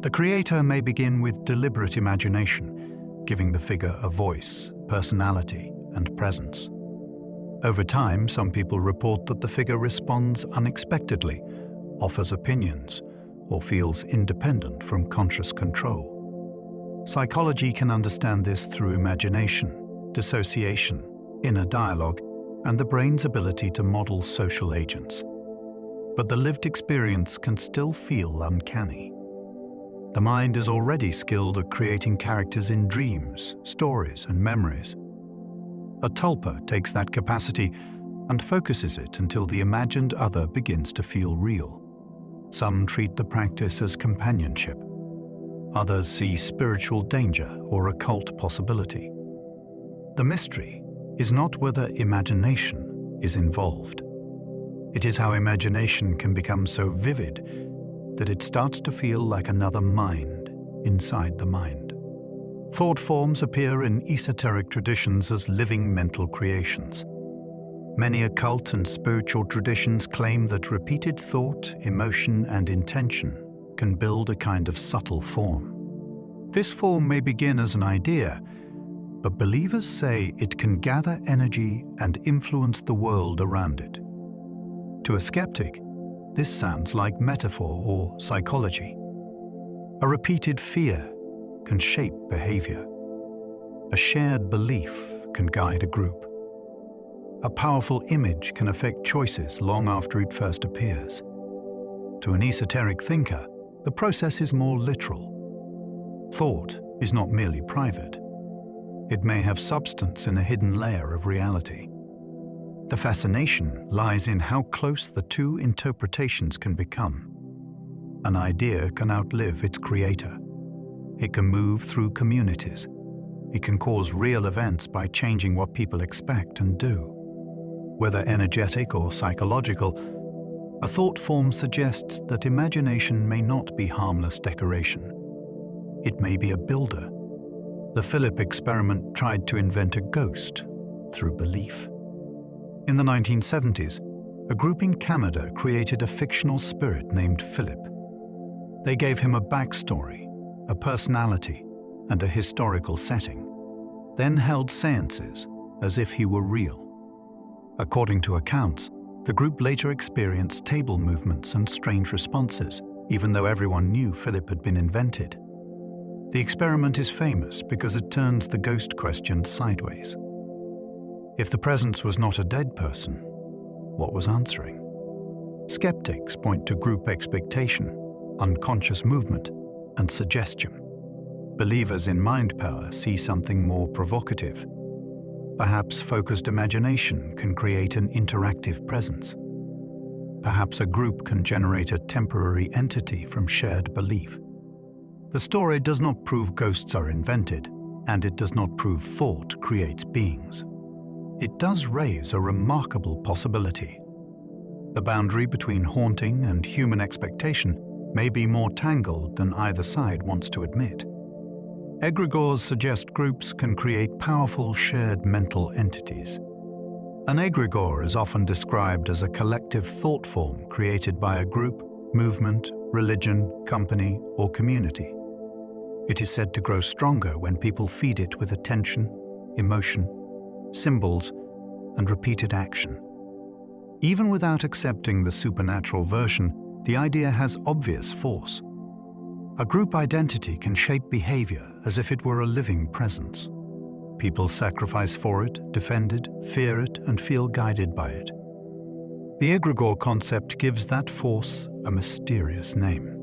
The creator may begin with deliberate imagination, giving the figure a voice, personality, and presence. Over time, some people report that the figure responds unexpectedly, offers opinions, or feels independent from conscious control. Psychology can understand this through imagination, dissociation, inner dialogue, and the brain's ability to model social agents. But the lived experience can still feel uncanny. The mind is already skilled at creating characters in dreams, stories, and memories. A tulpa takes that capacity and focuses it until the imagined other begins to feel real. Some treat the practice as companionship. Others see spiritual danger or occult possibility. The mystery is not whether imagination is involved. It is how imagination can become so vivid that it starts to feel like another mind inside the mind. Thought forms appear in esoteric traditions as living mental creations. Many occult and spiritual traditions claim that repeated thought, emotion, and intention can build a kind of subtle form. This form may begin as an idea, but believers say it can gather energy and influence the world around it. To a skeptic, this sounds like metaphor or psychology. A repeated fear can shape behavior. A shared belief can guide a group. A powerful image can affect choices long after it first appears. To an esoteric thinker, the process is more literal. Thought is not merely private. It may have substance in a hidden layer of reality. The fascination lies in how close the two interpretations can become. An idea can outlive its creator. It can move through communities. It can cause real events by changing what people expect and do. Whether energetic or psychological, a thought form suggests that imagination may not be harmless decoration. It may be a builder. The Philip experiment tried to invent a ghost through belief. In the 1970s, a group in Canada created a fictional spirit named Philip. They gave him a backstory, a personality, and a historical setting, then held seances as if he were real. According to accounts, the group later experienced table movements and strange responses, even though everyone knew Philip had been invented. The experiment is famous because it turns the ghost question sideways. If the presence was not a dead person, what was answering? Skeptics point to group expectation, unconscious movement, and suggestion. Believers in mind power see something more provocative. Perhaps focused imagination can create an interactive presence. Perhaps a group can generate a temporary entity from shared belief. The story does not prove ghosts are invented, and it does not prove thought creates beings. It does raise a remarkable possibility. The boundary between haunting and human expectation may be more tangled than either side wants to admit. Egregores suggest groups can create powerful shared mental entities. An egregore is often described as a collective thought form created by a group, movement, religion, company, or community. It is said to grow stronger when people feed it with attention, emotion, symbols, and repeated action. Even without accepting the supernatural version, the idea has obvious force. A group identity can shape behavior as if it were a living presence. People sacrifice for it, defend it, fear it, and feel guided by it. The egregore concept gives that force a mysterious name.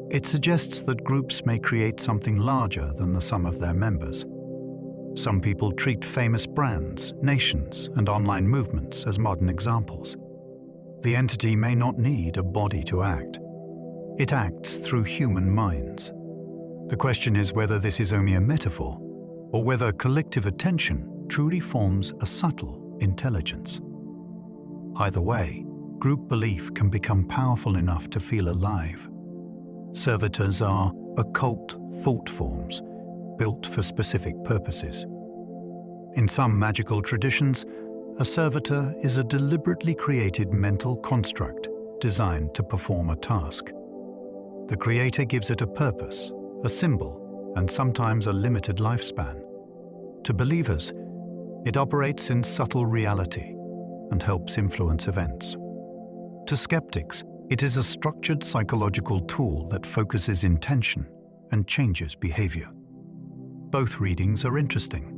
It suggests that groups may create something larger than the sum of their members. Some people treat famous brands, nations, and online movements as modern examples. The entity may not need a body to act. It acts through human minds. The question is whether this is only a metaphor, or whether collective attention truly forms a subtle intelligence. Either way, group belief can become powerful enough to feel alive. Servitors are occult thought forms, built for specific purposes. In some magical traditions, A servitor is a deliberately created mental construct designed to perform a task. The creator gives it a purpose, a symbol, and sometimes a limited lifespan. To believers, it operates in subtle reality and helps influence events. To skeptics, it is a structured psychological tool that focuses intention and changes behavior. Both readings are interesting.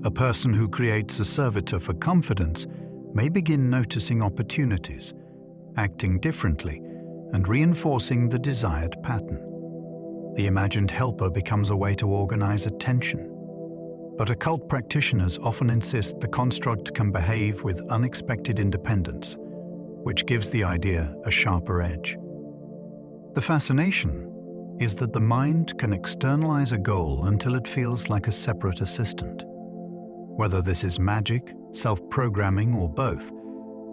A person who creates a servitor for confidence may begin noticing opportunities, acting differently, and reinforcing the desired pattern. The imagined helper becomes a way to organize attention. But occult practitioners often insist the construct can behave with unexpected independence, which gives the idea a sharper edge. The fascination is that the mind can externalize a goal until it feels like a separate assistant. Whether this is magic, self-programming, or both,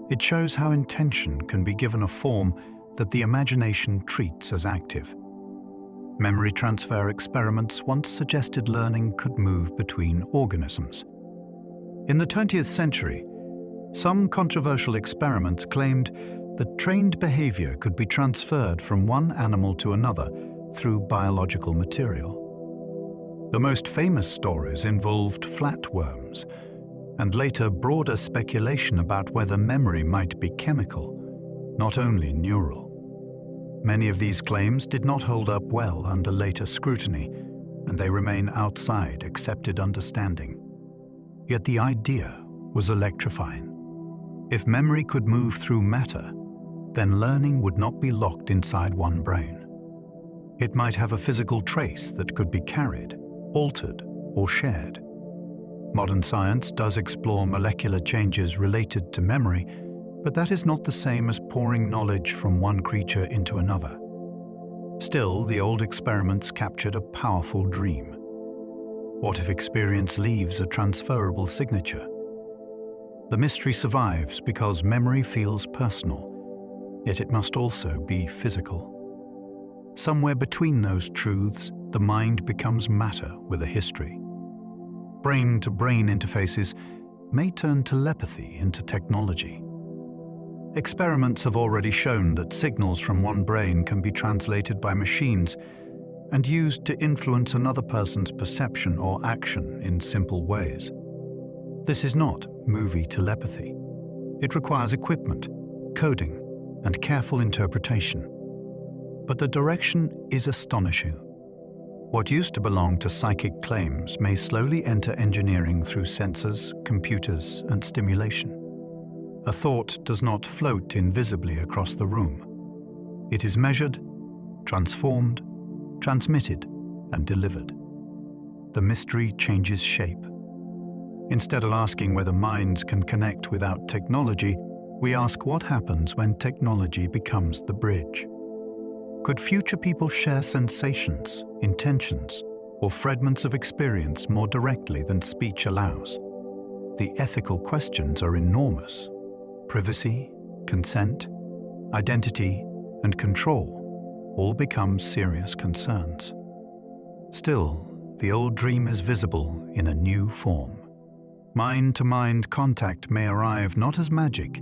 it shows how intention can be given a form that the imagination treats as active. Memory transfer experiments once suggested learning could move between organisms. In the 20th century, some controversial experiments claimed that trained behavior could be transferred from one animal to another through biological material. The most famous stories involved flatworms, and later broader speculation about whether memory might be chemical, not only neural. Many of these claims did not hold up well under later scrutiny, and they remain outside accepted understanding. Yet the idea was electrifying. If memory could move through matter, then learning would not be locked inside one brain. It might have a physical trace that could be carried, altered, or shared. Modern science does explore molecular changes related to memory, but that is not the same as pouring knowledge from one creature into another. Still, the old experiments captured a powerful dream. What if experience leaves a transferable signature? The mystery survives because memory feels personal, yet it must also be physical. Somewhere between those truths, the mind becomes matter with a history. Brain-to-brain interfaces may turn telepathy into technology. Experiments have already shown that signals from one brain can be translated by machines and used to influence another person's perception or action in simple ways. This is not movie telepathy. It requires equipment, coding, and careful interpretation. But the direction is astonishing. What used to belong to psychic claims may slowly enter engineering through sensors, computers, and stimulation. A thought does not float invisibly across the room. It is measured, transformed, transmitted, and delivered. The mystery changes shape. Instead of asking whether minds can connect without technology, we ask what happens when technology becomes the bridge. Could future people share sensations, intentions, or fragments of experience more directly than speech allows? The ethical questions are enormous. Privacy, consent, identity, and control all become serious concerns. Still, the old dream is visible in a new form. Mind-to-mind contact may arrive not as magic,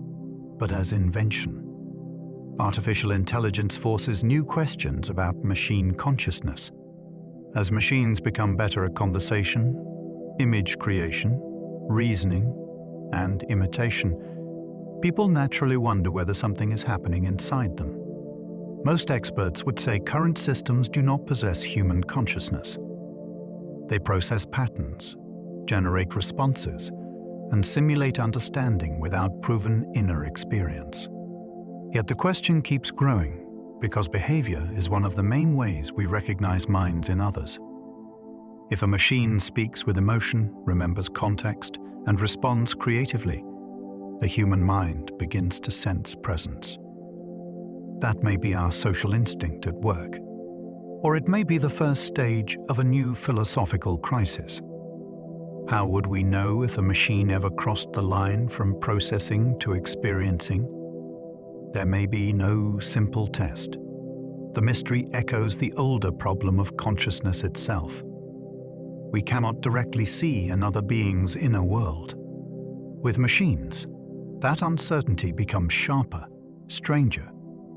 but as invention. Artificial intelligence forces new questions about machine consciousness. As machines become better at conversation, image creation, reasoning, and imitation, people naturally wonder whether something is happening inside them. Most experts would say current systems do not possess human consciousness. They process patterns, generate responses, and simulate understanding without proven inner experience. Yet the question keeps growing because behavior is one of the main ways we recognize minds in others. If a machine speaks with emotion, remembers context, and responds creatively, the human mind begins to sense presence. That may be our social instinct at work, or it may be the first stage of a new philosophical crisis. How would we know if a machine ever crossed the line from processing to experiencing? There may be no simple test. The mystery echoes the older problem of consciousness itself. We cannot directly see another being's inner world. With machines, that uncertainty becomes sharper, stranger,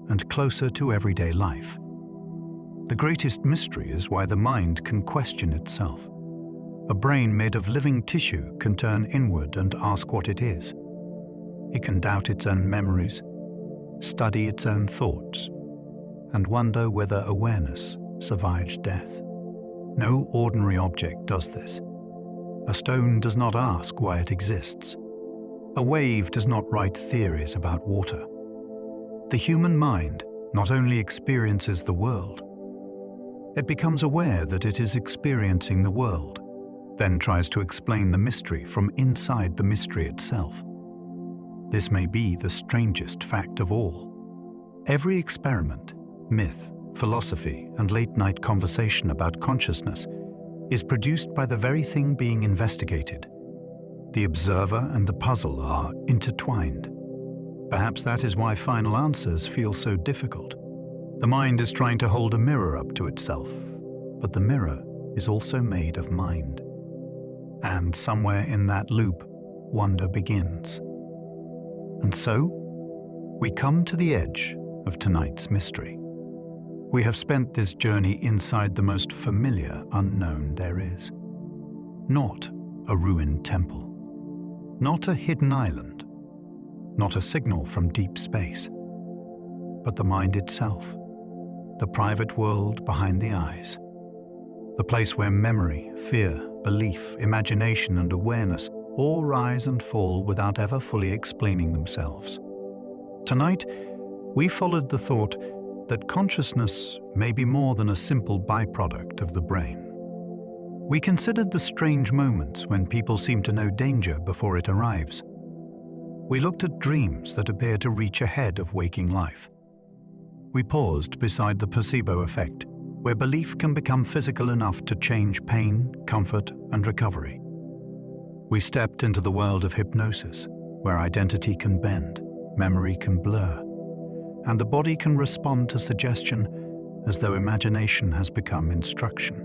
and closer to everyday life. The greatest mystery is why the mind can question itself. A brain made of living tissue can turn inward and ask what it is. It can doubt its own memories, study its own thoughts, and wonder whether awareness survives death. No ordinary object does this. A stone does not ask why it exists. A wave does not write theories about water. The human mind not only experiences the world, it becomes aware that it is experiencing the world, then tries to explain the mystery from inside the mystery itself. This may be the strangest fact of all. Every experiment, myth, philosophy, and late-night conversation about consciousness is produced by the very thing being investigated. The observer and the puzzle are intertwined. Perhaps that is why final answers feel so difficult. The mind is trying to hold a mirror up to itself, but the mirror is also made of mind. And somewhere in that loop, wonder begins. And so, we come to the edge of tonight's mystery. We have spent this journey inside the most familiar unknown there is. Not a ruined temple. Not a hidden island. Not a signal from deep space. But the mind itself. The private world behind the eyes. The place where memory, fear, belief, imagination, and awareness all rise and fall without ever fully explaining themselves. Tonight, we followed the thought that consciousness may be more than a simple byproduct of the brain. We considered the strange moments when people seem to know danger before it arrives. We looked at dreams that appear to reach ahead of waking life. We paused beside the placebo effect, where belief can become physical enough to change pain, comfort, and recovery. We stepped into the world of hypnosis, where identity can bend, memory can blur, and the body can respond to suggestion as though imagination has become instruction.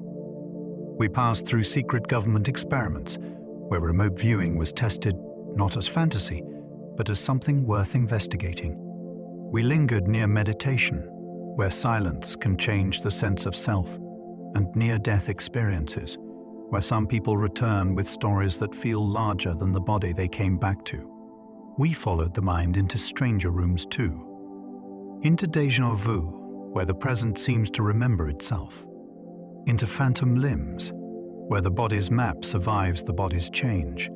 We passed through secret government experiments, where remote viewing was tested not as fantasy, but as something worth investigating. We lingered near meditation, where silence can change the sense of self, and near-death experiences, where some people return with stories that feel larger than the body they came back to. We followed the mind into stranger rooms too, into déjà vu, where the present seems to remember itself, into phantom limbs, where the body's map survives the body's change,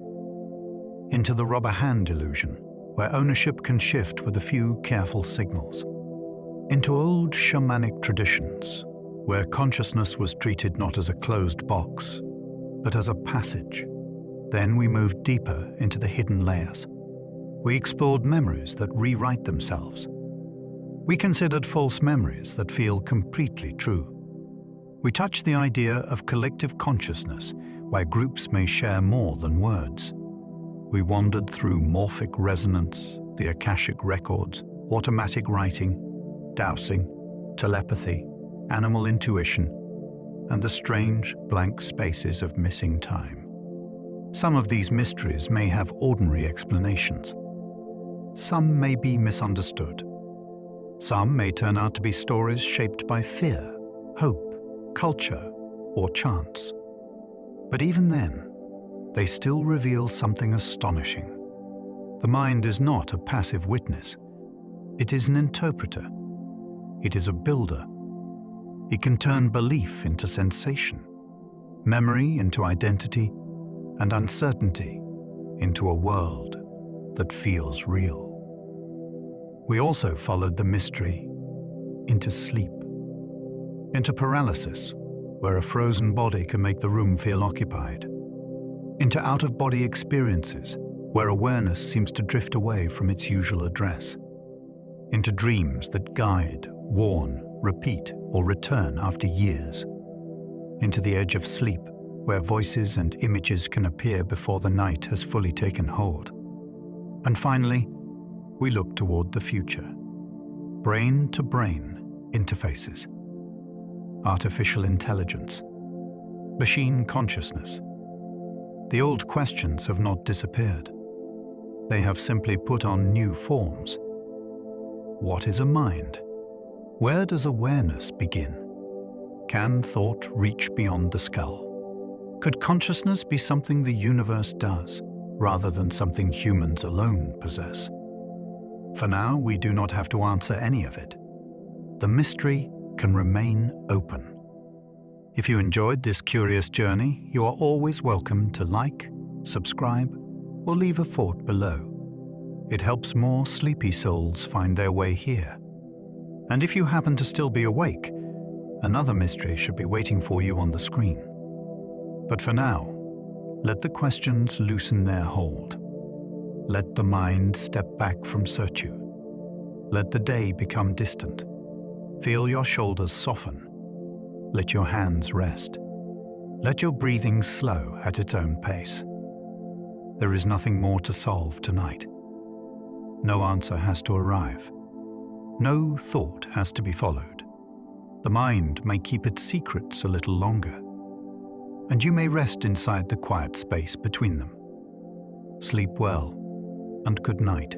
into the rubber hand illusion, where ownership can shift with a few careful signals, into old shamanic traditions, where consciousness was treated not as a closed box, but as a passage. Then we moved deeper into the hidden layers. We explored memories that rewrite themselves. We considered false memories that feel completely true. We touched the idea of collective consciousness, where groups may share more than words. We wandered through morphic resonance, the Akashic records, automatic writing, dowsing, telepathy, animal intuition, and the strange, blank spaces of missing time. Some of these mysteries may have ordinary explanations. Some may be misunderstood. Some may turn out to be stories shaped by fear, hope, culture, or chance. But even then, they still reveal something astonishing. The mind is not a passive witness. It is an interpreter. It is a builder. It can turn belief into sensation, memory into identity, and uncertainty into a world that feels real. We also followed the mystery into sleep, into paralysis, where a frozen body can make the room feel occupied, into out-of-body experiences, where awareness seems to drift away from its usual address, into dreams that guide, warn, repeat, or return after years, into the edge of sleep, where voices and images can appear before the night has fully taken hold. And finally, we look toward the future. Brain-to-brain interfaces. Artificial intelligence. Machine consciousness. The old questions have not disappeared. They have simply put on new forms. What is a mind? Where does awareness begin? Can thought reach beyond the skull? Could consciousness be something the universe does, rather than something humans alone possess? For now, we do not have to answer any of it. The mystery can remain open. If you enjoyed this curious journey, you are always welcome to like, subscribe, or leave a thought below. It helps more sleepy souls find their way here. And if you happen to still be awake, another mystery should be waiting for you on the screen. But for now, let the questions loosen their hold. Let the mind step back from search. Let the day become distant. Feel your shoulders soften. Let your hands rest. Let your breathing slow at its own pace. There is nothing more to solve tonight. No answer has to arrive. No thought has to be followed. The mind may keep its secrets a little longer, and you may rest inside the quiet space between them. Sleep well, and good night.